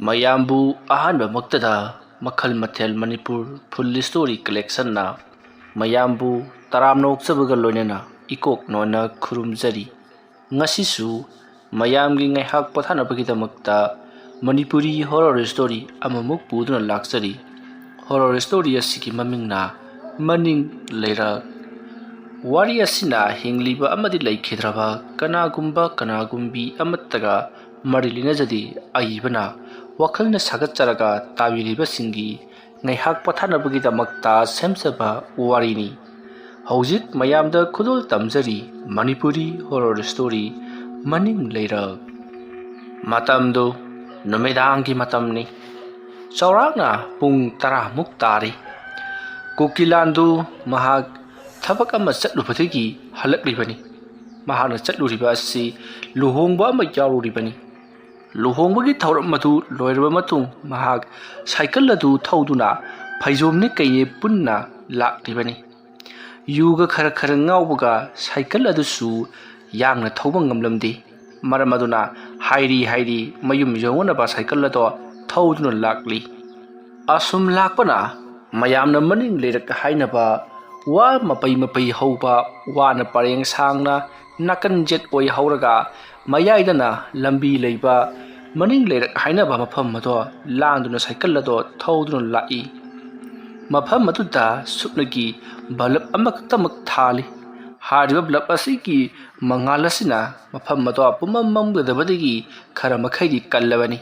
ꯃꯌꯥꯝꯕꯨ ꯑꯍꯥꯟꯕꯃꯛꯇꯗ ꯃꯈꯜ ꯃꯊꯦꯜ ꯃꯅꯤꯄꯨꯔ ꯐꯨꯜ ꯁ꯭ꯇꯣꯔꯤ ꯀꯂꯦꯛꯁꯟꯅ ꯃꯌꯥꯝꯕꯨ ꯇꯔꯥꯝꯅ ꯑꯣꯛꯆꯕꯒ ꯂꯣꯏꯅꯅ ꯏꯀꯣꯛ ꯅꯣꯟꯅ ꯈꯨꯔꯨꯝꯖꯔꯤ꯫ ꯉꯁꯤꯁꯨ ꯃꯌꯥꯝꯒꯤ ꯉꯥꯏꯍꯥꯛ ꯄꯣꯊꯥꯅꯕꯒꯤꯗꯃꯛꯇ ꯃꯅꯤꯄꯨꯔꯤ ꯍꯣꯔꯔ ꯁ꯭ꯇꯣꯔꯤ ꯑꯃꯃꯨꯛ ꯄꯨꯗꯨꯅ ꯂꯥꯛꯆꯔꯤ꯫ ꯍꯣꯔꯔ ꯁ꯭ꯇꯣꯔꯤ ꯑꯁꯤꯒꯤ ꯃꯃꯤꯡꯅ ꯃꯅꯤꯡ ꯂꯩꯔꯛ꯫ ꯋꯥꯔꯤ ꯑꯁꯤꯅ ꯍꯤꯡꯂꯤꯕ ꯑꯃꯗꯤ ꯂꯩꯈꯤꯗ꯭ꯔꯕ ꯀꯅꯥꯒꯨꯝꯕꯤ ꯑꯃꯠꯇꯒ ꯃꯔꯤ ꯂꯩꯅꯖꯗꯦ꯫ ꯑꯏꯕꯅ ꯋꯥꯈꯜꯅ ꯁꯥꯒꯠꯆꯔꯒ ꯇꯥꯕꯤꯔꯤꯕꯁꯤꯡꯒꯤ ꯉꯥꯏꯍꯥꯛ ꯄꯣꯊꯥꯅꯕꯒꯤꯗꯃꯛꯇ ꯁꯦꯝꯖꯕ ꯋꯥꯔꯤꯅꯤ꯫ ꯍꯧꯖꯤꯛ ꯃꯌꯥꯝꯗ ꯈꯨꯗꯣꯜ ꯇꯝꯖꯔꯤ ꯃꯅꯤꯄꯨꯔꯤ ꯍꯣꯔꯔ ꯁ꯭ꯇꯣꯔꯤ ꯃꯅꯤꯡ ꯂꯩꯔꯛ꯫ ꯃꯇꯝꯗꯨ ꯅꯨꯃꯤꯗꯥꯡꯒꯤ ꯃꯇꯝꯅꯤ꯫ ꯆꯥꯎꯔꯥꯛꯅ ꯄꯨꯡ 10ꯃꯨꯛ ꯇꯥꯔꯤ꯫ ꯀꯣꯀꯤꯂꯥꯟꯗꯨ ꯃꯍꯥꯛ ꯊꯕꯛ ꯑꯃ ꯆꯠꯂꯨꯕꯗꯒꯤ ꯍꯜꯂꯛꯂꯤꯕꯅꯤ꯫ ꯃꯍꯥꯛꯅ ꯆꯠꯂꯨꯔꯤꯕ ꯑꯁꯤ ꯂꯨꯍꯣꯡꯕ ꯑꯃ ꯌꯥꯎꯔꯨꯔꯤꯕꯅꯤ꯫ ꯂꯨꯍꯣꯡꯕꯒꯤ ꯊꯧꯔꯝ ꯑꯗꯨ ꯂꯣꯏꯔꯕ ꯃꯇꯨꯡ ꯃꯍꯥꯛ ꯁꯥꯏꯀꯜ ꯑꯗꯨ ꯊꯧꯗꯨꯅ ꯐꯩꯖꯣꯝꯅꯦ ꯀꯩꯅꯦ ꯄꯨꯟꯅ ꯂꯥꯛꯂꯤꯕꯅꯤ꯫ ꯌꯨꯒ ꯈꯔ ꯉꯥꯎꯕꯒ ꯁꯥꯏꯀꯜ ꯑꯗꯨꯁꯨ ꯌꯥꯡꯅ ꯊꯧꯕ ꯉꯝꯂꯝꯗꯦ꯫ ꯃꯔꯝ ꯑꯗꯨꯅ ꯍꯥꯏꯔꯤ ꯃꯌꯨꯝ ꯌꯧꯅꯅꯕ ꯁꯥꯏꯀꯜ ꯑꯗꯣ ꯊꯧꯗꯨꯅ ꯂꯥꯛꯂꯤ꯫ ꯑꯁꯨꯝ ꯂꯥꯛꯄꯅ ꯃꯌꯥꯝꯅ ꯃꯅꯤꯡ ꯂꯩꯔꯛ ꯍꯥꯏꯅꯕ ꯋꯥ ꯃꯄꯩ ꯍꯧꯕ ꯋꯥꯅ ꯄꯔꯦꯡ ꯁꯥꯡꯅ ꯅꯥꯀꯟ ꯖꯦꯠ ꯑꯣꯏ ꯍꯧꯔꯒ ꯃꯌꯥꯏꯗꯅ ꯂꯝꯕꯤ ꯂꯩꯕ ꯃꯅꯤꯡ ꯂꯩꯔꯛ ꯍꯥꯏꯅꯕ ꯃꯐꯝ ꯑꯗꯣ ꯂꯥꯟꯗꯨꯅ ꯁꯥꯏꯀꯜ ꯑꯗꯣ ꯊꯧꯗꯨꯅ ꯂꯥꯛꯏ꯫ ꯃꯐꯝ ꯑꯗꯨꯗ ꯁꯨꯞꯅꯒꯤ ꯕꯂꯕ ꯑꯃꯈꯛꯇꯃꯛ ꯊꯥꯜꯂꯤ꯫ ꯍꯥꯏꯔꯤꯕ ꯕꯂꯕ ꯑꯁꯤꯒꯤ ꯃꯉꯥꯜ ꯑꯁꯤꯅ ꯃꯐꯝ ꯑꯗꯣ ꯄꯨꯝꯃꯝ ꯃꯝꯒꯗꯕꯗꯒꯤ ꯈꯔ ꯃꯈꯩꯗꯤ ꯀꯜꯂꯕꯅꯤ꯫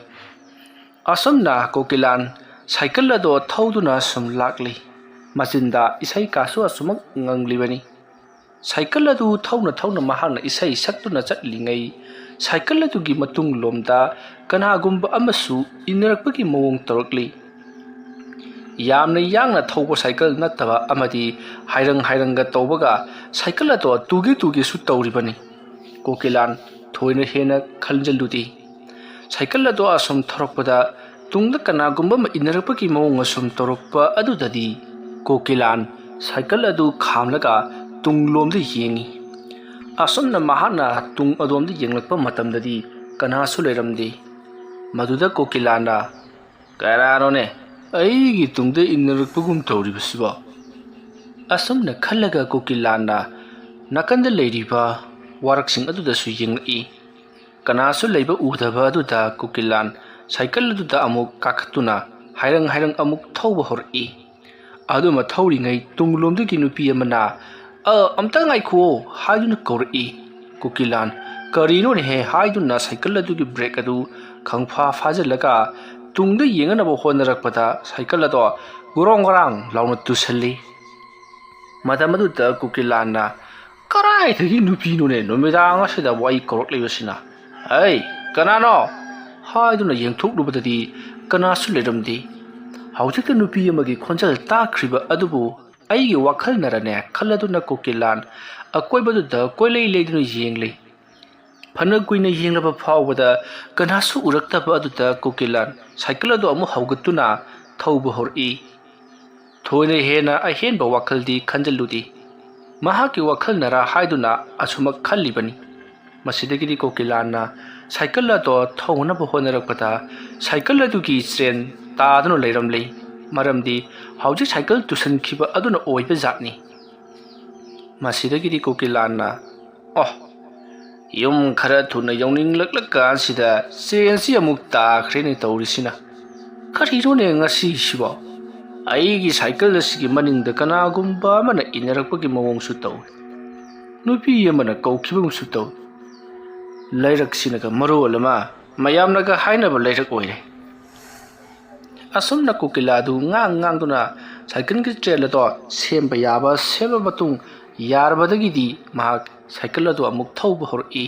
ꯑꯁꯨꯝꯅ ꯀꯣꯀꯤꯂꯥꯟ ꯁꯥꯏꯀꯜ ꯑꯗꯣ ꯊꯧꯗꯨꯅ ꯁꯨꯝ ꯂꯥꯛꯂꯤ꯫ ꯃꯆꯤꯟꯗ ꯏꯁꯩ ꯀꯥꯁꯨ ꯑꯁꯨꯃꯛ ꯉꯪꯂꯤꯕꯅꯤ꯫ ꯁꯥꯏꯀꯜ ꯑꯗꯨ ꯊꯧꯅ ꯃꯍꯥꯛꯅ ꯏꯁꯩ ꯁꯛꯇꯨꯅ ꯆꯠꯂꯤꯉꯩ ꯁꯥꯏꯀꯜ ꯑꯗꯨꯒꯤ ꯃꯇꯨꯡꯂꯣꯝꯗ ꯀꯅꯥꯒꯨꯝꯕ ꯑꯃꯁꯨ ꯏꯟꯅꯔꯛꯄꯒꯤ ꯃꯑꯣꯡ ꯇꯧꯔꯛꯂꯤ꯫ ꯌꯥꯝꯅ ꯌꯥꯡꯅ ꯊꯧꯕ ꯁꯥꯏꯀꯜ ꯅꯠꯇꯕ ꯑꯃꯗꯤ ꯍꯥꯏꯔꯪꯒ ꯇꯧꯕꯒ ꯁꯥꯏꯀꯜ ꯑꯗꯣ ꯇꯨꯒꯦꯁꯨ ꯇꯧꯔꯤꯕꯅꯤ꯫ ꯀꯣꯀꯤꯂꯥꯟ ꯊꯣꯏꯅ ꯍꯦꯟꯅ ꯈꯟꯖꯤꯜꯂꯨꯗꯦ꯫ ꯁꯥꯏꯀꯜ ꯑꯗꯣ ꯑꯁꯨꯝ ꯊꯧꯔꯛꯄꯗ ꯇꯨꯡꯗ ꯀꯅꯥꯒꯨꯝꯕ ꯑꯃ ꯏꯟꯅꯔꯛꯄꯒꯤ ꯃꯑꯣꯡ ꯑꯁꯨꯝ ꯇꯧꯔꯛꯄ ꯑꯗꯨꯗꯗꯤ ꯀꯣꯀꯤꯂꯥꯟ ꯁꯥꯏꯀꯜ ꯑꯗꯨ ꯈꯥꯝꯂꯒ ꯇꯨꯡꯂꯣꯝꯗ ꯌꯦꯡꯉꯤ꯫ ꯑꯁꯨꯝꯅ ꯃꯍꯥꯛꯅ ꯇꯨꯡ ꯑꯗꯣꯝꯗ ꯌꯦꯡꯂꯛꯄ ꯃꯇꯝꯗꯗꯤ ꯀꯅꯥꯁꯨ ꯂꯩꯔꯝꯗꯦ꯫ ꯃꯗꯨꯗ ꯀꯣꯀꯤꯂꯥꯟꯅ "ꯀꯅꯥꯅꯣꯅꯦ ꯑꯩꯒꯤ ꯇꯨꯡꯗ ꯏꯟꯅꯔꯛꯄꯒꯨꯝ ꯇꯧꯔꯤꯕꯁꯤꯕꯣ?" ꯑꯁꯨꯝꯅ ꯈꯜꯂꯒ ꯀꯣꯀꯤꯂꯥꯟꯅ ꯅꯥꯀꯟꯗ ꯂꯩꯔꯤꯕ ꯋꯥꯔꯛꯁꯤꯡ ꯑꯗꯨꯗꯁꯨ ꯌꯦꯡꯂꯛꯏ꯫ ꯀꯅꯥꯁꯨ ꯂꯩꯕ ꯎꯗꯕ ꯑꯗꯨꯗ ꯀꯣꯀꯤꯂꯥꯟ ꯁꯥꯏꯀꯜ ꯑꯗꯨꯗ ꯑꯃꯨꯛ ꯀꯥꯈꯠꯇꯨꯅ ꯍꯥꯏꯔꯪ ꯑꯃꯨꯛ ꯊꯧꯕ ꯍꯧꯔꯛꯏ꯫ ꯑꯗꯨꯃ ꯊꯧꯔꯤꯉꯩ ꯇꯨꯡꯂꯣꯝꯗꯒꯤ ꯅꯨꯄꯤ ꯑꯃꯅ "ꯑꯝꯇ ꯉꯥꯏꯈꯨꯑꯣ" ꯍꯥꯏꯗꯨꯅ ꯀꯧꯔꯛꯏ꯫ ꯀꯣꯀꯤꯂꯥꯟ "ꯀꯔꯤꯅꯣꯅꯦꯍꯦ" ꯍꯥꯏꯗꯨꯅ ꯁꯥꯏꯀꯜ ꯑꯗꯨꯒꯤ ꯕ꯭ꯔꯦꯛ ꯑꯗꯨ ꯈꯪꯐꯥ ꯐꯥꯖꯤꯜꯂꯒ ꯇꯨꯡꯗ ꯌꯦꯡꯅꯕ ꯍꯣꯠꯅꯔꯛꯄꯗ ꯁꯥꯏꯀꯜ ꯑꯗꯣ ꯒꯣꯔꯣꯡ ꯂꯥꯎꯅ ꯇꯨꯁꯜꯂꯤ꯫ ꯃꯇꯝ ꯑꯗꯨꯗ ꯀꯣꯀꯤꯂꯥꯟꯅ "ꯀꯔꯥꯏꯗꯒꯤ ꯅꯨꯄꯤꯅꯣꯅꯦ ꯅꯨꯃꯤꯗꯥꯡ ꯑꯁꯤꯗ ꯋꯥꯏ ꯀꯧꯔꯛꯂꯤꯕꯁꯤꯅ? ꯍꯩ ꯀꯅꯥꯅꯣ?" ꯍꯥꯏꯗꯨꯅ ꯌꯦꯡꯊꯣꯛꯂꯨꯕꯗꯗꯤ ꯀꯅꯥꯁꯨ ꯂꯩꯔꯝꯗꯦ꯫ ꯍꯧꯖꯤꯛꯇ ꯅꯨꯄꯤ ꯑꯃꯒꯤ ꯈꯣꯟꯖꯦꯜ ꯇꯥꯈ꯭ꯔꯤꯕ ꯑꯗꯨꯕꯨ ꯑꯩꯒꯤ ꯋꯥꯈꯜꯅꯔꯅꯦ ꯈꯜꯂꯗꯨꯅ ꯀꯣꯀꯤꯂꯥꯟ ꯑꯀꯣꯏꯕꯗꯨꯗ ꯀꯣꯏꯂꯩ ꯂꯩꯗꯨꯅ ꯌꯦꯡꯂꯤ꯫ ꯐꯅ ꯀꯨꯏꯅ ꯌꯦꯡꯂꯕ ꯐꯥꯎꯕꯗ ꯀꯅꯥꯁꯨ ꯎꯔꯛꯇꯕ ꯑꯗꯨꯗ ꯀꯣꯀꯤꯂꯥꯟ ꯁꯥꯏꯀꯜ ꯑꯗꯨ ꯑꯃꯨꯛ ꯍꯧꯒꯠꯇꯨꯅ ꯊꯧꯕ ꯍꯧꯔꯛꯏ꯫ ꯊꯣꯏꯅ ꯍꯦꯟꯅ ꯑꯍꯦꯟꯕ ꯋꯥꯈꯜꯗꯤ ꯈꯟꯖꯤꯜꯂꯨꯗꯦ꯫ ꯃꯍꯥꯛꯀꯤ ꯋꯥꯈꯜꯅꯔ ꯍꯥꯏꯗꯨꯅ ꯑꯁꯨꯃꯛ ꯈꯜꯂꯤꯕꯅꯤ꯫ ꯃꯁꯤꯗꯒꯤꯗꯤ ꯀꯣꯀꯤꯂꯥꯟꯅ ꯁꯥꯏꯀꯜ ꯑꯗꯣ ꯊꯧꯅꯕ ꯍꯣꯠꯅꯔꯛꯄꯗ ꯁꯥꯏꯀꯜ ꯑꯗꯨꯒꯤ ꯆꯦꯟ ꯇꯥꯗꯨꯅ ꯂꯩꯔꯝꯂꯦ꯫ ꯃꯔꯝꯗꯤ ꯍꯧꯖꯤꯛ ꯁꯥꯏꯀꯜ ꯇꯨꯁꯟꯈꯤꯕ ꯑꯗꯨꯅ ꯑꯣꯏꯕ ꯖꯥꯠꯅꯤ꯫ ꯃꯁꯤꯗꯒꯤꯗꯤ ꯀꯣꯀꯤꯂꯥꯟꯅ "ꯌꯨꯝ ꯈꯔ ꯊꯨꯅ ꯌꯧꯅꯤꯡꯂꯛꯂꯀꯥꯟꯁꯤꯗ ꯆꯦꯟꯁꯤ ꯑꯃꯨꯛ ꯇꯥꯈ꯭ꯔꯦꯅꯦ ꯇꯧꯔꯤꯁꯤꯅ꯫ ꯀꯔꯤꯅꯣꯅꯦ ꯉꯁꯤꯁꯤꯕꯣ? ꯑꯩꯒꯤ ꯁꯥꯏꯀꯜ ꯑꯁꯤꯒꯤ ꯃꯅꯤꯡꯗ ꯀꯅꯥꯒꯨꯝꯕ ꯑꯃꯅ ꯏꯟꯅꯔꯛꯄꯒꯤ ꯃꯑꯣꯡꯁꯨ ꯇꯧꯏ꯫ ꯅꯨꯄꯤ ꯑꯃꯅ ꯀꯧꯈꯤꯕꯒꯨꯝꯁꯨ ꯇꯧꯏ꯫ ꯂꯩꯔꯛꯁꯤꯅꯒ ꯃꯔꯣꯜ ꯑꯃ ꯃꯌꯥꯝꯅꯒ ꯍꯥꯏꯅꯕ ꯂꯩꯔꯛ ꯑꯣꯏꯔꯦ." ꯑꯁꯨꯝꯅ ꯀꯣꯀꯤꯂꯥꯗꯨ ꯉꯥꯡꯗꯨꯅ ꯁꯥꯏꯀꯜꯒꯤ ꯆꯦꯟ ꯑꯗꯣ ꯁꯦꯝꯕ ꯌꯥꯕ ꯁꯦꯝꯂꯕ ꯃꯇꯨꯡ ꯌꯥꯔꯕꯗꯒꯤꯗꯤ ꯃꯍꯥꯛ ꯁꯥꯏꯀꯜ ꯑꯗꯨ ꯑꯃꯨꯛ ꯊꯧꯕ ꯍꯧꯔꯛꯏ꯫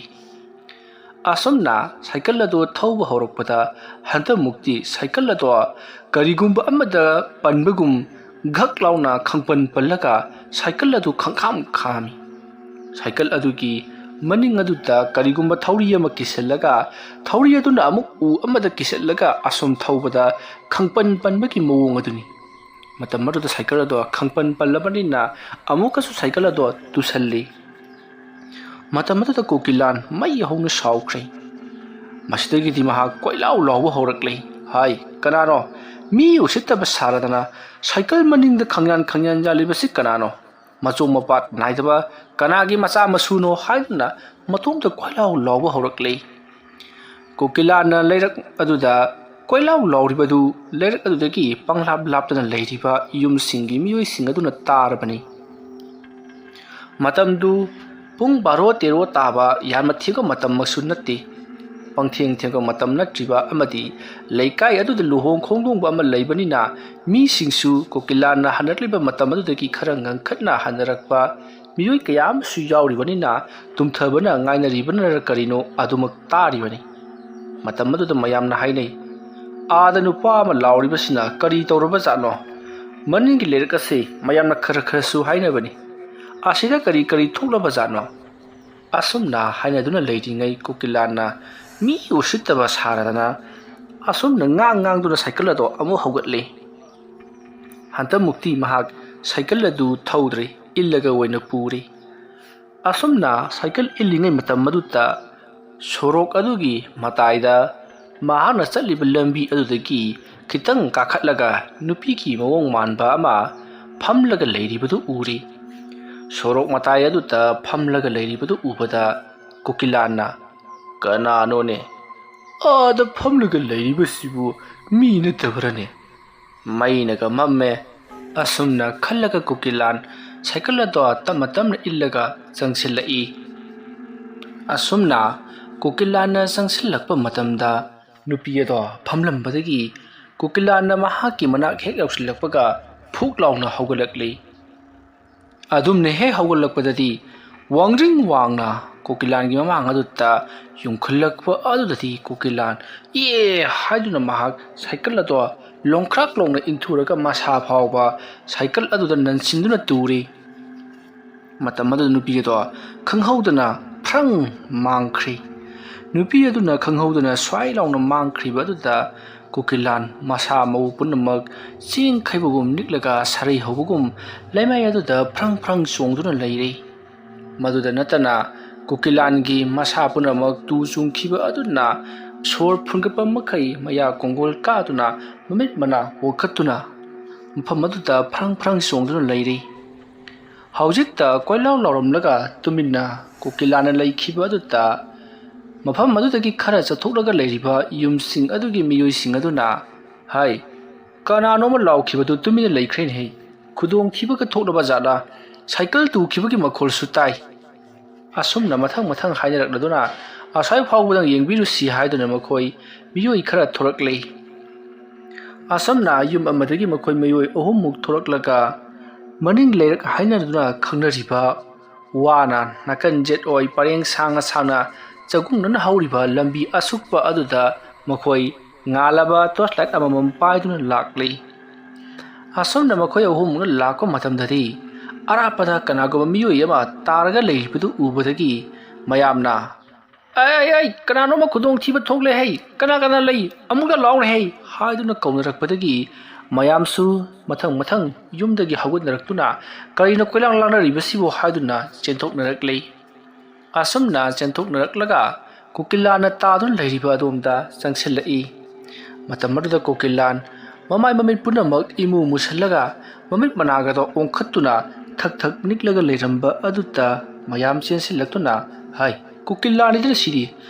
ꯑꯁꯨꯝꯅ ꯁꯥꯏꯀꯜ ꯑꯗꯨ ꯊꯧꯕ ꯍꯧꯔꯛꯄꯗ ꯍꯟꯗꯛꯃꯨꯛꯇꯤ ꯁꯥꯏꯀꯜ ꯑꯗꯣ ꯀꯔꯤꯒꯨꯝꯕ ꯑꯃꯗ ꯄꯟꯕꯒꯨꯝ ꯘꯛ ꯂꯥꯎꯅ ꯈꯪꯄꯟ ꯄꯜꯂꯒ ꯁꯥꯏꯀꯜ ꯑꯗꯨ ꯈꯥꯝꯃꯤ꯫ ꯁꯥꯏꯀꯜ ꯑꯗꯨꯒꯤ ꯃꯅꯤꯡ ꯑꯗꯨꯗ ꯀꯔꯤꯒꯨꯝꯕ ꯊꯧꯔꯤ ꯑꯃ ꯀꯤꯁꯜꯂꯒ ꯊꯧꯔꯤ ꯑꯗꯨꯅ ꯑꯃꯨꯛ ꯎ ꯑꯃꯗ ꯀꯤꯁꯜꯂꯒ ꯑꯁꯨꯝ ꯊꯧꯕꯗ ꯈꯪꯄꯟ ꯄꯟꯕꯒꯤ ꯃꯑꯣꯡ ꯑꯗꯨꯅꯤ꯫ ꯃꯇꯝ ꯑꯗꯨꯗ ꯁꯥꯏꯀꯜ ꯑꯗꯣ ꯈꯪꯄꯟ ꯄꯜꯂꯕꯅꯤꯅ ꯑꯃꯨꯛꯀꯁꯨ ꯁꯥꯏꯀꯜ ꯑꯗꯣ ꯇꯨꯁꯜꯂꯤ꯫ ꯃꯇꯝ ꯑꯗꯨꯗ ꯀꯣꯀꯤꯂꯥꯟ ꯃꯩ ꯍꯧꯅ ꯁꯥꯎꯈ꯭ꯔꯦ꯫ ꯃꯁꯤꯗꯒꯤꯗꯤ ꯃꯍꯥꯛ ꯀꯣꯏꯂꯥꯎ ꯂꯥꯎꯕ ꯍꯧꯔꯛꯂꯦ꯫ hai kanano mi usittaba saradana cycle maningda khangyan jalibasi kanano machum mapat naidaba kanagi macha masuno haidna matumda koilau lawba horaklei kokilana leirak aduda koilau lawribadu leirak adudagi panglap laptana leiriba yum singi miyoi singaduna tarabani matamdu pung baro tero taba yanmathiga matam masu natti pangtheng thengka matam natriba amadi leikai aduda luhong khongdong ba ma leibanina mi singsu kokilana hanatliba matam adudagi kharangang khatna hanarakpa miyoi kayam su yauribanina tumthabana ngainaribana karino adumak taribani matam aduda mayamna hainai ada nupa ama lauribasina kari tawraba jano maningi lerakase mayamna khara khara su hainabani asida kari thoklaba jano asumna hainaduna leidingai kokilana mi usittaba saradana asumna ngang duna cycle ado amu hogatle hanta mukti mahak cycle adu thaudre illaga oina puri asumna cycle illingai matam maduta sorok adugi mataida mahana chaliba lambi adudagi khitang kakhatlaga nupi ki mawong manba ama phamlaga leiribadu uri sorok matai aduta phamlaga leiribadu ubada kokilana kanano ne ada phamlaga leiribasibu mi na tabrane mainaga mamme asumna khallaga kokilan cycle ado tamatamna illaga changsilai asumna kokilana changsilakpa matamda nupi ado phamlambadagi kokilana mahaki manak hek yausilakpaga phuk launa haugalakli adumne he haugalakpadadi wangring wangna kokilan gi mamang adutta yungkhallakpa adudati kokilan ye haiduna mahak cycle ado longkhrak longna inthuraga masa phawba cycle aduda nansinduna turi matam adu nupi ado khanghaudana phrang mangkhri nupi aduna khanghaudana swai launa mangkhriba aduda kokilan masa mau punamak ching khaibugum niklaga sarai hobugum laimai aduda phrang chongduna leire maduda natana kokilan gi masa punamak tu chungkhiba aduna sor phungapa makai maya kongol ka aduna mamit mana wokhatuna mpham aduda phrang chongduna leire haujikta koilau lauramlaga tuminna kokilana leikhiba aduta mafam adudagi khara chathokraga leiriba yumsing adugi miyoising aduna hai kananoma laukhibadu tumina leikhrein hei khudong khibaga thoklaba jala cycle tu khibagi makhol su tai asumna mathang hainarakladuna asai phawbudang yengbiru si haiduna makhoi miyoi khara thoraklei asumna yum amadagi makhoi miyoi ahumuk thoraklaga maning leirak hainaduna khangnariba wana nakan jet oi pareng sanga chagung nan hauriba lambi asukpa aduda makhoi ngalaba torchlight amamam paiduna laklei asomna makhoi ahum na lakko matamdadi arapada kanago miyoi ama taraga leibadu ubadagi mayamna ai kanano ma khudong thiba thokle hei kana lei amuga laung hei haiduna kaunarakpadagi mayamsu mathang yumdagi hagudnaraktuna karina koilang langnaribasibo haiduna chenthoknaraklei asumna chenthoknaraklaga kokilana tadun leiriba adomda changsilai matamaduda kokilan mamai mamit punamak imu musallaga mamit managa do ongkhattuna thak niklaga leiramba aduta mayam chensillaktuna hai kokilani dina siri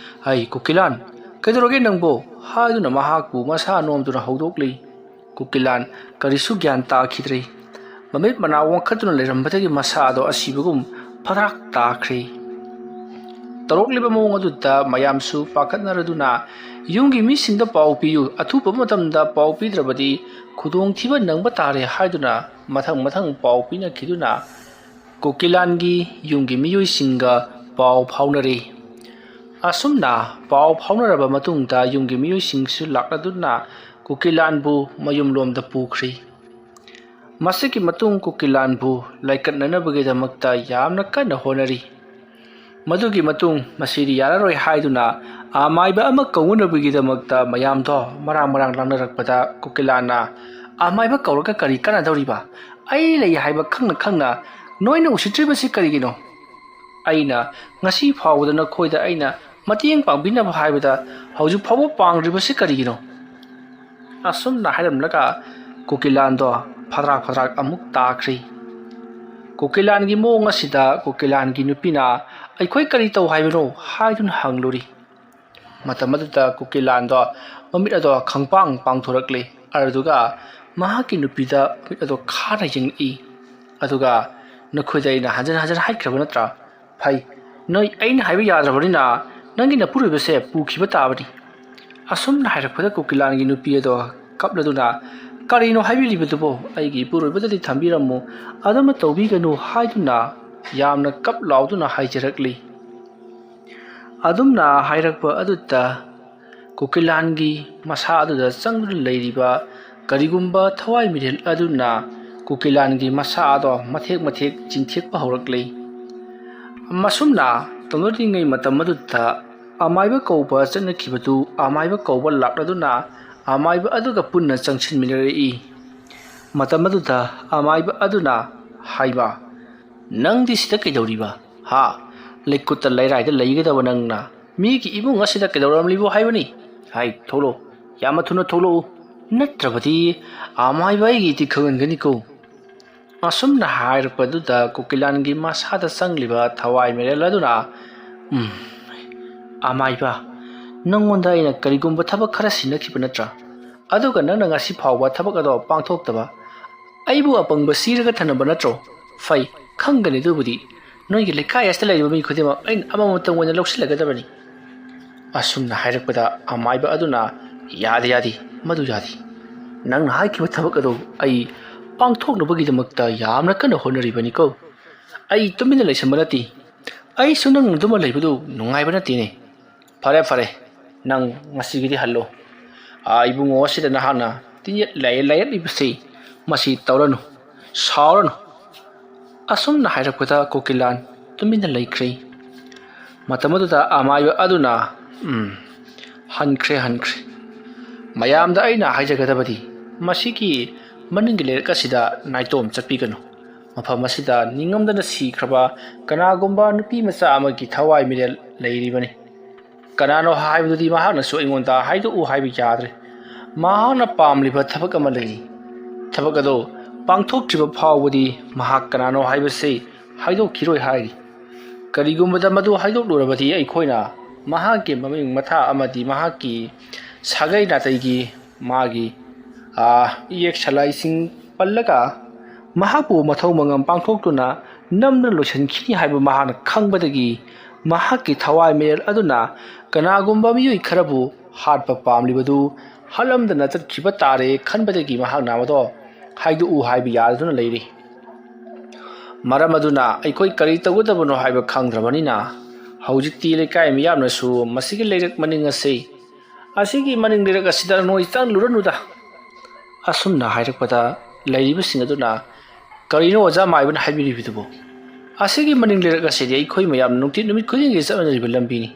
hai kokilan kaidoroge nangbo haiduna mahakbu masa nomduna haudoklei kokilan karisu gyan ta khidrei mamit mana ongkhattuna leirambadagi masa do asibagum pharak takhre tarokliba mawong aduta mayamsu pakhatnaraduna yunggi misingda pau piyu athupa matamda pau pidrabadi khudong thiba nangba tare haiduna mathang pau pina khiduna kokilangi yunggi miyoi singa pau phaunare asumna pau phaunaraba matungda yunggi miyoi singsu lakladuna kokilanbu mayumlomda pukhri masiki matung kokilanbu laikatnanabagi damakta yamna kana honari madugi matung masiri yararoi haiduna amaiba ama kaunabagi damakta mayamdo marang langnarakpada kokilana amaiba kauraga kari kana dauriba ai lei haiba khangna noina usitribasi karigino aina ngasi phawdana khoida aina matieng pangbina haibada hauju phawo pangribasi karigino ꯑꯁꯨꯝꯅ ꯍꯥꯏꯔꯝꯂꯒ ꯀꯨꯀꯤꯂꯥꯟꯗꯣ ꯐꯗ꯭ꯔꯥꯛ ꯐꯗ꯭ꯔꯥꯛ ꯑꯃꯨꯛ ꯇꯥꯈ꯭ꯔꯤ꯫ ꯀꯨꯀꯤꯂꯥꯟꯒꯤ ꯃꯑꯣꯡ ꯑꯁꯤꯗ ꯀꯨꯀꯤꯂꯥꯟꯒꯤ ꯅꯨꯄꯤꯅ "ꯑꯩꯈꯣꯏ ꯀꯔꯤ ꯇꯧ ꯍꯥꯏꯕꯅꯣ?" ꯍꯥꯏꯗꯨꯅ ꯍꯪꯂꯨꯔꯤ꯫ ꯃꯇꯝ ꯑꯗꯨꯗ ꯀꯨꯀꯤꯂꯥꯟꯗꯣ ꯃꯃꯤꯠ ꯑꯗꯣ ꯈꯪꯄꯥꯡ ꯄꯥꯡꯊꯣꯔꯛꯂꯤ, ꯑꯗꯨꯒ ꯃꯍꯥꯛꯀꯤ ꯅꯨꯄꯤꯗ ꯃꯃꯤꯠ ꯑꯗꯣ ꯈꯥꯅ ꯌꯦꯡꯂꯛꯏ꯫ ꯑꯗꯨꯒ "ꯅꯈꯣꯏꯗ ꯑꯩꯅ ꯍꯟꯖꯤꯟ ꯍꯟꯖꯤꯟ ꯍꯥꯏꯈ꯭ꯔꯕ ꯅꯠꯇ꯭ꯔꯥ? ꯐꯩ, ꯅꯣꯏ ꯑꯩꯅ ꯍꯥꯏꯕ ꯌꯥꯗ꯭ꯔꯕꯅꯤꯅ ꯅꯪꯒꯤ ꯅꯄꯨꯔꯣꯏꯕꯁꯦ ꯄꯨꯈꯤꯕ ꯇꯥꯕꯅꯤ." ꯑꯁꯨꯝꯅ ꯍꯥꯏꯔꯛꯄꯗ ꯀꯨꯀꯤꯂꯥꯟꯒꯤ ꯅꯨꯄꯤ ꯑꯗꯣ ꯀꯞꯂꯗꯨꯅ "ꯀꯔꯤꯅꯣ ꯍꯥꯏꯕꯤꯔꯤꯕꯗꯨꯕꯣ? ꯑꯩꯒꯤ ꯏꯄꯨꯔꯣꯏꯕꯗꯗꯤ ꯊꯝꯕꯤꯔꯝꯃꯨ, ꯑꯗꯨꯝꯅ ꯇꯧꯕꯤꯒꯅꯨ" ꯍꯥꯏꯗꯨꯅ ꯌꯥꯝꯅ ꯀꯞ ꯂꯥꯎꯗꯨꯅ ꯍꯥꯏꯖꯔꯛꯂꯤ꯫ ꯑꯗꯨꯝꯅ ꯍꯥꯏꯔꯛꯄ ꯑꯗꯨꯗ ꯀꯨꯀꯤꯂꯥꯟꯒꯤ ꯃꯁꯥ ꯑꯗꯨꯗ ꯆꯪꯗꯨꯅ ꯂꯩꯔꯤꯕ ꯀꯔꯤꯒꯨꯝꯕ ꯊꯋꯥꯏ ꯃꯤꯔꯦꯜ ꯑꯗꯨꯅ ꯀꯨꯀꯤꯂꯥꯟꯒꯤ ꯃꯁꯥ ꯑꯗꯣ ꯃꯊꯦꯛ ꯃꯊꯦꯛ ꯆꯤꯡꯊꯦꯛꯄ ꯍꯧꯔꯛꯂꯤ꯫ ꯃꯁꯨꯝꯅ ꯇꯧꯅꯔꯤꯉꯩ ꯃꯇꯝ ꯑꯗꯨꯗ ꯑꯃꯥꯏꯕ ꯀꯧꯕ ꯆꯠꯅꯈꯤꯕꯗꯨ ꯑꯃꯥꯏꯕ ꯀꯧꯕ ꯂꯥꯛꯂꯗꯨꯅ ꯑꯃꯥꯏꯕ ꯑꯗꯨꯒ ꯄꯨꯟꯅ ꯆꯪꯁꯤꯟꯃꯤꯟꯅꯔꯛꯏ꯫ ꯃꯇꯝ ꯑꯗꯨꯗ ꯑꯃꯥꯏꯕ ꯑꯗꯨꯅ "ꯍꯥꯏꯃ, ꯅꯪꯗꯤ ꯁꯤꯗ ꯀꯩꯗꯧꯔꯤꯕ? ꯍꯥ? ꯂꯩꯀꯨꯠꯇ ꯂꯩꯔꯥꯏꯗ ꯂꯩꯒꯗꯕ ꯅꯪꯅ ꯃꯤꯒꯤ ꯏꯃꯨꯡ ꯑꯁꯤꯗ ꯀꯩꯗꯧꯔꯝꯂꯤꯕꯣ ꯍꯥꯏꯕꯅꯤ? ꯍꯥꯏ, ꯊꯣꯛꯂꯛꯎ, ꯌꯥꯝꯅ ꯊꯨꯅ ꯊꯣꯛꯂꯛꯎ, ꯅꯠꯇ꯭ꯔꯕꯗꯤ ꯑꯃꯥꯏꯕ ꯑꯩꯒꯤꯗꯤ ꯈꯪꯍꯟꯒꯅꯤꯀꯣ." ꯑꯁꯨꯝꯅ ꯍꯥꯏꯔꯛꯄꯗꯨꯗ ꯀꯨꯀꯤꯂꯥꯟꯒꯤ ꯃꯁꯥꯗ ꯆꯪꯂꯤꯕ ꯊꯋꯥꯏ ꯃꯤꯔꯦꯜ ꯑꯗꯨꯅ "ꯑꯃꯥꯏꯕ, ꯅꯪꯉꯣꯟꯗ ꯑꯩꯅ ꯀꯔꯤꯒꯨꯝꯕ ꯊꯕꯛ ꯈꯔ ꯁꯤꯟꯅꯈꯤꯕ ꯅꯠꯇ꯭ꯔꯥ? ꯑꯗꯨꯒ ꯅꯪꯅ ꯉꯁꯤ ꯐꯥꯎꯕ ꯊꯕꯛ ꯑꯗꯣ ꯄꯥꯡꯊꯣꯛꯇꯕ, ꯑꯩꯕꯨ ꯑꯄꯪꯕ ꯁꯤꯔꯒ ꯊꯅꯝꯕ ꯅꯠꯇ꯭ꯔꯣ? ꯐꯩ, ꯈꯪꯒꯅꯤ ꯑꯗꯨꯕꯨꯗꯤ. ꯅꯣꯏꯒꯤ ꯂꯩꯀꯥꯏ ꯑꯁꯤꯗ ꯂꯩꯔꯤꯕ ꯃꯤ ꯈꯨꯗꯤꯡꯃꯛ ꯑꯩꯅ ꯑꯃꯃꯝꯇꯪ ꯑꯣꯏꯅ ꯂꯧꯁꯤꯜꯂꯒꯗꯕꯅꯤ." ꯑꯁꯨꯝꯅ ꯍꯥꯏꯔꯛꯄꯗ ꯑꯃꯥꯏꯕ ꯑꯗꯨꯅ "ꯌꯥꯗꯦ, ꯌꯥꯗꯦ, ꯃꯗꯨ ꯌꯥꯗꯦ. ꯅꯪꯅ ꯍꯥꯏꯈꯤꯕ ꯊꯕꯛ ꯑꯗꯨ ꯑꯩ ꯄꯥꯡꯊꯣꯛꯅꯕꯒꯤꯗꯃꯛꯇ ꯌꯥꯝꯅ ꯀꯟꯅ ꯍꯣꯠꯅꯔꯤꯕꯅꯤꯀꯣ. ꯑꯩ ꯇꯨꯃꯤꯟꯅ ꯂꯩꯁꯟꯕ ꯅꯠꯇꯦ. ꯑꯩꯁꯨ ꯅꯪ ꯑꯗꯨꯃ ꯂꯩꯕꯗꯨ ꯅꯨꯡꯉꯥꯏꯕ ꯅꯠꯇꯦꯅꯦ. ꯐꯔꯦ ꯐꯔꯦ, ꯅꯪ ꯉꯁꯤꯒꯤꯗꯤ ꯍꯜꯂꯣ. ꯏꯕꯨꯡꯉꯣ ꯑꯁꯤꯗ ꯅꯍꯥꯛꯅ ꯇꯤꯟꯌꯦꯠ ꯂꯥꯏꯌꯦꯠꯂꯤꯕꯁꯤ ꯃꯁꯤ ꯇꯧꯔꯅꯨ, ꯁꯥꯎꯔꯅꯨ." ꯑꯁꯨꯝꯅ ꯍꯥꯏꯔꯛꯄꯗ ꯀꯨꯀꯤꯂꯥꯟ ꯇꯨꯃꯤꯟꯅ ꯂꯩꯈ꯭ꯔꯦ꯫ ꯃꯇꯝ ꯑꯗꯨꯗ ꯑꯃꯥꯏꯕ ꯑꯗꯨꯅ ꯍꯟꯈ꯭ꯔꯦ. ꯃꯌꯥꯝꯗ ꯑꯩꯅ ꯍꯥꯏꯖꯒꯗꯕꯗꯤ ꯃꯁꯤꯒꯤ ꯃꯅꯤꯡꯒꯤ ꯂꯩꯔꯛ ꯑꯁꯤꯗ ꯅꯥꯏꯇꯣꯝ ꯆꯠꯄꯤꯒꯅꯨ. ꯃꯐꯝ ꯑꯁꯤꯗ ꯅꯤꯡꯉꯝꯗꯅ ꯁꯤꯈ꯭ꯔꯕ ꯀꯅꯥꯒꯨꯝꯕ ꯅꯨꯄꯤ ꯃꯆꯥ ꯑꯃꯒꯤ ꯊꯋꯥꯏ ꯃꯤꯔꯦꯜ ꯂꯩꯔꯤꯕꯅꯤ. ꯀꯅꯥꯅꯣ ꯍꯥꯏꯕꯗꯨꯗꯤ ꯃꯍꯥꯛꯅꯁꯨ ꯑꯩꯉꯣꯟꯗ ꯍꯥꯏꯗꯣꯛꯎ ꯍꯥꯏꯕ ꯌꯥꯗ꯭ꯔꯦ. ꯃꯍꯥꯛꯅ ꯄꯥꯝꯂꯤꯕ ꯊꯕꯛ ꯑꯃ ꯂꯩꯔꯤ. ꯊꯕꯛ ꯑꯗꯨ ꯄꯥꯡꯊꯣꯛꯇ꯭ꯔꯤꯕ ꯐꯥꯎꯕꯗꯤ ꯃꯍꯥꯛ ꯀꯅꯥꯅꯣ ꯍꯥꯏꯕꯁꯤ ꯍꯥꯏꯗꯣꯛꯈꯤꯔꯣꯏ ꯍꯥꯏꯔꯤ. ꯀꯔꯤꯒꯨꯝꯕꯗ ꯃꯗꯨ ꯍꯥꯏꯗꯣꯛꯂꯨꯔꯕꯗꯤ ꯑꯩꯈꯣꯏꯅ ꯃꯍꯥꯛꯀꯤ ꯃꯃꯤꯡ ꯃꯊꯥ ꯑꯃꯗꯤ ꯃꯍꯥꯛꯀꯤ ꯁꯥꯒꯩ ꯅꯥꯇꯩꯒꯤ ꯃꯥꯒꯤ ꯏꯌꯦꯛ ꯁꯂꯥꯏꯁꯤꯡ ꯄꯜꯂꯒ ꯃꯍꯥꯛꯄꯨ ꯃꯊꯧ ꯃꯉꯝ ꯄꯥꯡꯊꯣꯛꯇꯨꯅ ꯅꯝꯗꯨꯅ ꯂꯣꯏꯁꯤꯟꯈꯤꯅꯤ ꯍꯥꯏꯕ ꯃꯍꯥꯛꯅ ꯈꯪꯕꯗꯒꯤ ꯃꯍꯥꯛꯀꯤ ꯊꯋꯥꯏ ꯃꯤꯔꯦꯜ ꯑꯗꯨꯅ ꯀꯅꯥꯒꯨꯝꯕ ꯃꯤꯑꯣꯏ ꯈꯔꯕꯨ ꯍꯥꯠꯄ ꯄꯥꯝꯂꯤꯕꯗꯨ ꯍꯥꯠꯂꯝꯗꯅ ꯆꯠꯈꯤꯕ ꯇꯥꯔꯦ ꯈꯟꯕꯗꯒꯤ ꯃꯍꯥꯛꯅ ꯃꯗꯣ ꯍꯥꯏꯗꯣꯛꯎ ꯍꯥꯏꯕ ꯌꯥꯗꯨꯅ ꯂꯩꯔꯤ. ꯃꯔꯝ ꯑꯗꯨꯅ ꯑꯩꯈꯣꯏ ꯀꯔꯤ ꯇꯧꯒꯗꯕꯅꯣ ꯍꯥꯏꯕ ꯈꯪꯗ꯭ꯔꯕꯅꯤꯅ ꯍꯧꯖꯤꯛꯇꯤ ꯂꯩꯀꯥꯏ ꯃꯤꯌꯥꯝꯅꯁꯨ ꯃꯁꯤꯒꯤ ꯂꯩꯔꯛ ꯃꯅꯤꯡ ꯑꯁꯤꯒꯤ ꯃꯅꯤꯡ ꯂꯩꯔꯛ ꯑꯁꯤꯗ ꯅꯣꯏ ꯆꯪꯂꯨꯔꯅꯨꯗ." ꯑꯁꯨꯝꯅ ꯍꯥꯏꯔꯛꯄꯗ ꯂꯩꯔꯤꯕꯁꯤꯡ ꯑꯗꯨꯅ "ꯀꯔꯤꯅꯣ ꯑꯣꯖꯥ ꯃꯥꯏꯕꯅ ꯍꯥꯏꯕꯤꯔꯤꯕꯗꯨꯕꯣ? ꯑꯁꯤꯒꯤ ꯃꯅꯤꯡ ꯂꯩꯔꯛ ꯑꯁꯤꯗꯤ ꯑꯩꯈꯣꯏ ꯃꯌꯥꯝ ꯅꯨꯃꯤꯠ ꯈꯨꯗꯤꯡꯒꯤ ꯆꯠꯅꯔꯤꯕ ꯂꯝꯕꯤꯅꯤ.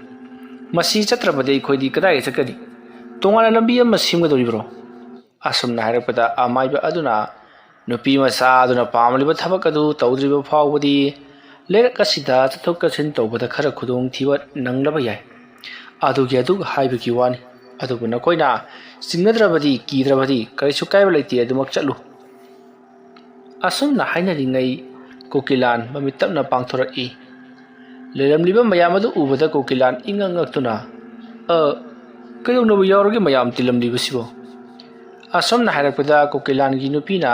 ꯃꯁꯤ ꯆꯠꯇ꯭ꯔꯕꯗꯤ ꯑꯩꯈꯣꯏꯗꯤ ꯀꯗꯥꯏꯗ ꯆꯠꯀꯅꯤ? ꯇꯣꯉꯥꯟꯅ ꯂꯝꯕꯤ ꯑꯃ ꯁꯦꯝꯒꯗꯧꯔꯤꯕ꯭ꯔꯣ?" ꯑꯁꯨꯝꯅ ꯍꯥꯏꯔꯛꯄꯗ ꯑꯃꯥꯏꯕ ꯑꯗꯨꯅ "ꯅꯨꯄꯤ ꯃꯆꯥ ꯑꯗꯨꯅ ꯄꯥꯝꯂꯤꯕ ꯊꯕꯛ ꯑꯗꯨ ꯇꯧꯗ꯭ꯔꯤꯕ ꯐꯥꯎꯕꯗꯤ ꯂꯩꯔꯛ ꯑꯁꯤꯗ ꯆꯠꯊꯣꯛ ꯆꯠꯁꯤꯟ ꯇꯧꯕꯗ ꯈꯔ ꯈꯨꯗꯣꯡꯊꯤꯕ ꯅꯪꯂꯕ ꯌꯥꯏ. ꯑꯗꯨꯒ ꯍꯥꯏꯕꯒꯤ ꯋꯥꯅꯤ. ꯑꯗꯨꯕꯨ ꯅꯈꯣꯏꯅ ꯆꯤꯡꯅꯗ꯭ꯔꯕꯗꯤ ꯀꯤꯗ꯭ꯔꯕꯗꯤ ꯀꯔꯤꯁꯨ ꯀꯥꯏꯕ ꯂꯩꯇꯦ, ꯑꯗꯨꯃꯛ ꯆꯠꯂꯨ." ꯑꯁꯨꯝꯅ ꯍꯥꯏꯅꯔꯤꯉꯩ ꯀꯨꯀꯤꯂꯥꯟ ꯃꯃꯤꯠ ꯇꯞꯅ ꯄꯥꯡꯊꯣꯔꯛꯏ. ꯂꯩꯔꯝꯂꯤꯕ ꯃꯌꯥꯝ ꯑꯗꯨ ꯎꯕꯗ ꯀꯨꯀꯤꯂꯥꯟ ꯏꯉꯛ ꯉꯛꯇꯨꯅ "ꯀꯩꯗꯧꯅꯕ ꯌꯥꯎꯔꯒꯦ ꯃꯌꯥꯝ ꯇꯤꯜꯂꯝꯂꯤꯕꯁꯤꯕꯣ?" ꯑꯁꯨꯝꯅ ꯍꯥꯏꯔꯛꯄꯗ ꯀꯨꯀꯤꯂꯥꯟꯒꯤ ꯅꯨꯄꯤꯅ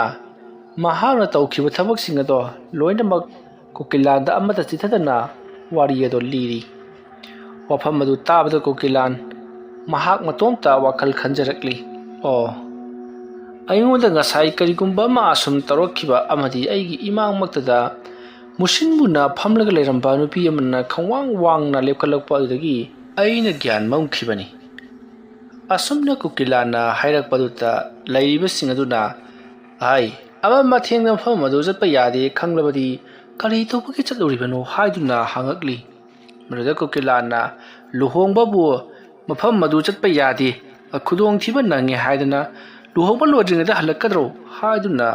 ꯃꯍꯥꯛꯅ ꯇꯧꯈꯤꯕ ꯊꯕꯛꯁꯤꯡ ꯑꯗꯣ ꯂꯣꯏꯅꯃꯛ ꯀꯨꯀꯤꯂꯥꯟꯗ ꯑꯃꯠꯇ ꯆꯤꯊꯗꯅ ꯋꯥꯔꯤ ꯑꯗꯣ ꯂꯤꯔꯤ. ꯋꯥꯐꯝ ꯑꯗꯨ ꯇꯥꯕꯗ ꯀꯨꯀꯤꯂꯥꯟ ꯃꯍꯥꯛ ꯃꯇꯣꯝꯇ ꯋꯥꯈꯜ ꯈꯟꯖꯔꯛꯂꯤ. ꯑꯩꯉꯣꯟꯗ ꯉꯁꯥꯏ ꯀꯔꯤꯒꯨꯝꯕ ꯑꯃ ꯑꯁꯨꯝ ꯇꯧꯔꯛꯈꯤꯕ ꯑꯃꯗꯤ ꯑꯩꯒꯤ ꯏꯃꯥꯡꯃꯛꯇꯗ ꯃꯨꯁꯤꯟ ꯃꯨꯟꯅ ꯐꯝꯂꯒ ꯂꯩꯔꯝꯕ ꯅꯨꯄꯤ ꯑꯃꯅ ꯈꯪꯋꯥꯡ ꯋꯥꯡꯅ ꯂꯦꯞꯈꯠꯂꯛꯄ ꯑꯗꯨꯗꯒꯤ ꯑꯩꯅ ꯒ꯭ꯌꯥꯟ ꯃꯝꯈꯤꯕꯅꯤ." ꯑꯁꯨꯝꯅ ꯀꯨꯀꯤꯂꯥꯟꯅ ꯍꯥꯏꯔꯛꯄꯗꯨꯗ ꯂꯩꯔꯤꯕꯁꯤꯡ ꯑꯗꯨꯅ "ꯑꯃꯝ ꯑꯊꯦꯡꯅ ꯃꯐꯝ ꯑꯗꯨ ꯆꯠꯄ ꯌꯥꯗꯦ ꯈꯪꯂꯕꯗꯤ ꯀꯔꯤ ꯇꯧꯕꯒꯤ ꯆꯠꯂꯨꯔꯤꯕꯅꯣ?" ꯍꯥꯏꯗꯨꯅ ꯍꯪꯉꯛꯂꯤ. ꯃꯗꯨꯗ ꯀꯨꯀꯤꯂꯥꯟꯅ "ꯂꯨꯍꯣꯡꯕꯕꯨ ꯃꯐꯝ ꯑꯗꯨ ꯆꯠꯄ ꯌꯥꯗꯦ, ꯈꯨꯗꯣꯡꯊꯤꯕ ꯅꯪꯉꯦ ꯍꯥꯏꯗꯅ ꯂꯨꯍꯣꯡꯕ ꯂꯣꯏꯗ꯭ꯔꯤꯉꯩꯗ ꯍꯜꯂꯛꯀꯗ꯭ꯔꯣ?" ꯍꯥꯏꯗꯨꯅ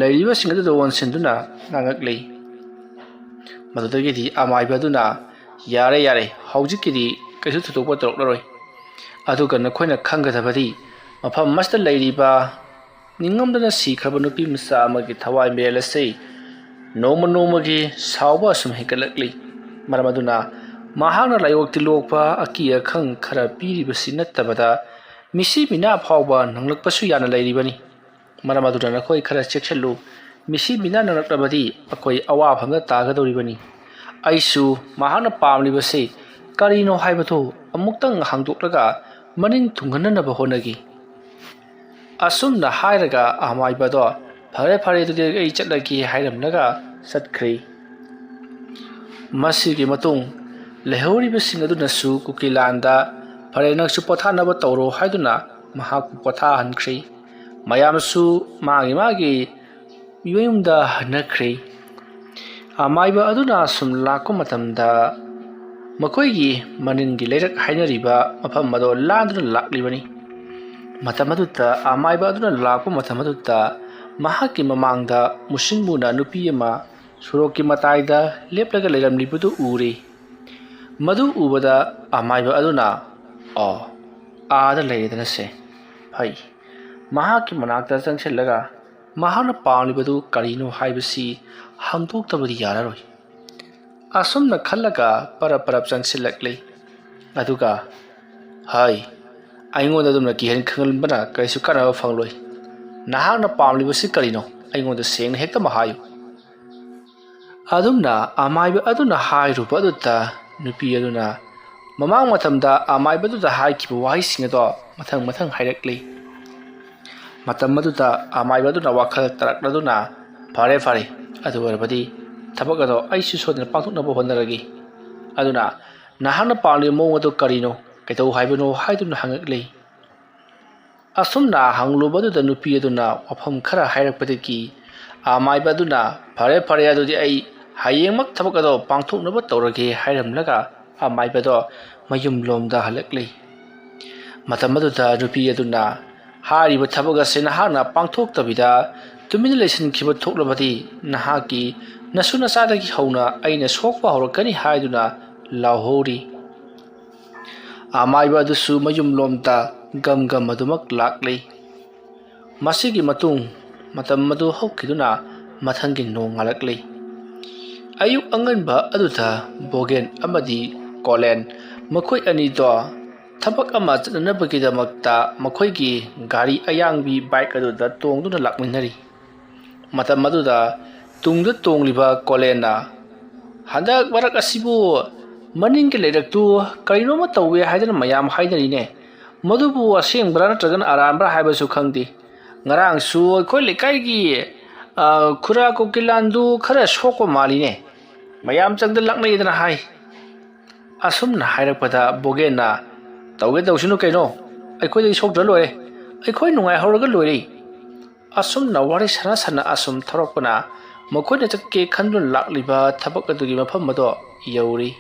ꯂꯩꯔꯤꯕꯁꯤꯡ ꯑꯗꯨꯗ ꯑꯣꯟꯁꯤꯟꯗꯨꯅ ꯉꯥꯡꯉꯛꯂꯤ. ꯃꯗꯨꯗꯒꯤꯗꯤ ꯑꯃꯥꯏꯕ ꯑꯗꯨꯅ "ꯌꯥꯔꯦ, ꯍꯧꯖꯤꯛꯀꯤꯗꯤ ꯀꯩꯁꯨ ꯊꯣꯏꯗꯣꯛꯄ ꯇꯧꯔꯛꯂꯔꯣꯏ. ꯑꯗꯨꯒ ꯅꯈꯣꯏꯅ ꯈꯪꯒꯗꯕꯗꯤ ꯃꯐꯝ ꯑꯁꯤꯗ ꯂꯩꯔꯤꯕ ꯅꯤꯡꯉꯝꯗꯅ ꯁꯤꯈ꯭ꯔꯕ ꯅꯨꯄꯤ ꯃꯆꯥ ꯑꯃꯒꯤ ꯊꯋꯥꯏ ꯃꯤꯔꯦꯜ ꯑꯁꯤ ꯅꯣꯡꯃ ꯅꯣꯡꯃꯒꯤ ꯁꯥꯎꯕ ꯑꯁꯨꯝ ꯍꯦꯟꯒꯠꯂꯛꯂꯤ꯫ ꯃꯔꯝ ꯑꯗꯨꯅ ꯃꯍꯥꯛꯅ ꯂꯥꯏꯑꯣꯛ ꯇꯤꯜꯂꯣꯛꯄ ꯑꯀꯤ ꯑꯈꯪ ꯈꯔ ꯄꯤꯔꯤꯕꯁꯤ ꯅꯠꯇꯕꯗ ꯃꯤꯁꯤ ꯃꯤꯅꯥ ꯐꯥꯎꯕ ꯅꯪꯂꯛꯄꯁꯨ ꯌꯥꯅ ꯂꯩꯔꯤꯕꯅꯤ꯫ ꯃꯔꯝ ꯑꯗꯨꯅ ꯅꯈꯣꯏ ꯈꯔ ꯆꯦꯛꯁꯤꯜꯂꯨ꯫ ꯃꯤꯁꯤ ꯃꯤꯅꯥ ꯅꯪꯂꯛꯂꯕꯗꯤ ꯑꯩꯈꯣꯏ ꯑꯋꯥꯐꯝꯗ ꯇꯥꯒꯗꯧꯔꯤꯕꯅꯤ꯫ ꯑꯩꯁꯨ ꯃꯍꯥꯛꯅ ꯄꯥꯝꯂꯤꯕꯁꯤ ꯀꯔꯤꯅꯣ ꯍꯥꯏꯕꯗꯨ ꯑꯃꯨꯛꯇꯪ ꯍꯥꯡꯗꯣꯛꯂꯒ ꯃꯅꯤꯡ ꯊꯨꯡꯍꯟꯅꯅꯕ ꯍꯣꯠꯅꯈꯤ꯫ ꯑꯁꯨꯝꯅ ꯍꯥꯏꯔꯒ ꯑꯃꯥꯏꯕꯗꯣ ꯐꯔꯦ ꯐꯔꯦ ꯑꯗꯨꯗꯤ ꯑꯩ ꯆꯠꯂꯒꯦ ꯍꯥꯏꯔꯝꯂꯒ ꯆꯠꯈ꯭ꯔꯦ꯫ ꯃꯁꯤꯒꯤ ꯃꯇꯨꯡ ꯂꯩꯍꯧꯔꯤꯕꯁꯤꯡ ꯑꯗꯨꯅꯁꯨ ꯀꯨꯀꯤꯂꯥꯟꯗ ꯐꯔꯦ ꯅꯪꯁꯨ ꯄꯣꯊꯥꯅꯕ ꯇꯧꯔꯣ ꯍꯥꯏꯗꯨꯅ ꯃꯍꯥꯛꯄꯨ ꯄꯣꯊꯥꯍꯟꯈ꯭ꯔꯦ꯫ ꯃꯌꯥꯝꯁꯨ ꯃꯥꯒꯤ ꯃꯌꯨꯝꯗ ꯍꯟꯅꯈ꯭ꯔꯦ꯫ ꯑꯃꯥꯏꯕ ꯑꯗꯨꯅ ꯁꯨꯝ ꯂꯥꯛꯄ ꯃꯇꯝꯗ ꯃꯈꯣꯏꯒꯤ ꯃꯅꯤꯡꯒꯤ ꯂꯩꯔꯛ ꯍꯥꯏꯅꯔꯤꯕ ꯃꯐꯝ ꯑꯗꯨ ꯂꯥꯟꯗꯨꯅ ꯂꯥꯛꯂꯤꯕꯅꯤ꯫ ꯃꯇꯝ ꯑꯗꯨꯗ ꯑꯃꯥꯏꯕ ꯑꯗꯨꯅ ꯂꯥꯛꯄ ꯃꯇꯝ ꯑꯗꯨꯗ ꯃꯍꯥꯛꯀꯤ ꯃꯃꯥꯡꯗ ꯃꯨꯁꯤꯟ ꯃꯨꯅ ꯅꯨꯄꯤ ꯑꯃ ꯁꯣꯔꯣꯛꯀꯤ ꯃꯇꯥꯏꯗ ꯂꯦꯞꯂꯒ ꯂꯩꯔꯝꯂꯤꯕꯗꯨ ꯎꯔꯦ꯫ ꯃꯗꯨ ꯎꯕꯗ ꯑꯃꯥꯏꯕ ꯑꯗꯨꯅ ꯑꯥꯗ ꯂꯩꯔꯦꯗꯅꯁꯦ ꯐꯩ꯫ ꯃꯍꯥꯛꯀꯤ ꯃꯅꯥꯛꯇ ꯆꯪꯁꯤꯜꯂꯒ ꯃꯍꯥꯛꯅ ꯄꯥꯝꯂꯤꯕꯗꯨ ꯀꯔꯤꯅꯣ ꯍꯥꯏꯕꯁꯤ ꯍꯪꯗꯣꯛꯇꯕꯗꯤ ꯌꯥꯔꯔꯣꯏ꯫ ꯑꯁꯨꯝꯅ ꯈꯜꯂꯒ ꯄꯔꯞ ꯆꯪꯁꯤꯜꯂꯛꯂꯤ꯫ ꯑꯗꯨꯒ ꯍꯩ ꯑꯩꯉꯣꯟꯗ ꯑꯗꯨꯝꯅ ꯀꯤꯍꯟ ꯈꯪꯍꯟꯕꯅ ꯀꯔꯤꯁꯨ ꯀꯥꯟꯅꯕ ꯐꯪꯂꯣꯏ꯫ ꯅꯍꯥꯛꯅ ꯄꯥꯝꯂꯤꯕꯁꯤ ꯀꯔꯤꯅꯣ ꯑꯩꯉꯣꯟꯗ ꯁꯦꯡꯅ ꯍꯦꯛꯇꯃꯛ ꯍꯥꯏꯌꯨ꯫ ꯑꯗꯨꯝꯅ ꯑꯃꯥꯏꯕ ꯑꯗꯨꯅ ꯍꯥꯏꯔꯨꯕ ꯑꯗꯨꯗ ꯅꯨꯄꯤ ꯑꯗꯨꯅ ꯃꯃꯥꯡ ꯃꯇꯝꯗ ꯑꯃꯥꯏꯕꯗꯨꯗ ꯍꯥꯏꯈꯤꯕ ꯋꯥꯍꯩꯁꯤꯡ ꯑꯗꯣ ꯃꯊꯪ ꯍꯥꯏꯔꯛꯂꯤ꯫ ꯃꯇꯝ ꯑꯗꯨꯗ ꯑꯃꯥꯏꯕ ꯑꯗꯨꯅ ꯋꯥꯈꯜ ꯇꯥꯔꯛꯂꯗꯨꯅ ꯐꯔꯦ ꯑꯗꯨ ꯑꯣꯏꯔꯕꯗꯤ ꯊꯕꯛ ꯑꯗꯣ ꯑꯩꯁꯨ ꯁꯣꯏꯗꯅ ꯄꯥꯡꯊꯣꯛꯅꯕ ꯍꯣꯠꯅꯔꯒꯦ꯫ ꯑꯗꯨꯅ ꯅꯍꯥꯛꯅ ꯄꯥꯝꯂꯤꯕ ꯃꯑꯣꯡ ꯑꯗꯨ ꯀꯔꯤꯅꯣ ꯀꯩꯗꯧ ꯍꯥꯏꯕꯅꯣ ꯍꯥꯏꯗꯨꯅ ꯍꯪꯉꯛꯂꯤ꯫ ꯑꯁꯨꯝꯅ ꯍꯪꯂꯨꯕꯗꯨꯗ ꯅꯨꯄꯤ ꯑꯗꯨꯅ ꯋꯥꯐꯝ ꯈꯔ ꯍꯥꯏꯔꯛꯄꯗꯒꯤ ꯑꯃꯥꯏꯕ ꯑꯗꯨꯅ ꯐꯔꯦ ꯑꯗꯨꯗꯤ ꯑꯩ ꯍꯌꯦꯡꯃꯛ ꯊꯕꯛ ꯑꯗꯣ ꯄꯥꯡꯊꯣꯛꯅꯕ ꯇꯧꯔꯒꯦ ꯍꯥꯏꯔꯝꯂꯒ ꯑꯃꯥꯏꯕꯗꯣ ꯃꯌꯨꯝꯂꯣꯝꯗ ꯍꯜꯂꯛꯂꯤ꯫ ꯃꯇꯝ ꯑꯗꯨꯗ ꯅꯨꯄꯤ ꯑꯗꯨꯅ ꯍꯥꯏꯔꯤꯕ ꯊꯕꯛ ꯑꯁꯤ ꯅꯍꯥꯛꯅ ꯄꯥꯡꯊꯣꯛꯇꯕꯤꯗ ꯇꯨꯃꯤꯟꯅ ꯂꯩꯁꯤꯟꯈꯤꯕ ꯊꯣꯛꯂꯕꯗꯤ ꯅꯍꯥꯛꯀꯤ ꯅꯁꯨ ꯅꯆꯥꯗꯒꯤ ꯍꯧꯅ ꯑꯩꯅ ꯁꯣꯛꯄ ꯍꯧꯔꯛꯀꯅꯤ ꯍꯥꯏꯗꯨꯅ ꯂꯥꯎꯍꯧꯔꯤ꯫ ꯑꯃꯥꯏꯕ ꯑꯗꯨꯁꯨ ꯃꯌꯨꯝꯂꯣꯝꯗ ꯒꯝ ꯑꯗꯨꯃꯛ ꯂꯥꯛꯂꯤ꯫ ꯃꯁꯤꯒꯤ ꯃꯇꯨꯡ ꯃꯇꯝ ꯑꯗꯨ ꯍꯧꯈꯤꯗꯨꯅ ꯃꯊꯪꯒꯤ ꯅꯣꯡ ꯉꯥꯜꯂꯛꯂꯤ꯫ ꯑꯌꯨꯛ ꯑꯉꯟꯕ ꯑꯗꯨꯗ ꯕꯣꯒꯦꯟ ꯑꯃꯗꯤ ꯀꯣꯂꯦꯟ ꯃꯈꯣꯏ ꯑꯅꯤꯗꯣ ꯊꯕꯛ ꯑꯃ ꯆꯠꯅꯅꯕꯒꯤꯗꯃꯛꯇ ꯃꯈꯣꯏꯒꯤ ꯒꯥꯔꯤ ꯑꯌꯥꯡꯕꯤ ꯕꯥꯏꯛ ꯑꯗꯨꯗ ꯇꯣꯡꯗꯨꯅ ꯂꯥꯛꯃꯤꯟꯅꯔꯤ꯫ ꯃꯇꯝ ꯑꯗꯨꯗ ꯇꯨꯡꯗ ꯇꯣꯡꯂꯤꯕ ꯀꯣꯂꯦꯟꯅ ꯍꯟꯗꯛ ꯃꯔꯛ ꯑꯁꯤꯕꯨ ꯃꯅꯤꯡꯒꯤ ꯂꯩꯔꯛꯇꯨ ꯀꯔꯤꯅꯣꯃ ꯇꯧꯋꯦ ꯍꯥꯏꯗꯅ ꯃꯌꯥꯝ ꯍꯥꯏꯅꯔꯤꯅꯦ꯫ ꯃꯗꯨꯕꯨ ꯑꯁꯦꯡꯕ꯭ꯔꯥ ꯅꯠꯇ꯭ꯔꯒꯅ ꯑꯔꯥꯟꯕ꯭ꯔꯥ ꯍꯥꯏꯕꯁꯨ ꯈꯪꯗꯦ꯫ ꯉꯔꯥꯡꯁꯨ ꯑꯩꯈꯣꯏ ꯂꯩꯀꯥꯏꯒꯤ ꯈꯨꯔꯥ ꯀꯨꯀꯤꯂꯥꯟꯗꯨ ꯈꯔ ꯁꯣꯛꯄ ꯃꯥꯜꯂꯤꯅꯦ꯫ ꯃꯌꯥꯝ ꯆꯪꯗ ꯂꯥꯛꯅꯩꯗꯅ ꯍꯥꯏ꯫ ꯑꯁꯨꯝꯅ ꯍꯥꯏꯔꯛꯄꯗ ꯕꯣꯒꯦꯟꯅ ꯇꯧꯒꯦ ꯇꯧꯁꯅꯨ ꯀꯩꯅꯣ ꯑꯩꯈꯣꯏꯗꯒꯤ ꯁꯣꯛꯇ꯭ꯔ ꯂꯣꯏꯔꯦ ꯑꯩꯈꯣꯏ ꯅꯨꯡꯉꯥꯏꯍꯧꯔꯒ ꯂꯣꯏꯔꯦ꯫ ꯑꯁꯨꯝꯅ ꯋꯥꯔꯤ ꯁꯥꯟꯅ ꯑꯁꯨꯝ ꯊꯧꯔꯛꯄꯅ ꯃꯈꯣꯏꯅ ꯆꯠꯀꯦ ꯈꯟꯗꯨꯅ ꯂꯥꯛꯂꯤꯕ ꯊꯕꯛ ꯑꯗꯨꯒꯤ ꯃꯐꯝ ꯑꯗꯣ ꯌꯧꯔꯤ꯫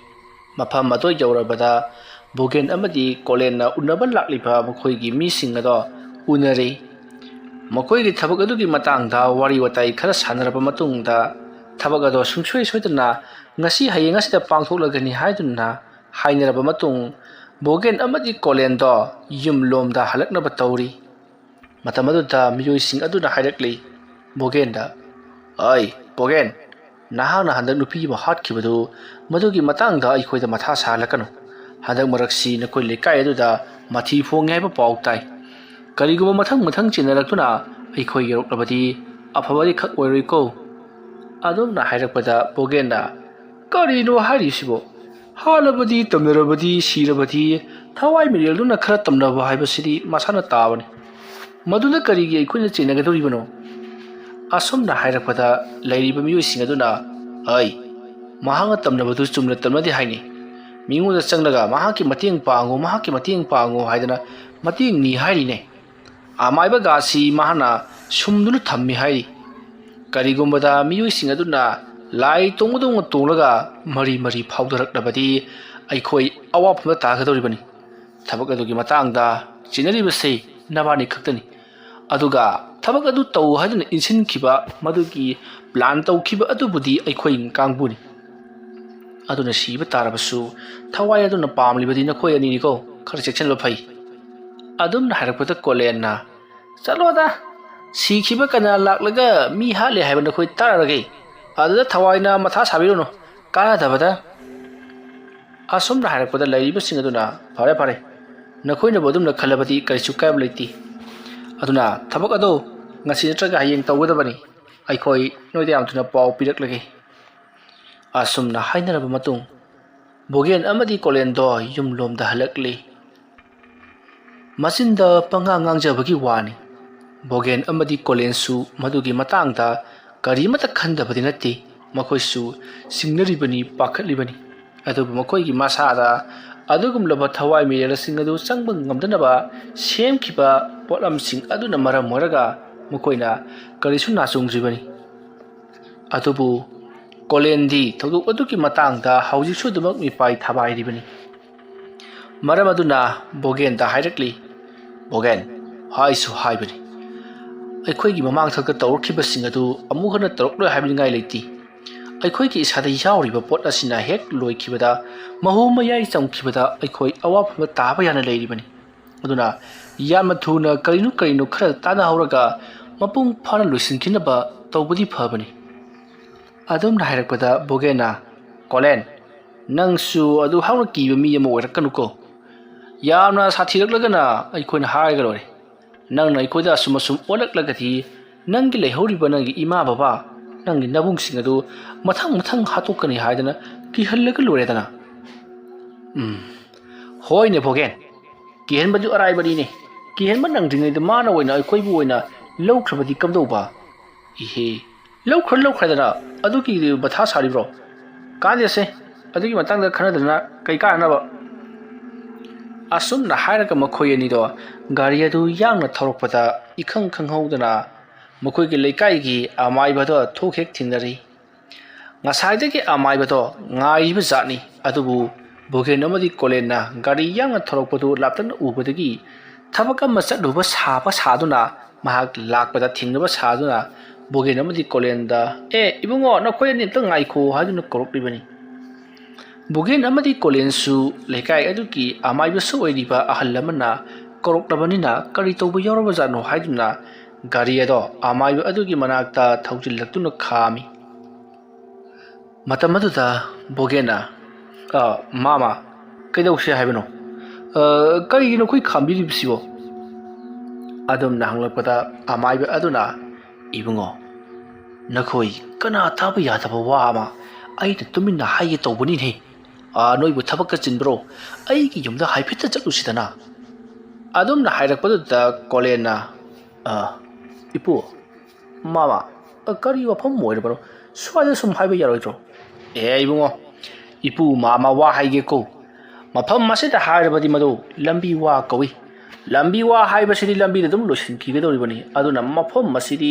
ꯃꯐꯝ ꯑꯗꯣ ꯌꯧꯔꯕꯗ ꯕꯣꯒꯦꯟ ꯑꯃꯗꯤ ꯀꯣꯂꯦꯟꯅ ꯎꯅꯕ ꯂꯥꯛꯂꯤꯕ ꯃꯈꯣꯏꯒꯤ ꯃꯤꯁꯤꯡ ꯑꯗꯣ ꯎꯅꯔꯤ꯫ ꯃꯈꯣꯏꯒꯤ ꯊꯕꯛ ꯑꯗꯨꯒꯤ ꯃꯇꯥꯡꯗ ꯋꯥꯔꯤ ꯋꯥꯇꯥꯏ ꯈꯔ ꯁꯥꯟꯅꯔꯕ ꯃꯇꯨꯡꯗ ꯊꯕꯛ ꯑꯗꯣ ꯁꯨꯡꯁꯣꯏ ꯁꯣꯏꯗꯅ ꯉꯁꯤ ꯍꯌꯦꯡ ꯑꯁꯤꯗ ꯄꯥꯡꯊꯣꯛꯂꯒꯅꯤ ꯍꯥꯏꯗꯨꯅ ꯍꯥꯏꯅꯔꯕ ꯃꯇꯨꯡ ꯕꯣꯒꯦꯟ ꯑꯃꯗꯤ ꯀꯣꯂꯦꯟꯗꯣ ꯌꯨꯝꯂꯣꯝꯗ ꯍꯜꯂꯛꯅꯕ ꯇꯧꯔꯤ꯫ ꯃꯇꯝ ꯑꯗꯨꯗ ꯃꯤꯑꯣꯏꯁꯤꯡ ꯑꯗꯨꯅ ꯍꯥꯏꯔꯛꯂꯤ ꯕꯣꯒꯦꯟꯗ ꯑꯩ ꯕꯣꯒꯦꯟ ꯅꯍꯥꯛꯅ ꯍꯟꯗꯛ ꯅꯨꯄꯤ ꯑꯃ ꯍꯥꯠꯈꯤꯕꯗꯨ ꯃꯗꯨꯒꯤ ꯃꯇꯥꯡꯗ ꯑꯩꯈꯣꯏꯗ ꯃꯊꯥ ꯁꯥꯍꯜꯂꯛꯀꯅꯨ꯫ ꯍꯟꯗꯛ ꯃꯔꯛꯁꯤ ꯅꯈꯣꯏ ꯂꯩꯀꯥꯏ ꯑꯗꯨꯗ ꯃꯊꯤ ꯐꯣꯡꯉꯦ ꯍꯥꯏꯕ ꯄꯥꯎ ꯇꯥꯏ꯫ ꯀꯔꯤꯒꯨꯝꯕ ꯃꯊꯪ ꯆꯦꯟꯅꯔꯛꯇꯨꯅ ꯑꯩꯈꯣꯏ ꯌꯧꯔꯛꯂꯕꯗꯤ ꯑꯐꯕꯗꯤ ꯈꯛ ꯑꯣꯏꯔꯣꯏꯀꯣ꯫ ꯑꯗꯨꯝꯅ ꯍꯥꯏꯔꯛꯄꯗ ꯕꯣꯒꯦꯟꯅ ꯀꯔꯤꯅꯣ ꯍꯥꯏꯔꯤꯁꯤꯕꯣ ꯍꯥꯠꯂꯕꯗꯤ ꯇꯝꯅꯔꯕꯗꯤ ꯁꯤꯔꯕꯗꯤ ꯊꯋꯥꯏ ꯃꯤꯔꯦꯜꯗꯨꯅ ꯈꯔ ꯇꯝꯅꯕ ꯍꯥꯏꯕꯁꯤꯗꯤ ꯃꯁꯥꯅ ꯇꯥꯕꯅꯤ꯫ ꯃꯗꯨꯅ ꯀꯔꯤꯒꯤ ꯑꯩꯈꯣꯏꯅ ꯆꯦꯟꯅꯒꯗꯧꯔꯤꯕꯅꯣ꯫ ꯑꯁꯨꯝꯅ ꯍꯥꯏꯔꯛꯄꯗ ꯂꯩꯔꯤꯕ ꯃꯤꯑꯣꯏꯁꯤꯡ ꯑꯗꯨꯅ ꯃꯍꯥꯛꯅ ꯇꯝꯅꯕꯗꯨ ꯆꯨꯝꯅ ꯇꯝꯅꯗꯦ ꯍꯥꯏꯅꯤ꯫ ꯃꯤꯉꯣꯟꯗ ꯆꯪꯂꯒ ꯃꯍꯥꯛꯀꯤ ꯃꯇꯦꯡ ꯄꯥꯡꯉꯨ ꯍꯥꯏꯗꯅ ꯃꯇꯦꯡꯅꯤ ꯍꯥꯏꯔꯤꯅꯦ꯫ ꯑꯃꯥꯏꯕꯒꯥꯁꯤ ꯃꯍꯥꯛꯅ ꯁꯨꯝꯗꯨꯅ ꯊꯝꯃꯤ ꯍꯥꯏꯔꯤ꯫ ꯀꯔꯤꯒꯨꯝꯕꯗ ꯃꯤꯑꯣꯏꯁꯤꯡ ꯑꯗꯨꯅ ꯂꯥꯏ ꯇꯣꯡꯕꯗꯧꯅ ꯇꯣꯡꯂꯒ ꯃꯔꯤ ꯐꯥꯎꯗꯔꯛꯂꯕꯗꯤ ꯑꯩꯈꯣꯏ ꯑꯋꯥꯐꯝꯗ ꯇꯥꯒꯗꯧꯔꯤꯕꯅꯤ꯫ ꯊꯕꯛ ꯑꯗꯨꯒꯤ ꯃꯇꯥꯡꯗ ꯆꯦꯟꯅꯔꯤꯕꯁꯤ ꯅꯕꯥꯅꯤ ꯈꯛꯇꯅꯤ꯫ ꯑꯗꯨꯒ ꯊꯕꯛ ꯑꯗꯨ ꯇꯧ ꯍꯥꯏꯗꯨꯅ ꯏꯟꯁꯤꯟꯈꯤꯕ ꯃꯗꯨꯒꯤ ꯄ꯭ꯂꯥꯟ ꯇꯧꯈꯤꯕ ꯑꯗꯨꯕꯨꯗꯤ ꯑꯩꯈꯣꯏ ꯀꯥꯡꯕꯨꯅꯤ꯫ ꯑꯗꯨꯅ ꯁꯤꯕ ꯇꯥꯔꯕꯁꯨ ꯊꯋꯥꯏ ꯑꯗꯨꯅ ꯄꯥꯝꯂꯤꯕꯗꯤ ꯅꯈꯣꯏ ꯑꯅꯤꯅꯤꯀꯣ ꯈꯔ ꯆꯦꯛꯁꯤꯟꯕ ꯐꯩ꯫ ꯑꯗꯨꯝꯅ ꯍꯥꯏꯔꯛꯄꯗ ꯀꯣꯂꯦꯟꯅ ꯆꯠꯂꯣꯗ ꯁꯤꯈꯤꯕ ꯀꯅꯥ ꯂꯥꯛꯂꯒ ꯃꯤ ꯍꯥꯠꯂꯦ ꯍꯥꯏꯕ ꯅꯈꯣꯏ ꯇꯥꯔꯒꯦ ꯑꯗꯨꯗ ꯊꯋꯥꯏꯅ ꯃꯊꯥ ꯁꯥꯕꯤꯔꯨꯅꯨ ꯀꯥꯟꯅꯗꯕꯗ ꯑꯁꯨꯝꯅ ꯍꯥꯏꯔꯛꯄꯗ ꯂꯩꯔꯤꯕꯁꯤꯡ ꯑꯗꯨꯅ ꯐꯔꯦ ꯐꯔꯦ ꯅꯈꯣꯏꯅꯕꯨ ꯑꯗꯨꯝꯅ ꯈꯜꯂꯕꯗꯤ ꯀꯔꯤꯁꯨ ꯀꯥꯏꯕ ꯂꯩꯇꯦ ꯑꯗꯨꯅ ꯊꯕꯛ ꯑꯗꯨ ngasi ꯅꯠꯇ꯭ꯔꯒ ꯍꯌꯦꯡ ꯇꯧꯒꯗꯕꯅꯤ ꯑꯩꯈꯣꯏ ꯅꯣꯏꯗ ꯌꯥꯝ ꯊꯨꯅ ꯄꯥꯎ ꯄꯤꯔꯛꯂꯒꯦ ꯑꯁꯨꯝꯅ ꯍꯥꯏꯅꯔꯕ ꯃꯇꯨꯡ ꯕꯣꯒꯦꯟ ꯑꯃꯗꯤ ꯀꯣꯂꯦꯟꯗꯣ ꯌꯨꯝꯂꯣꯝꯗ ꯍꯜꯂꯛꯂꯤ ꯃꯆꯤꯟꯗ ꯄꯉꯥꯡ ꯉꯥꯡꯖꯕꯒꯤ ꯋꯥꯅꯤ ꯕꯣꯒꯦꯟ ꯑꯃꯗꯤ ꯀꯣꯂꯦꯟꯁꯨ ꯃꯗꯨꯒꯤ ꯃꯇꯥꯡꯗ ꯀꯔꯤꯃꯠꯇ ꯈꯟꯗꯕꯗꯤ ꯅꯠꯇꯦ ꯃꯈꯣꯏꯁꯨ ꯁꯤꯡꯅꯔꯤꯕꯅꯤ ꯄꯥꯈꯠꯂꯤꯕꯅꯤ ꯑꯗꯨꯕꯨ ꯃꯈꯣꯏꯒꯤ ꯃꯁꯥꯗ ꯑꯗꯨꯒꯨꯝꯂꯕ ꯊꯋꯥꯏ ꯃꯤꯔꯦꯜꯁꯤꯡ ꯑꯗꯨ ꯆꯪꯕ ꯉꯝꯗꯅꯕ ꯁꯦꯝꯈꯤꯕ ꯄꯣꯠꯂꯝꯁꯤꯡ ꯑꯗꯨꯅ ꯃꯔꯝ ꯑꯣꯏꯔꯒ ꯃꯈꯣꯏꯅ ꯀꯔꯤꯁꯨ ꯅꯥꯆꯨꯡꯗ꯭ꯔꯤꯕꯅꯤ ꯑꯗꯨꯕꯨ ꯀꯣꯂꯦꯟꯗꯤ ꯊꯧꯗꯣꯛ ꯑꯗꯨꯒꯤ ꯃꯇꯥꯡꯗ ꯍꯧꯖꯤꯛꯁꯨ ꯑꯗꯨꯃꯛ ꯃꯤꯄꯥꯏ ꯊꯕꯥꯏꯔꯤꯕꯅꯤ ꯃꯔꯝ ꯑꯗꯨꯅ ꯕꯣꯒꯦꯟꯗ ꯍꯥꯏꯔꯛꯂꯤ ꯕꯣꯒꯦꯟ ꯍꯥꯏꯁꯨ ꯍꯥꯏꯕꯅꯤ ꯑꯩꯈꯣꯏꯒꯤ ꯃꯃꯥꯡꯊꯛꯇ ꯇꯧꯔꯛꯈꯤꯕꯁꯤꯡ ꯑꯗꯨ ꯑꯃꯨꯛ ꯍꯟꯅ ꯇꯧꯔꯛꯂꯣꯏ ꯍꯥꯏꯕꯅꯤꯡꯉꯥꯏ ꯂꯩꯇꯦ ꯑꯩꯈꯣꯏꯒꯤ ꯏꯁꯥꯗ ꯌꯥꯎꯔꯤꯕ ꯄꯣꯠ ꯑꯁꯤꯅ ꯍꯦꯛ ꯂꯣꯏꯈꯤꯕꯗ ꯃꯍꯨ ꯃꯌꯥꯏ ꯆꯝꯈꯤꯕꯗ ꯑꯩꯈꯣꯏ ꯑꯋꯥꯐꯝꯗ ꯇꯥꯕ ꯌꯥꯅ ꯂꯩꯔꯤꯕꯅꯤ ꯑꯗꯨꯅ ꯌꯥꯝꯅ ꯊꯨꯅ ꯀꯔꯤꯅꯣ ꯈꯔ ꯇꯥꯟꯅꯍꯧꯔꯒ ꯃꯄꯨꯡ ꯐꯥꯅ ꯂꯣꯏꯁꯤꯟꯈꯤꯅꯕ ꯇꯧꯕꯗꯤ ꯐꯕꯅꯤ ꯑꯗꯨꯝꯅ ꯍꯥꯏꯔꯛꯄꯗ ꯕꯣꯒꯦꯟꯅ ꯀꯣꯂꯦꯟ ꯅꯪꯁꯨ ꯑꯗꯨ ꯍꯧꯅ ꯀꯤꯕ ꯃꯤ ꯑꯃ ꯑꯣꯏꯔꯛꯀꯅꯨꯀꯣ ꯌꯥꯝꯅ ꯁꯥꯊꯤꯔꯛꯂꯒꯅ ꯑꯩꯈꯣꯏꯅ ꯍꯥꯏꯔꯒ ꯂꯣꯏꯔꯦ ꯅꯪꯅ ꯑꯩꯈꯣꯏꯗ ꯑꯁꯨꯝ ꯑꯣꯜꯂꯛꯂꯒꯗꯤ ꯅꯪꯒꯤ ꯂꯩꯍꯧꯔꯤꯕ ꯅꯪꯒꯤ ꯏꯃꯥ ꯕꯕꯥ ꯅꯪꯒꯤ ꯅꯕꯨꯡꯁꯤꯡ ꯑꯗꯨ ꯃꯊꯪ ꯍꯥꯠꯇꯣꯛꯀꯅꯤ ꯍꯥꯏꯗꯅ ꯀꯤꯍꯜꯂꯒ ꯂꯣꯏꯔꯦꯗꯅ ꯍꯣꯏꯅꯦ ꯕꯣꯒꯦꯟ ꯀꯤꯍꯟꯕꯗꯨ ꯑꯔꯥꯏꯕꯅꯤꯅꯦ ꯀꯤꯍꯟꯕ ꯅꯪꯗ꯭ꯔꯤꯉꯩꯗ ꯃꯥꯅ ꯑꯣꯏꯅ ꯑꯩꯈꯣꯏꯕꯨ ꯑꯣꯏꯅ ꯂꯧꯈ꯭ꯔꯕꯗꯤ ꯀꯝꯗꯧꯕ ꯏꯍꯦ ꯂꯧꯈ꯭ꯔꯗꯅ ꯑꯗꯨꯒꯤ ꯃꯊꯥ ꯁꯥꯔꯤꯕ꯭ꯔꯣ ꯀꯥꯟꯗꯦꯁꯦ ꯑꯗꯨꯒꯤ ꯃꯇꯥꯡꯗ ꯈꯟꯅꯗꯅ ꯀꯩ ꯀꯥꯟꯅꯕ ꯑꯁꯨꯝꯅ ꯍꯥꯏꯔꯒ ꯃꯈꯣꯏ ꯑꯅꯤꯗꯣ ꯒꯥꯔꯤ ꯑꯗꯨ ꯌꯥꯡꯅ ꯊꯧꯔꯛꯄꯗ ꯏꯈꯪ ꯈꯪꯍꯧꯗꯅ ꯃꯈꯣꯏꯒꯤ ꯂꯩꯀꯥꯏꯒꯤ ꯑꯃꯥꯏꯕꯗꯣ ꯊꯣꯛ ꯍꯦꯛ ꯊꯦꯡꯅꯔꯤ ꯉꯁꯥꯏꯗꯒꯤ ꯑꯃꯥꯏꯕꯗꯣ ꯉꯥꯏꯔꯤꯕ ꯖꯥꯠꯅꯤ ꯑꯗꯨꯕꯨ ꯕꯣꯒꯦꯟ ꯑꯃꯗꯤ ꯀꯣꯂꯦꯟꯅ ꯒꯥꯔꯤ ꯌꯥꯡꯅ ꯊꯧꯔꯛꯄꯗꯨ ꯂꯥꯞꯇꯛꯅ ꯎꯕꯗꯒꯤ ꯊꯕꯛ ꯑꯃ ꯆꯠꯂꯨꯕ ꯁꯥꯗꯨꯅ ꯃꯍꯥꯛ ꯂꯥꯛꯄꯗ ꯊꯦꯡꯅꯕ ꯁꯥꯗꯨꯅ ꯕꯣꯒꯦꯟ ꯑꯃꯗꯤ ꯀꯣꯂꯦꯟꯗ ꯏꯕꯨꯡꯉꯣ ꯅꯈꯣꯏ ꯑꯅꯤ ꯑꯝꯇ ꯉꯥꯏꯈꯣ ꯍꯥꯏꯗꯨꯅ ꯀꯧꯔꯛꯂꯤꯕꯅꯤ ꯕꯣꯒꯦꯟ ꯑꯃꯗꯤ ꯀꯣꯂꯦꯟꯁꯨ ꯂꯩꯀꯥꯏ ꯑꯗꯨꯒꯤ ꯑꯃꯥꯏꯕꯁꯨ ꯑꯣꯏꯔꯤꯕ ꯑꯍꯜ ꯑꯃꯅ ꯀꯧꯔꯛꯂꯕꯅꯤꯅ ꯀꯔꯤ ꯇꯧꯕ ꯌꯥꯎꯔꯕꯖꯥꯠꯅꯣ ꯍꯥꯏꯗꯨꯅ ꯒꯥꯔꯤ ꯑꯗꯣ ꯑꯃꯥꯏꯕ ꯑꯗꯨꯒꯤ ꯃꯅꯥꯛꯇ ꯊꯧꯖꯤꯜꯂꯛꯇꯨꯅ ꯈꯥꯝꯃꯤ ꯃꯇꯝ ꯑꯗꯨꯗ ꯕꯣꯒꯦꯟꯅ ꯃꯥꯃꯥ ꯀꯩꯗꯧꯁꯦ ꯍꯥꯏꯕꯅꯣ ꯀꯔꯤꯒꯤꯅꯣ ꯑꯩꯈꯣꯏ ꯈꯥꯝꯕꯤꯔꯤꯕꯁꯤꯕꯣ ꯑꯗꯨꯝꯅ ꯍꯪꯂꯛꯄꯗ ꯑꯃꯥꯏꯕ ꯑꯗꯨꯅ ꯏꯕꯨꯡꯉꯣ ꯅꯈꯣꯏ ꯀꯅꯥ ꯇꯥꯕ ꯌꯥꯗꯕ ꯋꯥ ꯑꯃ ꯑꯩꯅ ꯇꯨꯃꯤꯟꯅ ꯍꯥꯏꯒꯦ ꯇꯧꯕꯅꯤꯅꯦ ꯅꯣꯏꯕꯨ ꯊꯕꯛꯀ ꯆꯤꯟꯕ꯭ꯔꯣ ꯑꯩꯒꯤ ꯌꯨꯝꯗ ꯍꯥꯏꯐꯦꯠꯇ ꯆꯠꯂꯨꯁꯤꯗꯅ ꯑꯗꯨꯝꯅ ꯍꯥꯏꯔꯛꯄꯗꯨꯗ ꯀꯣꯂꯦꯟꯅ ꯏꯄꯨ ꯃꯥꯃꯥ ꯀꯔꯤ ꯋꯥꯐꯝ ꯑꯣꯏꯔꯕꯅꯣ ꯁ꯭ꯋꯥꯏꯗ ꯁꯨꯝ ꯍꯥꯏꯕ ꯌꯥꯔꯣꯏꯗ꯭ꯔꯣ ꯏꯕꯨꯡꯉꯣ ꯏꯄꯨ ꯃꯥꯃꯥ ꯋꯥ ꯍꯥꯏꯒꯦꯀꯣ ꯃꯐꯝ ꯑꯁꯤꯗ ꯍꯥꯏꯔꯕꯗꯤ ꯃꯗꯨ ꯂꯝꯕꯤ ꯋꯥ ꯀꯧꯏ ꯂꯝꯕꯤ ꯋꯥ ꯍꯥꯏꯕꯁꯤꯗꯤ ꯂꯝꯕꯤꯗ ꯑꯗꯨꯝ ꯂꯣꯏꯁꯤꯟꯈꯤꯒꯗꯧꯔꯤꯕꯅꯤ ꯑꯗꯨꯅ ꯃꯐꯝ ꯑꯁꯤꯗꯤ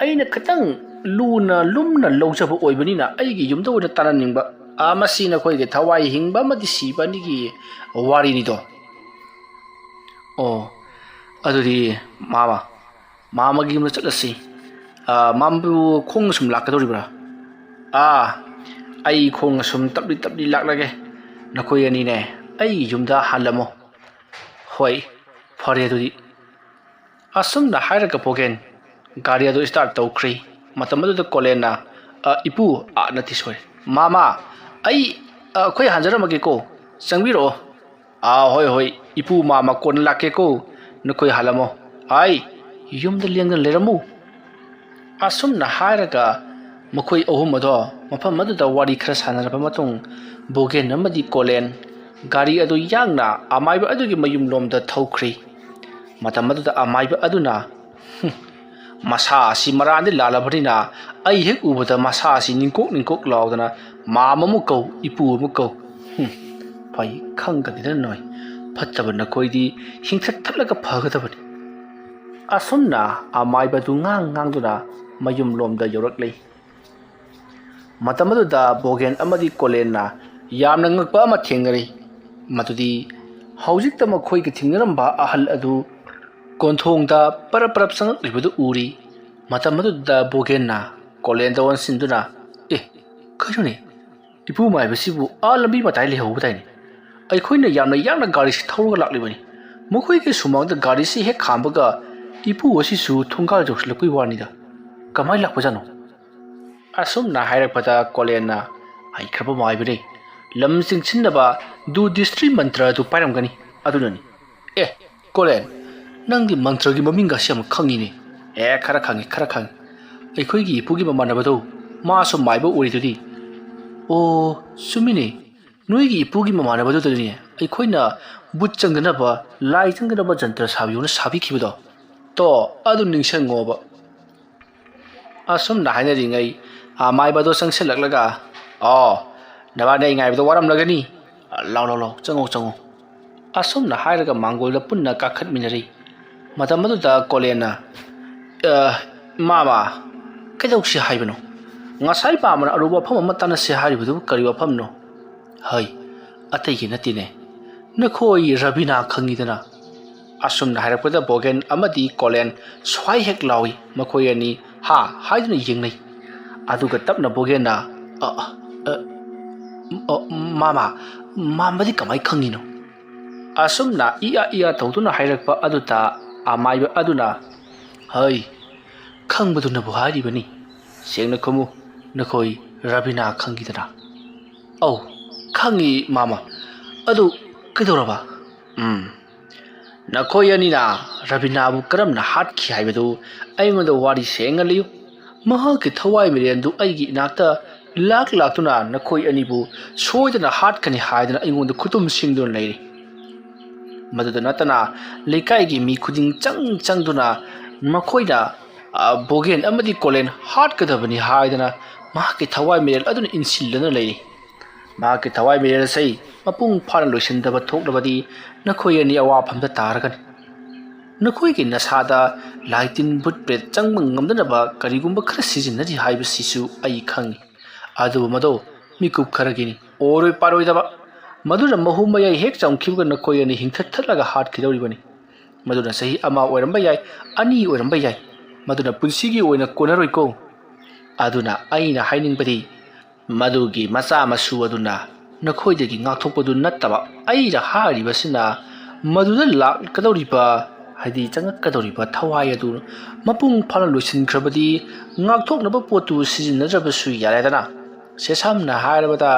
ꯑꯩꯅ ꯈꯤꯇꯪ ꯂꯨꯝꯅ ꯂꯧꯖꯕ ꯑꯣꯏꯕꯅꯤꯅ ꯑꯩꯒꯤ ꯌꯨꯝꯗ ꯑꯣꯏꯅ ꯇꯥꯟꯅꯅꯤꯡꯕ ꯃꯁꯤ ꯅꯈꯣꯏꯒꯤ ꯊꯋꯥꯏ ꯍꯤꯡꯕ ꯑꯃꯗꯤ ꯁꯤꯕ ꯑꯅꯤꯒꯤ ꯋꯥꯔꯤꯅꯤꯗꯣ ꯑꯗꯨꯗꯤ ꯃꯥꯃꯥꯒꯤ ꯌꯨꯝꯗ ꯆꯠꯂꯁꯤ ꯃꯥꯃꯕꯨ ꯈꯣꯡꯅ ꯁꯨꯝ ꯂꯥꯛꯀꯗꯧꯔꯤꯕ꯭ꯔꯥ ꯑꯩ ꯈꯣꯡꯅ ꯁꯨꯝ ꯇꯞꯂꯤ ꯂꯥꯛꯂꯒꯦ ꯅꯈꯣꯏ ꯑꯅꯤꯅꯦ ꯑꯩꯒꯤ ꯌꯨꯝꯗ ꯍꯜꯂꯝꯃꯣ ꯍꯣꯏ ꯐꯔꯦ ꯑꯗꯨꯗꯤ ꯑꯁꯨꯝꯅ ꯍꯥꯏꯔꯒ ꯕꯣꯒꯦꯟ ꯒꯥꯔꯤ ꯑꯗꯨ ꯁ꯭ꯇꯥꯔꯠ ꯇꯧꯈ꯭ꯔꯤ ꯃꯇꯝ ꯑꯗꯨꯗ ꯀꯣꯂꯦꯟꯅ ꯏꯄꯨ ꯅꯠꯇꯦ ꯁꯣꯏ ꯃꯥꯃꯥ ꯑꯩꯈꯣꯏ ꯍꯟꯖꯔꯝꯃꯒꯦꯀꯣ ꯆꯪꯕꯤꯔꯛꯑꯣ ꯍꯣꯏ ꯏꯄꯨ ꯃꯥꯃꯥ ꯀꯣꯟꯅ ꯂꯥꯛꯀꯦꯀꯣ ꯅꯈꯣꯏ ꯍꯜꯂꯝꯃꯣ ꯌꯨꯝꯗ ꯂꯦꯡꯗꯅ ꯂꯩꯔꯝꯃꯨ ꯑꯁꯨꯝꯅ ꯍꯥꯏꯔꯒ ꯃꯈꯣꯏ ꯑꯍꯨꯝ ꯑꯗꯣ ꯃꯐꯝ ꯑꯗꯨꯗ ꯋꯥꯔꯤ ꯈꯔ ꯁꯥꯟꯅꯔꯕ ꯃꯇꯨꯡ ꯕꯣꯒꯦꯟ ꯑꯃꯗꯤ ꯀꯣꯂꯦꯟ ꯒꯥꯔꯤ ꯑꯗꯨ ꯌꯥꯡꯅ ꯑꯃꯥꯏꯕ ꯑꯗꯨꯒꯤ ꯃꯌꯨꯝꯂꯣꯝꯗ ꯊꯧꯈ꯭ꯔꯤ ꯃꯇꯝ ꯑꯗꯨꯗ ꯑꯃꯥꯏꯕ ꯑꯗꯨꯅ ꯃꯁꯥ ꯑꯁꯤ ꯃꯔꯥꯟꯗꯤ ꯂꯥꯜꯂꯕꯅꯤꯅ ꯑꯩ ꯍꯦꯛ ꯎꯕꯗ ꯃꯁꯥ ꯑꯁꯤ ꯅꯤꯡꯀꯣꯛ ꯂꯥꯎꯗꯅ ꯃꯥꯃ ꯑꯃꯨꯛ ꯀꯧ ꯏꯄꯨ ꯑꯃꯨꯛ ꯀꯧ ꯐꯩ ꯈꯪꯒꯅꯤꯗꯅ ꯅꯣꯏ ꯐꯠꯇꯕ ꯅꯈꯣꯏꯗꯤ ꯍꯤꯡꯊꯠꯂꯒ ꯐꯒꯗꯕꯅꯤ ꯑꯁꯨꯝꯅ ꯑꯃꯥꯏꯕꯗꯨ ꯉꯥꯡꯗꯨꯅ ꯃꯌꯨꯝꯂꯣꯝꯗ ꯌꯧꯔꯛꯂꯤ ꯃꯇꯝ ꯑꯗꯨꯗ ꯕꯣꯒꯦꯟ ꯑꯃꯗꯤ ꯀꯣꯂꯦꯟꯅ ꯌꯥꯝꯅ ꯉꯛꯄ ꯑꯃ ꯊꯦꯡꯅꯔꯤ ꯃꯗꯨꯗꯤ ꯍꯧꯖꯤꯛꯇ ꯃꯈꯣꯏꯒ ꯊꯦꯡꯅꯔꯝꯕ ꯑꯍꯜ ꯑꯗꯨ ꯀꯣꯟꯊꯣꯡꯗ ꯄꯔꯞ ꯆꯪꯉꯛꯂꯤꯕꯗꯨ ꯎꯔꯤ ꯃꯇꯝ ꯑꯗꯨꯗ ꯕꯣꯒꯦꯟꯅ ꯀꯣꯂꯦꯟꯗ ꯑꯣꯟꯁꯤꯟꯗꯨꯅ ꯀꯩꯅꯣꯅꯦ ꯏꯄꯨ ꯃꯥꯏꯕꯁꯤꯕꯨ ꯂꯝꯕꯤ ꯃꯇꯥꯏ ꯂꯩꯍꯧꯕꯗꯥꯏꯅꯦ ꯑꯩꯈꯣꯏꯅ ꯌꯥꯝꯅ ꯌꯥꯡꯅ ꯒꯥꯔꯤꯁꯤ ꯊꯧꯔꯒ ꯂꯥꯛꯂꯤꯕꯅꯤ ꯃꯈꯣꯏꯒꯤ ꯁꯨꯃꯥꯡꯗ ꯒꯥꯔꯤꯁꯤ ꯍꯦꯛ ꯈꯥꯝꯕꯒ ꯏꯄꯨ ꯑꯁꯤꯁꯨ ꯊꯣꯡꯒꯥꯜ ꯌꯧꯁꯤꯜꯂꯛꯄꯒꯤ ꯋꯥꯅꯤꯗ ꯀꯃꯥꯏ ꯂꯥꯛꯄꯖꯥꯠꯅꯣ ꯑꯁꯨꯝꯅ ꯍꯥꯏꯔꯛꯄꯗ ꯀꯣꯂꯦꯟꯅ ꯍꯩꯈ꯭ꯔꯕ ꯃꯥꯏꯕꯅꯤ ꯂꯝ ꯆꯤꯡꯁꯤꯟꯅꯕ ꯗꯨꯗꯤꯁꯇ꯭ꯔꯤ ꯃꯟꯇ꯭ꯔ ꯑꯗꯨ ꯄꯥꯏꯔꯝꯒꯅꯤ ꯑꯗꯨꯅꯅꯤ ꯑꯦ ꯀꯣꯂꯦꯟ ꯅꯪꯗꯤ ꯃꯟꯇ꯭ꯔꯒꯤ ꯃꯃꯤꯡꯒꯁꯤ ꯌꯥꯝ ꯈꯪꯉꯤꯅꯦ ꯈꯔ ꯈꯪꯉꯤ ꯑꯩꯈꯣꯏꯒꯤ ꯏꯄꯨꯒꯤ ꯃꯃꯥꯟꯅꯕꯗꯣ ꯃꯥꯁꯨ ꯃꯥꯏꯕ ꯑꯣꯏꯔꯤꯗꯨꯗꯤ ꯑꯣ ꯆꯨꯝꯃꯤꯅꯦ ꯅꯣꯏꯒꯤ ꯏꯄꯨꯒꯤ ꯃꯃꯥꯟꯅꯕꯗꯨꯗꯅꯤ ꯑꯩꯈꯣꯏꯅ ꯕꯨꯠ ꯆꯪꯗꯅꯕ ꯂꯥꯏ ꯆꯪꯗꯅꯕ ꯖꯟꯇ꯭ꯔ ꯁꯥꯕꯤꯌꯣꯅ ꯁꯥꯕꯤꯈꯤꯕꯗꯣ ꯇꯣ ꯑꯗꯨ ꯅꯤꯡꯁꯤꯡꯉꯣꯕ ꯑꯁꯨꯝꯅ ꯍꯥꯏꯅꯔꯤꯉꯩ ꯃꯥꯏꯕꯗꯣ ꯆꯪꯁꯤꯜꯂꯛꯂꯒ ꯅꯕꯥꯅꯤ ꯑꯩ ꯉꯥꯏꯕꯗ ꯋꯥꯔꯝꯂꯒꯅꯤ ꯂꯥꯎ ꯆꯪꯉꯣ ꯑꯁꯨꯝꯅ ꯍꯥꯏꯔꯒ ꯃꯥꯡꯒꯣꯜꯗ ꯄꯨꯟꯅ ꯀꯥꯈꯠꯃꯤꯟꯅꯔꯤ ꯃꯇꯝ ꯑꯗꯨꯗ ꯀꯣꯂꯦꯟꯅ ꯃꯥꯃꯥ ꯀꯩꯗꯧꯁꯤ ꯍꯥꯏꯕꯅꯣ ꯉꯁꯥꯏ ꯄꯥꯝꯕꯅ ꯑꯔꯨꯕ ꯋꯥꯐꯝ ꯑꯃ ꯇꯥꯟꯅꯁꯤ ꯍꯥꯏꯔꯤꯕꯗꯨꯕꯨ ꯀꯔꯤ ꯋꯥꯐꯝꯅꯣ ꯍꯩ ꯑꯇꯩꯒꯤ ꯅꯠꯇꯦꯅꯦ ꯅꯈꯣꯏ ꯔꯕꯤꯅꯥ ꯈꯪꯉꯤꯗꯅ ꯑꯁꯨꯝꯅ ꯍꯥꯏꯔꯛꯄꯗ ꯕꯣꯒꯦꯟ ꯑꯃꯗꯤ ꯀꯣꯂꯦꯟ ꯁ꯭ꯋꯥꯏ ꯍꯦꯛ ꯂꯥꯎꯏ ꯃꯈꯣꯏ ꯑꯅꯤ ꯍꯥꯏꯗꯨꯅ ꯌꯦꯡꯅꯩ ꯑꯗꯨꯒ ꯇꯞꯅ ꯕꯣꯒꯦꯟꯅ ꯃꯥꯃꯥ ꯃꯥꯝꯕꯗꯤ ꯀꯃꯥꯏ ꯈꯪꯉꯤꯅꯣ ꯑꯁꯨꯝꯅ ꯏꯌꯥ ꯇꯧꯗꯨꯅ ꯍꯥꯏꯔꯛꯄ ꯑꯗꯨꯗ ꯑꯃꯥꯏꯕ ꯑꯗꯨꯅ ꯍꯩ ꯈꯪꯕꯗꯨꯅꯕꯨ ꯍꯥꯏꯔꯤꯕꯅꯤ ꯁꯦꯡꯅ ꯈꯨꯝꯃꯨ ꯅꯈꯣꯏ ꯔꯕꯤꯅꯥ ꯈꯪꯈꯤꯗꯅ ꯑꯧ ꯈꯪꯉꯤ ꯃꯥꯃꯥ ꯑꯗꯨ ꯀꯩꯗꯧꯔꯕ ꯅꯈꯣꯏ ꯑꯅꯤꯅ ꯔꯕꯤꯅꯥꯕꯨ ꯀꯔꯝꯅ ꯍꯥꯠꯈꯤ ꯍꯥꯏꯕꯗꯨ ꯑꯩꯉꯣꯟꯗ ꯋꯥꯔꯤ ꯁꯦꯡꯅ ꯂꯤꯌꯨ ꯃꯍꯥꯛꯀꯤ ꯊꯋꯥꯏ ꯃꯤꯔꯦꯟꯗꯨ ꯑꯩꯒꯤ ꯏꯅꯥꯛꯇ ꯂꯥꯛꯇꯨꯅ ꯅꯈꯣꯏ ꯑꯅꯤꯕꯨ ꯁꯣꯏꯗꯅ ꯍꯥꯠꯀꯅꯤ ꯍꯥꯏꯗꯅ ꯑꯩꯉꯣꯟꯗ ꯈꯨꯇꯨꯝꯁꯤꯡꯗꯨꯅ ꯂꯩꯔꯤ ꯃꯗꯨꯗ ꯅꯠꯇꯅ ꯂꯩꯀꯥꯏꯒꯤ ꯃꯤ ꯈꯨꯗꯤꯡ ꯆꯪꯗꯨꯅ ꯃꯈꯣꯏꯅ ꯕꯣꯒꯦꯟ ꯑꯃꯗꯤ ꯀꯣꯂꯦꯟ ꯍꯥꯠꯀꯗꯕꯅꯤ ꯍꯥꯏꯗꯅ ꯃꯍꯥꯛꯀꯤ ꯊꯋꯥꯏ ꯃꯤꯔꯦꯜ ꯑꯗꯨꯅ ꯏꯟꯁꯤꯜꯂꯅ ꯂꯩꯔꯤ ꯃꯍꯥꯛꯀꯤ ꯊꯋꯥꯏ ꯃꯤꯔꯦꯜ ꯑꯁꯤ ꯃꯄꯨꯡ ꯐꯥꯅ ꯂꯣꯏꯁꯤꯟꯗꯕ ꯊꯣꯛꯂꯕꯗꯤ ꯅꯈꯣꯏ ꯑꯅꯤ ꯑꯋꯥꯐꯝꯗ ꯇꯥꯔꯒꯅꯤ ꯅꯈꯣꯏꯒꯤ ꯅꯁꯥꯗ ꯂꯥꯏꯇꯤꯟ ꯕꯨꯠ ꯄ꯭ꯔꯦꯠ ꯆꯪꯕ ꯉꯝꯗꯅꯕ ꯀꯔꯤꯒꯨꯝꯕ ꯈꯔ ꯁꯤꯖꯤꯟꯅꯔꯤ ꯍꯥꯏꯕꯁꯤꯁꯨ ꯑꯩ ꯈꯪꯉꯤ ꯑꯗꯨꯕꯨ ꯃꯗꯣ ꯃꯤꯀꯨꯞ ꯈꯔꯒꯤꯅꯤ ꯑꯣꯏꯔꯣꯏ ꯄꯥꯔꯣꯏꯗꯕ ꯃꯗꯨꯅ ꯃꯍꯨꯝ ꯃꯌꯥꯏ ꯍꯦꯛ ꯆꯝꯈꯤꯕꯒ ꯅꯈꯣꯏ ꯑꯅꯤ ꯍꯤꯡꯊꯠꯂꯒ ꯍꯥꯠꯈꯤꯗꯧꯔꯤꯕꯅꯤ ꯃꯗꯨꯅ ꯆꯍꯤ 1 ꯑꯣꯏꯔꯝꯕ ꯌꯥꯏ 2 ꯑꯣꯏꯔꯝꯕ ꯌꯥꯏ ꯃꯗꯨꯅ ꯄꯨꯟꯁꯤꯒꯤ ꯑꯣꯏꯅ ꯀꯣꯟꯅꯔꯣꯏꯀꯣ ꯑꯗꯨꯅ ꯑꯩꯅ ꯍꯥꯏꯅꯤꯡꯕꯗꯤ ꯃꯗꯨꯒꯤ ꯃꯆꯥ ꯃꯁꯨ ꯑꯗꯨꯅ ꯅꯈꯣꯏꯗꯒꯤ ꯉꯥꯛꯊꯣꯛꯄꯗꯨ ꯅꯠꯇꯕ ꯑꯩꯅ ꯍꯥꯏꯔꯤꯕꯁꯤꯅ ꯃꯗꯨꯗ ꯂꯥꯛꯀꯗꯧꯔꯤꯕ ꯍꯥꯏꯗꯤ ꯆꯪꯉꯛꯀꯗꯧꯔꯤꯕ ꯊꯋꯥꯏ ꯑꯗꯨ ꯃꯄꯨꯡ ꯐꯥꯅ ꯂꯣꯏꯁꯤꯟꯈ꯭ꯔꯕꯗꯤ ꯉꯥꯛꯊꯣꯛꯅꯕ ꯄꯣꯠꯇꯨ ꯁꯤꯖꯤꯟꯅꯗ꯭ꯔꯕꯁꯨ ꯌꯥꯔꯦꯗꯅ ꯁꯝꯅ ꯍꯥꯏꯔꯕꯗ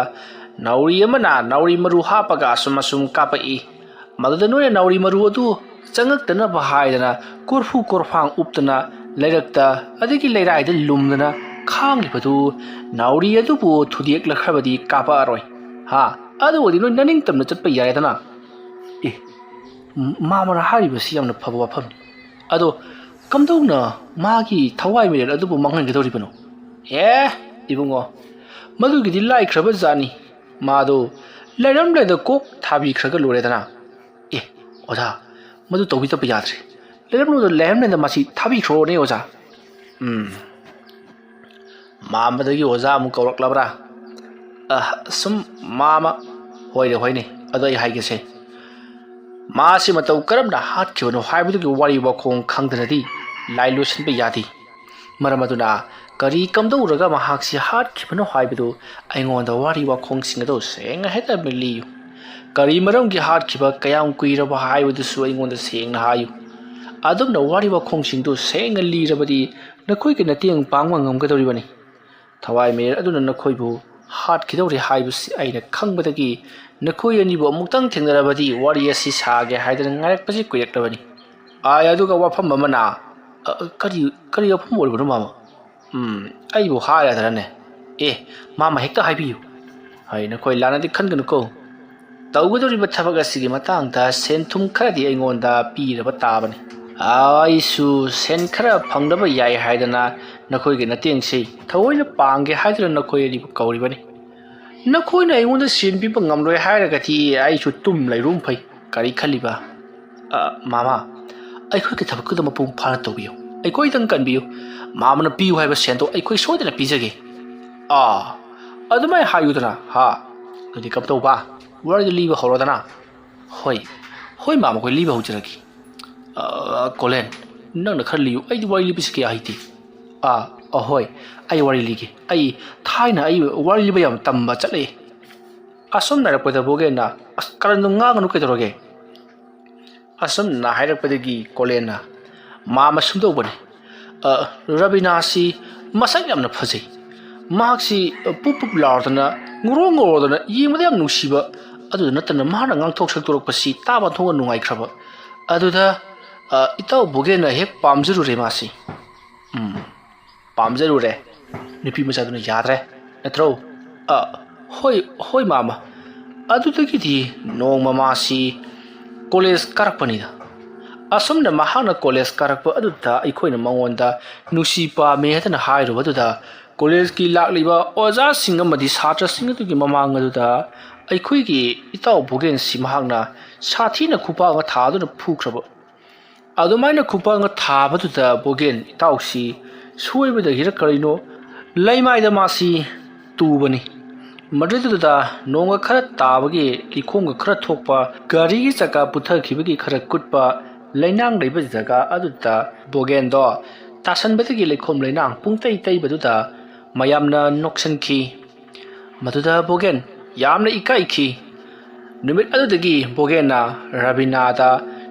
ꯅꯥꯎꯔꯤ ꯑꯃꯅ ꯅꯥꯎꯔꯤ ꯃꯔꯨ ꯍꯥꯞꯄꯒ ꯑꯁꯨꯝ ꯀꯥꯞꯄꯛꯏ ꯃꯗꯨꯗ ꯅꯣꯏꯅ ꯅꯥꯎꯔꯤ ꯃꯔꯨ ꯑꯗꯨ ꯆꯪꯉꯛꯇꯅꯕ ꯍꯥꯏꯗꯅ ꯀꯣꯔꯐꯨ ꯀꯣꯔꯐꯥꯡ ꯎꯞꯇꯅ ꯂꯩꯔꯛꯇ ꯑꯗꯒꯤ ꯂꯩꯔꯥꯏꯗ ꯂꯨꯝꯗꯅ ꯈꯥꯡꯂꯤꯕꯗꯨ ꯅꯥꯎꯔꯤ ꯑꯗꯨꯕꯨ ꯊꯨꯗꯦꯛꯂꯛꯈ꯭ꯔꯕꯗꯤ ꯀꯥꯞꯄꯛꯑꯔꯣꯏ ꯑꯗꯨꯕꯨꯗꯤ ꯅꯣꯏ ꯅꯅꯤꯡꯇꯝꯅ ꯆꯠꯄ ꯌꯥꯔꯦꯗꯅ ꯃꯥꯃꯅ ꯍꯥꯏꯔꯤꯕꯁꯤ ꯌꯥꯝꯅ ꯐꯕ ꯋꯥꯐꯝꯅꯤ ꯑꯗꯣ ꯀꯝꯗꯧꯅ ꯃꯥꯒꯤ ꯊꯋꯥꯏ ꯃꯤꯔꯦꯜ ꯑꯗꯨꯕꯨ ꯃꯥꯡꯍꯟꯒꯗꯧꯔꯤꯕꯅꯣ ꯏꯕꯨꯡꯉꯣ ꯃꯗꯨꯒꯤꯗꯤ ꯂꯥꯏꯈ꯭ꯔꯕ ꯖꯥꯠꯅꯤ ꯃꯥꯗꯣ ꯂꯩꯔꯝꯂꯦꯗ ꯀꯣꯛ ꯊꯥꯕꯤꯈ꯭ꯔꯒ ꯂꯣꯏꯔꯦꯗꯅ ꯑꯣꯖꯥ ꯃꯗꯨ ꯇꯧꯕꯤꯗꯕ ꯌꯥꯗ꯭ꯔꯦ ꯂꯩꯔꯝꯂꯦꯗ ꯃꯁꯤ ꯊꯥꯕꯤꯈ꯭ꯔꯣꯅꯦ ꯑꯣꯖꯥ ꯃꯥꯝꯕꯗꯒꯤ ꯑꯣꯖꯥ ꯑꯃꯨꯛ ꯀꯧꯔꯛꯂꯕ꯭ꯔꯥ ꯁꯨꯝ ꯃꯥꯃ ꯍꯣꯏꯅꯦ ꯑꯗꯣ ꯑꯩ ꯍꯥꯏꯒꯦꯁꯦ ꯃꯥꯁꯤ ꯃꯇꯧ ꯀꯔꯝꯅ ꯍꯥꯠꯈꯤꯕꯅꯣ ꯍꯥꯏꯕꯗꯨꯒꯤ ꯋꯥꯔꯤ ꯋꯥꯈꯣꯡ ꯈꯪꯗꯅꯗꯤ ꯂꯥꯏ ꯂꯣꯏꯁꯤꯟꯕ ꯌꯥꯗꯦ ꯃꯔꯝ ꯑꯗꯨꯅ ꯀꯔꯤ ꯀꯝꯗꯧꯔꯒ ꯃꯍꯥꯛꯁꯤ ꯍꯥꯠꯈꯤꯕꯅꯣ ꯍꯥꯏꯕꯗꯨ ꯑꯩꯉꯣꯟꯗ ꯋꯥꯔꯤ ꯋꯥꯈꯣꯡꯁꯤꯡ ꯑꯗꯨ ꯁꯦꯡꯅ ꯍꯦꯛꯇ ꯂꯤꯌꯨ ꯀꯔꯤ ꯃꯔꯝꯒꯤ ꯍꯥꯠꯈꯤꯕ ꯀꯌꯥꯝ ꯀꯨꯏꯔꯕ ꯍꯥꯏꯕꯗꯨꯁꯨ ꯑꯩꯉꯣꯟꯗ ꯁꯦꯡꯅ ꯍꯥꯏꯌꯨ ꯑꯗꯨꯝꯅ ꯋꯥꯔꯤ ꯋꯥꯈꯣꯡꯁꯤꯡꯗꯨ ꯁꯦꯡꯅ ꯂꯤꯔꯕꯗꯤ ꯅꯈꯣꯏꯒꯤ ꯃꯇꯦꯡ ꯄꯥꯡꯕ ꯉꯝꯒꯗꯧꯔꯤꯕꯅꯤ ꯊꯋꯥꯏ ꯃꯤꯔꯦꯜ ꯑꯗꯨꯅ ꯅꯈꯣꯏꯕꯨ ꯍꯥꯠꯈꯤꯗꯧꯔꯦ ꯍꯥꯏꯕꯁꯤ ꯑꯩꯅ ꯈꯪꯕꯗꯒꯤ ꯅꯈꯣꯏ ꯑꯅꯤꯕꯨ ꯑꯃꯨꯛꯇꯪ ꯊꯦꯡꯅꯔꯕꯗꯤ ꯋꯥꯔꯤ ꯑꯁꯤ ꯁꯥꯒꯦ ꯍꯥꯏꯗꯅ ꯉꯥꯏꯔꯛꯄꯁꯤ ꯀꯨꯏꯔꯛꯂꯕꯅꯤ ꯑꯗꯨꯒ ꯋꯥꯐꯝ ꯑꯃꯅ ꯀꯔꯤ ꯋꯥꯐꯝ ꯑꯣꯏꯕꯅꯣ ꯃꯥꯃ ꯑꯩꯕꯨ ꯍꯥꯏꯔꯗ꯭ꯔꯅꯦ ꯃꯥꯃ ꯍꯦꯛꯇ ꯍꯥꯏꯕꯤꯌꯨ ꯅꯈꯣꯏ ꯂꯥꯟꯅꯗꯤ ꯈꯟꯒꯅꯨꯀꯣ ꯇꯧꯒꯗꯧꯔꯤꯕ ꯊꯕꯛ ꯑꯁꯤꯒꯤ ꯃꯇꯥꯡꯗ ꯁꯦꯟ ꯊꯨꯝ ꯈꯔꯗꯤ ꯑꯩꯉꯣꯟꯗ ꯄꯤꯔꯕ ꯇꯥꯕꯅꯤ ꯑꯩꯁꯨ ꯁꯦꯟ ꯈꯔ ꯐꯪꯗꯕ ꯌꯥꯏ ꯍꯥꯏꯗꯅ ꯅꯈꯣꯏꯒꯤ ꯃꯇꯦꯡꯁꯤ ꯊꯑꯣꯏꯅ ꯄꯥꯡꯒꯦ ꯍꯥꯏꯗꯨꯅ ꯅꯈꯣꯏ ꯑꯅꯤꯕꯨ ꯀꯧꯔꯤꯕꯅꯤ ꯅꯈꯣꯏꯅ ꯑꯩꯉꯣꯟꯗ ꯁꯦꯟ ꯄꯤꯕ ꯉꯝꯂꯣꯏ ꯍꯥꯏꯔꯒꯗꯤ ꯑꯩꯁꯨ ꯇꯨꯝ ꯂꯩꯔꯨꯝ ꯐꯩ ꯀꯔꯤ ꯈꯜꯂꯤꯕ ꯃꯥꯃꯥ ꯑꯩꯈꯣꯏꯒꯤ ꯊꯕꯛꯇꯨꯗ ꯃꯄꯨꯡ ꯐꯥꯅ ꯇꯧꯕꯤꯌꯨ ꯑꯩꯈꯣꯏꯗꯪ ꯀꯟꯕꯤꯌꯨ ꯃꯥꯃꯅ ꯄꯤꯌꯨ ꯍꯥꯏꯕ ꯁꯦꯟꯗꯣ ꯑꯩꯈꯣꯏ ꯁꯣꯏꯗꯅ ꯄꯤꯖꯒꯦ ꯑꯗꯨꯃꯥꯏꯅ ꯍꯥꯏꯌꯨꯗꯅ ꯑꯗꯨꯗꯤ ꯀꯝꯗꯧꯕ ꯋꯥꯔꯤꯗꯨ ꯂꯤꯕ ꯍꯧꯔꯣꯗꯅ ꯍꯣꯏ ꯃꯥꯃ ꯑꯩꯈꯣꯏ ꯂꯤꯕ ꯍꯧꯖꯔꯒꯦ ꯀꯣꯂꯦꯟ ꯅꯪꯅ ꯈꯔ ꯂꯤꯌꯨ ꯑꯩꯗꯤ ꯋꯥꯔꯤ ꯂꯤꯕꯁꯤ ꯀꯌꯥ ꯍꯩꯇꯦ ꯍꯣꯏ ꯑꯩ ꯋꯥꯔꯤ ꯂꯤꯒꯦ ꯑꯩ ꯊꯥꯏꯅ ꯋꯥꯔꯤ ꯂꯤꯕ ꯌꯥꯝ ꯇꯝꯕ ꯆꯠꯂꯛꯑꯦ ꯑꯁꯨꯝ ꯅꯥꯏꯔꯛꯄꯗ ꯕꯣꯒꯦꯟꯅ ꯀꯔꯟꯗꯣ ꯉꯥꯡꯒꯅꯨ ꯀꯩꯗꯧꯔꯒꯦ asumna hairakpadagi Kolenna mama sumdobani Rabina si masak yamna phajai mahaksi pup lardana ngoro ngorodana yengmada yam nungsiba adu natana mahana ngangthok saktorokpasi taba thonga nungai khraba aduda itaw bogena hek pamjarure masi pamjarure nupi machaduna yadre natro hoi mama adudagi di nong mama si college karakpanida asumna mahana college karakpa aduda ikhoina mangonda nusi pa me hatana hairu aduda college ki lakliba oja sing amadi satra sing tu ki mamang aduda aikhoi ki itaw bogen si mahangna sathina khupa nga thaduna phukraba adumaina khupa nga thabaduda bogen itaw si soibada hira karino laimaida masi tubani madriduda nonga khara tabagi likhonga khara thokpa gari gi chaka puthakibagi khara kutpa lainang leiba jaga aduda bogen do tasan bedagi lekhom lainang pungtai tai baduda mayamna noksan ki maduda bogen yamna ikai ki numit adudagi bogen na Rabina da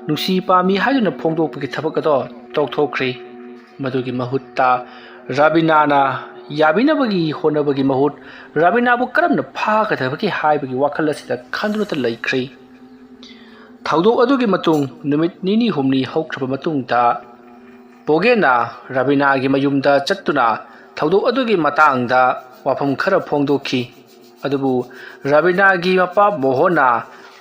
nusi pami haiduna phongdokpagi thabak ado tokthokri madugi mahutta Rabina na yabinabagi honabagi mahut Rabina bu karamna phagadabagi haibagi wakhal asida khanduna ta laikri thawdok adugi matung numit nini humni haukraba matung da bogen na Rabina gi mayumda chattuna thawdok adugi matang da wafam khara phongdokhi adubu Rabina gi mapa mohona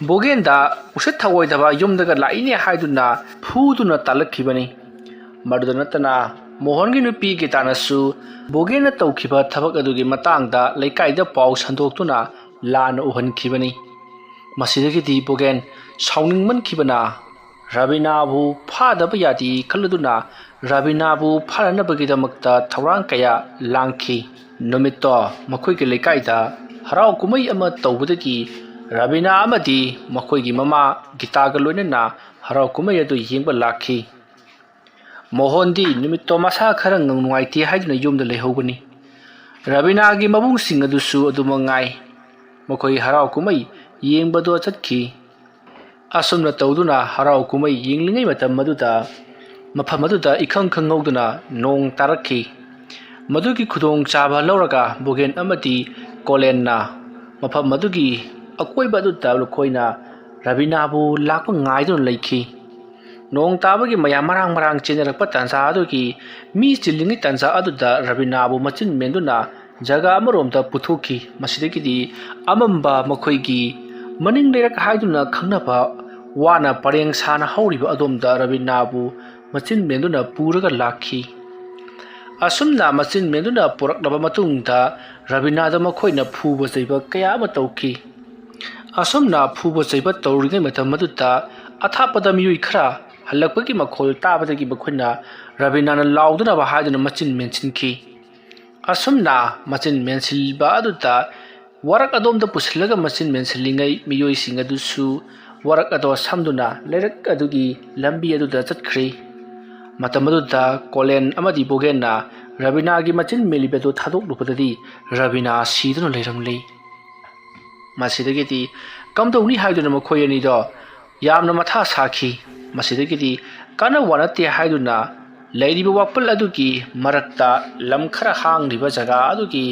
bogen da usat thawoi daba yumdaga laine haiduna phuduna talakhibani madudana mohan gi nupi gi tanasu bogen na tawkhiba thabak adugi matang da laikai da paw sandoktuna lan uhan khibani masidagi di bogen sauning man khibana Rabina bu phadaba yadi khaluduna Rabina bu pharana bagi damakta thawrang kaya langkhi numito makhoi gi laikai da harau kumai ama tawbudagi Rabina amadi makhoi gi mama gitaga loinana harau kumai adu yengba lakhi Mohondi numito masa khara ngungaiti haiduna yumda lehogani Rabina gi mabung sing adusu adumangai makhoi harau kumai yengbado chatkhi asumna tawduna harau kumai yenglingai matam maduda mafam aduda ikhang khangngawduna nong tarakhi madugi khudong chaba lauraga bogen amadi Kolenna mafam madugi akoiba aduda lokhoina Rabina bu lakpa ngaiduna laikhi nong tabagi maya marang chenarakpa tansa adugi mi chilingi tansa aduda Rabina bu machin menduna jaga amaromda puthokhi masidagi di amamba makhoigi maning leirak haiduna khangnaba wana pareng sana hauriba adomda Rabina bu machin menduna puraga lakhi asumna machin menduna poraklaba matungda Rabina da makhoina phuba jaiba kaya ama tawki asumna phuba jaiba tawringai matam maduta athapada miyui khara halakpagi makhol tabadagi bakhuna Rabina na lauduna ba haiduna machin mensinki asumna machin mensilba aduta warak adomda puslaga machin mensilingai miyoi singa dusu warak ado samduna lerak adugi lambi aduda chatkri matamaduda Kolen amadi bogen na Rabina gi machin melibedo thadok lupadadi Rabina siduna leiramlei masidagi ti kamdoni haiduna makhoi ani do yamna matha sakhi masidagi ti kana wanate haiduna leiriba wakpal adugi marakta lamkhara hangriba jaga adugi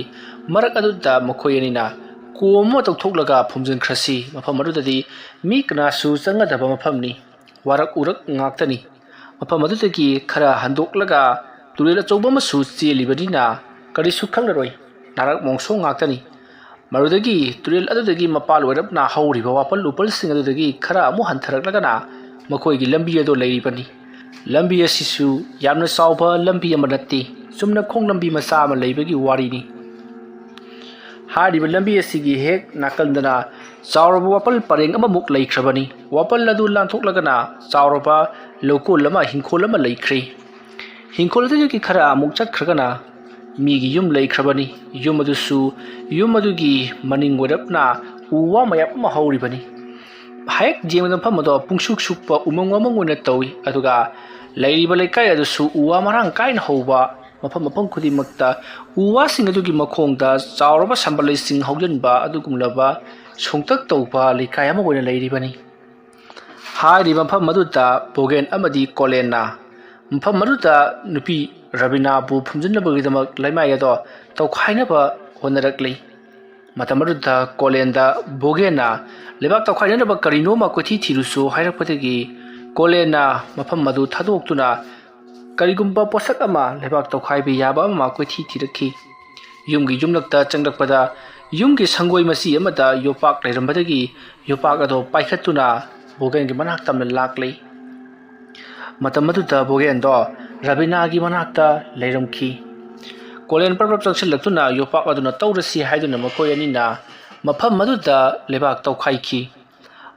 marak aduda makhoi ani na komo tokthoklaga phumjin khrasi mafam adudadi mi kana su changadaba mafamni warak urak ngaktani mafam adudagi khara handoklaga turela chauba masu chelibadina karisu khanglaroi narak mongso ngaktani marudagi turel adudagi mapal werapna hauriba wapal upal sing adudagi khara amu hantharaklagana makhoi gi lambi ado leiribani lambi asisu yamna sauba lambi amanatti sumna khong lambi masa ama leibagi warini hariba lambi asigi hek nakaldana chauraba wapal pareng ama muk leikhrabani wapal adu lanthoklagana chauraba lokol lama hingkhol lama leikhri hingkhol adu ki khara amuk chatkhagana migi yum leikhrabani yum adusu yum adugi maning werapna uwa mayap ma hauribani hek jengdam phamado pungsuk sukpa umang wamang wena tawi aduga leiriba leikai adusu uwa marang kain hoba mafam khudimakta uwa sing adugi makhongda chauraba sambalai sing haujanba adugumlaba songtak tawba leikai ama wena leiribani ꯍꯥꯏꯔꯤꯕ ꯃꯐꯝ ꯑꯗꯨꯗ ꯕꯣꯒꯦꯟ ꯑꯃꯗꯤ ꯀꯣꯂꯦꯟꯅ ꯃꯐꯝ ꯑꯗꯨꯗ ꯅꯨꯄꯤ ꯔꯕꯤꯅꯥꯕꯨ ꯐꯨꯝꯖꯤꯟꯅꯕꯒꯤꯗꯃꯛ ꯂꯩꯃꯥꯏ ꯑꯗꯣ ꯇꯧꯈꯥꯏꯅꯕ ꯍꯣꯠꯅꯔꯛꯂꯤ꯫ ꯃꯇꯝ ꯑꯗꯨꯗ ꯀꯣꯂꯦꯟꯗ ꯕꯣꯒꯦꯟꯅ ꯂꯩꯕꯥꯛ ꯇꯧꯈꯥꯏꯅꯅꯕ ꯀꯔꯤꯅꯣꯃ ꯀꯣꯏꯊꯤ ꯊꯤꯔꯨꯆꯣ ꯍꯥꯏꯔꯛꯄꯗꯒꯤ ꯀꯣꯂꯦꯟꯅ ꯃꯐꯝ ꯑꯗꯨ ꯊꯥꯗꯣꯛꯇꯨꯅ ꯀꯔꯤꯒꯨꯝꯕ ꯄꯣꯠꯁꯛ ꯑꯃ ꯂꯩꯕꯥꯛ ꯇꯧꯈꯥꯏꯕ ꯌꯥꯕ ꯑꯃ ꯀꯣꯏꯊꯤ ꯊꯤꯔꯛꯈꯤ꯫ ꯌꯨꯝꯒꯤ ꯌꯨꯝꯂꯛꯇ ꯆꯪꯂꯛꯄꯗ ꯌꯨꯝꯒꯤ ꯁꯪꯒꯣꯏ ꯃꯆꯤ ꯑꯃꯗ ꯌꯣꯄꯥꯛ ꯂꯩꯔꯝꯕꯗꯒꯤ ꯌꯣꯄꯥꯛ ꯑꯗꯣ ꯄꯥꯏꯈꯠꯇꯨꯅ ꯕꯣꯒꯦꯟꯒꯤ ꯃꯅꯥꯛ ꯇꯝꯅ ꯂꯥꯛꯂꯤ꯫ ꯃꯇꯝ ꯑꯗꯨꯗ ꯕꯣꯒꯦꯟꯗꯣ ꯔꯕꯤꯅꯥꯒꯤ ꯃꯅꯥꯛꯇ ꯂꯩꯔꯝꯈꯤ꯫ ꯀꯣꯂꯦꯟ ꯄ꯭ꯔꯞ ꯆꯪꯁꯤꯜꯂꯛꯇꯨꯅ ꯌꯣꯄꯥꯛ ꯑꯗꯨꯅ ꯇꯧꯔꯁꯤ ꯍꯥꯏꯗꯨꯅ ꯃꯈꯣꯏ ꯑꯅꯤꯅ ꯃꯐꯝ ꯑꯗꯨꯗ ꯂꯩꯕꯥꯛ ꯇꯧꯈꯥꯏꯈꯤ꯫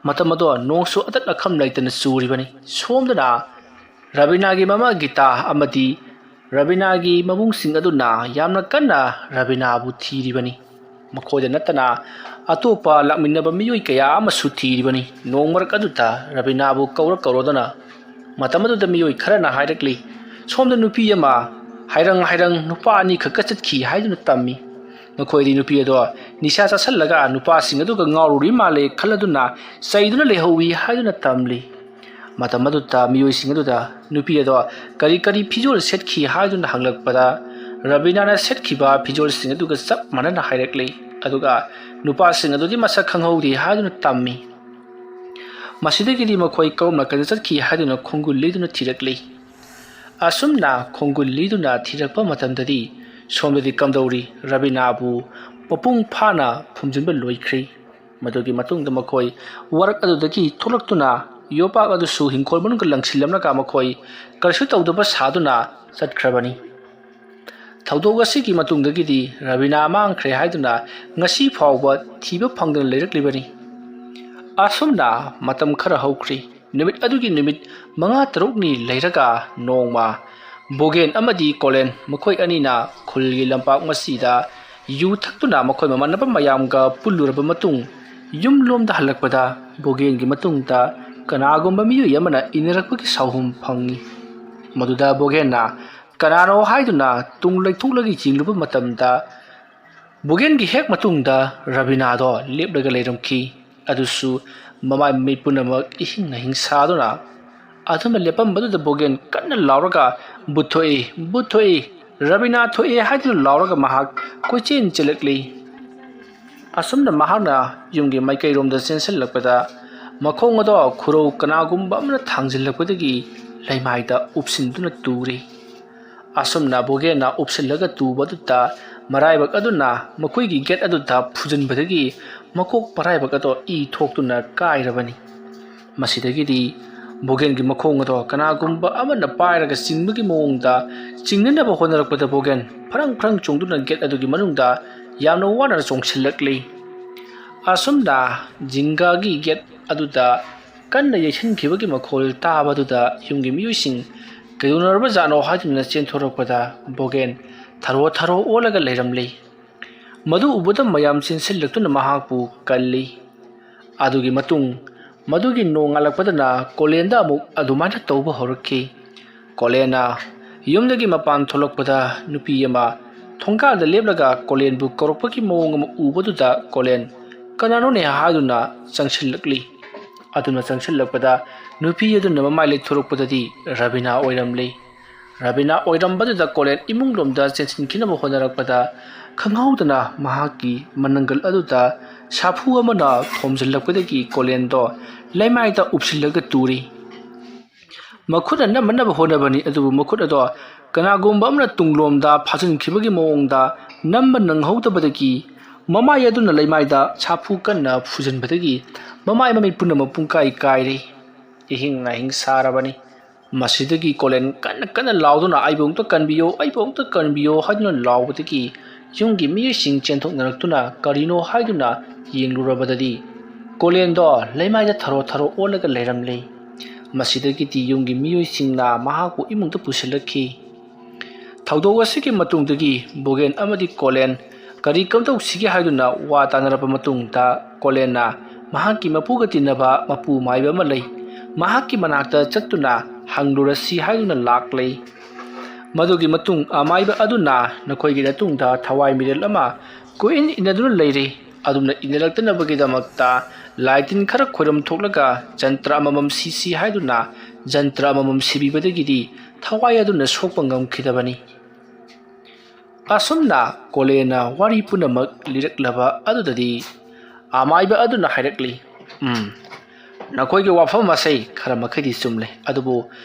ꯃꯇꯝ ꯑꯗꯣ ꯅꯣꯡꯁꯨ ꯑꯇꯠ ꯑꯈꯝ ꯂꯩꯇꯅ ꯆꯨꯔꯤꯕꯅꯤ꯫ ꯁꯣꯝꯗꯅ ꯔꯕꯤꯅꯥꯒꯤ ꯃꯃꯥ ꯒꯤꯇꯥ ꯑꯃꯗꯤ ꯔꯕꯤꯅꯥꯒꯤ ꯃꯕꯨꯡꯁꯤꯡ ꯑꯗꯨꯅ ꯌꯥꯝꯅ ꯀꯟꯅ ꯔꯕꯤꯅꯥꯕꯨ ꯊꯤꯔꯤꯕꯅꯤ꯫ ꯃꯈꯣꯏꯗ ꯅꯠꯇꯅ ꯑꯇꯣꯞꯄ ꯂꯥꯛꯃꯤꯟꯅꯕ ꯃꯤꯑꯣꯏ ꯀꯌꯥ ꯑꯃꯁꯨ ꯊꯤꯔꯤꯕꯅꯤ꯫ ꯅꯣꯡ ꯃꯔꯛ ꯑꯗꯨꯗ ꯔꯕꯤꯅꯥꯕꯨ ꯀꯧꯔꯗꯨꯅ ꯃꯇꯝ ꯑꯗꯨꯗ ꯃꯤꯑꯣꯏ ꯈꯔꯅ ꯍꯥꯏꯔꯛꯂꯤ, ꯁꯣꯝꯗ ꯅꯨꯄꯤ ꯑꯃ ꯍꯥꯏꯔꯪ ꯅꯨꯄꯥ ꯑꯅꯤ ꯈꯛꯀ ꯆꯠꯈꯤ ꯍꯥꯏꯗꯨꯅ ꯇꯝꯃꯤ꯫ ꯃꯈꯣꯏꯗꯤ ꯅꯨꯄꯤ ꯑꯗꯣ ꯅꯤꯁꯥ ꯆꯥꯁꯜꯂꯒ ꯅꯨꯄꯥꯁꯤꯡ ꯑꯗꯨꯒ ꯉꯥꯎꯔꯨꯔꯤ ꯃꯥꯜꯂꯦ ꯈꯜꯂꯗꯨꯅ ꯆꯩꯗꯨꯅ ꯂꯩꯍꯧꯋꯤ ꯍꯥꯏꯗꯨꯅ ꯇꯝꯂꯤ꯫ ꯃꯇꯝ ꯑꯗꯨꯗ ꯃꯤꯑꯣꯏꯁꯤꯡ ꯑꯗꯨꯗ ꯅꯨꯄꯤ ꯑꯗꯣ ꯀꯔꯤ ꯐꯤꯖꯣꯜ ꯁꯦꯠꯈꯤ ꯍꯥꯏꯗꯨꯅ ꯍꯪꯂꯛꯄꯗ ꯔꯕꯤꯅꯥꯅ ꯁꯦꯠꯈꯤꯕ ꯐꯤꯖꯣꯜꯁꯤꯡ ꯑꯗꯨꯒ ꯆꯞ ꯃꯥꯟꯅꯅ ꯍꯥꯏꯔꯛꯂꯤ꯫ ꯑꯗꯨꯒ ꯅꯨꯄꯥꯁꯤꯡ ꯑꯗꯨꯗꯤ ꯃꯁꯛ ꯈꯪꯍꯧꯗꯦ ꯍꯥꯏꯗꯨꯅ ꯇꯝꯃꯤ꯫ ꯃꯁꯤꯗꯒꯤꯗꯤ ꯃꯈꯣꯏ ꯀꯔꯝꯅ ꯀꯗ ꯆꯠꯈꯤ ꯍꯥꯏꯗꯨꯅ ꯈꯣꯡꯒꯨꯜ ꯂꯤꯗꯨꯅ ꯊꯤꯔꯛꯂꯤ꯫ ꯑꯁꯨꯝꯅ ꯈꯣꯡꯒꯨꯜ ꯂꯤꯗꯨꯅ ꯊꯤꯔꯛꯄ ꯃꯇꯝꯗꯗꯤ ꯁꯣꯝꯗꯗꯤ ꯀꯝꯗꯧꯔꯤ ꯔꯕꯤꯅꯥꯕꯨ ꯃꯄꯨꯡ ꯐꯥꯅ ꯐꯨꯝꯖꯤꯟꯕ ꯂꯣꯏꯈ꯭ꯔꯦ꯫ ꯃꯗꯨꯒꯤ ꯃꯇꯨꯡꯗ ꯃꯈꯣꯏ ꯋꯥꯔꯛ ꯑꯗꯨꯗꯒꯤ ꯊꯣꯛꯂꯛꯇꯨꯅ ꯌꯣꯄꯥꯛ ꯑꯗꯨꯁꯨ ꯍꯤꯡꯈꯣꯜ ꯃꯅꯨꯡꯗ ꯂꯪꯁꯤꯜꯂꯝꯂꯒ ꯃꯈꯣꯏ ꯀꯔꯤꯁꯨ ꯇꯧꯗꯕ ꯁꯥꯗꯨꯅ ꯆꯠꯈ꯭ꯔꯕꯅꯤ꯫ ꯊꯧꯗꯣꯛ ꯑꯁꯤꯒꯤ ꯃꯇꯨꯡꯗꯒꯤꯗꯤ ꯔꯕꯤꯅꯥ ꯃꯥꯡꯈ꯭ꯔꯦ ꯍꯥꯏꯗꯨꯅ ꯉꯁꯤ ꯐꯥꯎꯕ ꯊꯤꯕ ꯐꯪꯗꯅ ꯂꯩꯔꯛꯂꯤꯕꯅꯤ꯫ ꯑꯁꯨꯝꯅ ꯃꯇꯝ ꯈꯔ ꯍꯧꯈ꯭ꯔꯤ꯫ ꯅꯨꯃꯤꯠ ꯑꯗꯨꯒꯤ ꯅꯨꯃꯤꯠ 5-6ꯅꯤ ꯂꯩꯔꯒ ꯅꯣꯡꯃ ꯕꯣꯒꯦꯟ ꯑꯃꯗꯤ ꯀꯣꯂꯦꯟ ꯃꯈꯣꯏ ꯑꯅꯤꯅ ꯈꯨꯜꯒꯤ ꯂꯝꯄꯥꯛ ꯃꯆꯤꯗ ꯌꯨ ꯊꯛꯇꯨꯅ ꯃꯈꯣꯏ ꯃꯃꯥꯟꯅꯕ ꯃꯌꯥꯝꯒ ꯄꯨꯜꯂꯨꯔꯕ ꯃꯇꯨꯡ ꯌꯨꯝꯂꯣꯝꯗ ꯍꯜꯂꯛꯄꯗ ꯕꯣꯒꯦꯟꯒꯤ ꯃꯇꯨꯡꯗ ꯀꯅꯥꯒꯨꯝꯕ ꯃꯤꯑꯣꯏ ꯑꯃꯅ ꯏꯟꯅꯔꯛꯄꯒꯤ ꯁꯥꯎꯍꯨꯝ ꯐꯪꯏ꯫ ꯃꯗꯨꯗ ꯕꯣꯒꯦꯟꯅ ꯀꯅꯥꯅꯣ ꯍꯥꯏꯗꯨꯅ ꯇꯨꯡ ꯂꯩꯊꯣꯛꯂꯒ ꯌꯦꯡꯂꯨꯕ ꯃꯇꯝꯗ ꯕꯣꯒꯦꯟꯒꯤ ꯍꯦꯛ ꯃꯇꯨꯡꯗ ꯔꯕꯤꯅꯥꯗꯣ ꯂꯦꯞꯂꯒ ꯂꯩꯔꯝꯈꯤ꯫ ꯑꯗꯨꯁꯨ ꯃꯃꯥꯏ ꯃꯃꯤꯠ ꯄꯨꯝꯅꯃꯛ ꯏꯍꯤꯡ ꯅꯥꯍꯤꯡ ꯁꯥꯗꯨꯅ꯫ ꯑꯗꯨꯅ ꯂꯦꯞꯄꯝꯕꯗꯨꯗ ꯕꯣꯒꯦꯟ ꯀꯟꯅ ꯂꯥꯎꯔꯒ ꯕꯨꯠ ꯊꯣꯛꯏ ꯔꯕꯤꯅꯥ ꯊꯣꯛꯑꯦ ꯍꯥꯏꯗꯨꯅ ꯂꯥꯎꯔꯒ ꯃꯍꯥꯛ ꯀꯣꯏꯆꯦꯟ ꯆꯦꯜꯂꯛꯂꯤ꯫ ꯑꯁꯨꯝꯅ ꯃꯍꯥꯛꯅ ꯌꯨꯝꯒꯤ ꯃꯥꯏꯀꯩꯔꯣꯝꯗ ꯆꯦꯟꯁꯤꯜꯂꯛꯄꯗ ꯃꯈꯣꯡ ꯑꯗꯣ ꯈꯨꯔꯧ ꯀꯅꯥꯒꯨꯝꯕ ꯑꯃꯅ ꯊꯥꯡꯖꯤꯜꯂꯛꯄꯗꯒꯤ ꯂꯩꯃꯥꯏꯗ ꯎꯞꯁꯤꯟꯗꯨꯅ ꯇꯨꯔꯤ꯫ ꯑꯁꯨꯝꯅ ꯕꯣꯒꯦꯟꯅ ꯎꯞꯁꯤꯜꯂꯒ ꯇꯨꯕ ꯑꯗꯨꯗ ꯃꯔꯥꯏꯕꯛ ꯑꯗꯨꯅ ꯃꯈꯣꯏꯒꯤ ꯒꯦꯠ ꯑꯗꯨꯗ ꯐꯨꯖꯤꯟꯕꯗꯒꯤ ꯃꯀꯣꯛ ꯃꯔꯥꯏꯕꯛ ꯑꯗꯣ ꯏ ꯊꯣꯛꯇꯨꯅ ꯀꯥꯏꯔꯕꯅꯤ꯫ ꯃꯁꯤꯗꯒꯤꯗꯤ ꯕꯣꯒꯦꯟꯒꯤ ꯃꯈꯣꯡ ꯑꯗꯣ ꯀꯅꯥꯒꯨꯝꯕ ꯑꯃꯅ ꯄꯥꯏꯔꯒ ꯆꯤꯡꯕꯒꯤ ꯃꯑꯣꯡꯗ ꯆꯤꯡꯅꯅꯕ ꯍꯣꯠꯅꯔꯛꯄꯗ ꯕꯣꯒꯦꯟ ꯐꯔꯪ ꯆꯣꯡꯗꯨꯅ ꯒꯦꯠ ꯑꯗꯨꯒꯤ ꯃꯅꯨꯡꯗ ꯌꯥꯝꯅ ꯋꯥꯅ ꯆꯣꯡꯁꯤꯜꯂꯛꯂꯤ꯫ ꯑꯁꯨꯝꯅ ꯖꯤꯡꯒꯥꯒꯤ ꯒꯦꯠ ꯑꯗꯨꯗ ꯀꯟꯅ ꯌꯩꯁꯤꯟꯈꯤꯕꯒꯤ ꯃꯈꯣꯜ ꯇꯥꯕꯗꯨꯗ ꯌꯨꯝꯒꯤ ꯃꯤꯑꯣꯏꯁꯤꯡ ꯀꯩꯗꯧꯅꯔꯕꯖꯥꯠꯅꯣ ꯍꯥꯏꯗꯨꯅ ꯆꯦꯟꯊꯣꯔꯛꯄꯗ ꯕꯣꯒꯦꯟ ꯊꯔꯣ ꯑꯣꯜꯂꯒ ꯂꯩꯔꯝꯂꯤ꯫ ꯃꯗꯨ ꯎꯕꯗ ꯃꯌꯥꯝ ꯆꯦꯟꯁꯤꯜꯂꯛꯇꯨꯅ ꯃꯍꯥꯛꯄꯨ ꯀꯜꯂꯤ꯫ ꯑꯗꯨꯒꯤ ꯃꯇꯨꯡ ꯃꯗꯨꯒꯤ ꯅꯣꯡꯉꯥꯜꯂꯛꯄꯗꯅ ꯀꯣꯂꯦꯟꯗ ꯑꯃꯨꯛ ꯑꯗꯨꯃꯥꯏꯅ ꯇꯧꯕ ꯍꯧꯔꯛꯈꯤ꯫ ꯀꯣꯂꯦꯟꯅ ꯌꯨꯝꯗꯒꯤ ꯃꯄꯥꯟ ꯊꯣꯛꯂꯛꯄꯗ ꯅꯨꯄꯤ ꯑꯃ ꯊꯣꯡꯒꯥꯜꯗ ꯂꯦꯞꯂꯒ ꯀꯣꯂꯦꯟꯕꯨ ꯀꯧꯔꯛꯄꯒꯤ ꯃꯑꯣꯡ ꯑꯃ ꯎꯕꯗꯨꯗ ꯀꯣꯂꯦꯟ ꯀꯅꯥꯅꯣꯅꯦ ꯍꯥꯏꯗꯨꯅ ꯆꯪꯁꯤꯜꯂꯛꯂꯤ꯫ ꯑꯗꯨꯅ ꯆꯪꯁꯤꯜꯂꯛꯄꯗ ꯅꯨꯄꯤ ꯑꯗꯨꯅ ꯃꯃꯥꯏ ꯂꯩꯊꯣꯔꯛꯄꯗꯗꯤ ꯔꯕꯤꯅꯥ ꯑꯣꯏꯔꯝꯂꯤ꯫ ꯔꯕꯤꯅꯥ ꯑꯣꯏꯔꯝꯕꯗꯨꯗ ꯀꯣꯂꯦꯟ ꯏꯃꯨꯡꯂꯣꯝꯗ ꯆꯦꯟꯁꯤꯟꯈꯤꯅꯕ ꯍꯣꯠꯅꯔꯛꯄꯗ ꯈꯪꯍꯧꯗꯅ ꯃꯍꯥꯛꯀꯤ ꯃꯅꯪꯒꯜ ꯑꯗꯨꯗ ꯁꯥꯐꯨ ꯑꯃꯅ ꯊꯣꯝꯖꯤꯜꯂꯛꯄꯗꯒꯤ ꯀꯣꯂꯦꯟꯗꯣ ꯂꯩꯃꯥꯏꯗ ꯎꯞꯁꯤꯜꯂꯒ ꯇꯨꯔꯤ꯫ ꯃꯈꯨꯠꯅ ꯅꯝꯅꯕ ꯍꯣꯠꯅꯕꯅꯤ ꯑꯗꯨꯕꯨ ꯃꯈꯨꯠ ꯑꯗꯣ ꯀꯅꯥꯒꯨꯝꯕ ꯑꯃꯅ ꯇꯨꯡꯂꯣꯝꯗ ꯐꯥꯖꯤꯟꯈꯤꯕꯒꯤ ꯃꯑꯣꯡꯗ ꯅꯝꯕ ꯅꯪꯍꯧꯗꯕꯗꯒꯤ ꯃꯃꯥꯏ ꯑꯗꯨꯅ ꯂꯩꯃꯥꯏꯗ ꯁꯥꯐꯨ ꯀꯟꯅ ꯐꯨꯖꯤꯟꯕꯗꯒꯤ ꯃꯃꯥꯏ ꯃꯃꯤꯠ ꯄꯨꯝꯅꯃꯛ ꯄꯨꯡꯀꯥꯏ ꯀꯥꯏꯔꯤ꯫ ꯏꯍꯤꯡ ꯅꯥꯍꯤꯡ ꯁꯥꯔꯕꯅꯤ꯫ ꯃꯁꯤꯗꯒꯤ ꯀꯣꯂꯦꯟ ꯀꯟꯅ लाउदुना अइबु अमुक्ता कनबियो हाइदुना लाउबदगी युमगी मियोइसिंग चेंथोकनरक्तुना करिनो हाइदुना येंगलुरबददी कोलेंदो लेमाइदा थरो ओलगा लेरमले। मसिदगी युमगी मियोइसिंगना महाकु इमुंगदा पुसिलखी। थौदोग असिगी मतुंगदगी बोगेन अमदी कोलेन करी कमदौसिगे हाइदुना वा तानरबा मतुंगदा कोलेनना महाकी मपुगा तिनबा मपु माइबा अमा लै महाकी मनाक्ता चत्तुना हंगलुरसी हाइदुना लाक्लै। मदुगी मतुंग अमाइबा अदुना नखोइगी नतुंगदा थवाइ मिरेल अमा कोइन इनदुना लैरे। ꯑꯗꯨꯝꯅ ꯏꯅꯔꯛꯇꯅꯕꯒꯤꯗꯃꯛꯇ ꯂꯥꯏꯇꯤꯟ ꯈꯔ ꯈꯣꯏꯔꯝ ꯊꯣꯛꯂꯒ ꯖꯟꯇ꯭ꯔ ꯑꯃꯃꯝ ꯁꯤꯁꯤ ꯍꯥꯏꯗꯨꯅ ꯖꯟꯇ꯭ꯔ ꯑꯃꯃꯝ ꯁꯤꯕꯤꯕꯗꯒꯤꯗꯤ ꯊꯋꯥꯏ ꯑꯗꯨꯅ ꯁꯣꯛꯄ ꯉꯝꯈꯤꯗꯕꯅꯤ꯫ ꯑꯁꯨꯝꯅ ꯀꯣꯂꯦꯟꯅ ꯋꯥꯔꯤ ꯄꯨꯝꯅꯃꯛ ꯂꯤꯔꯛꯂꯕ ꯑꯗꯨꯗꯗꯤ ꯑꯃꯥꯏꯕ ꯑꯗꯨꯅ ꯍꯥꯏꯔꯛꯂꯤ, ꯅꯈꯣꯏꯒꯤ ꯋꯥꯐꯝ ꯑꯁꯤ ꯈꯔ ꯃꯈꯩꯗꯤ ꯆꯨꯝꯂꯦ, ꯑꯗꯨꯕꯨ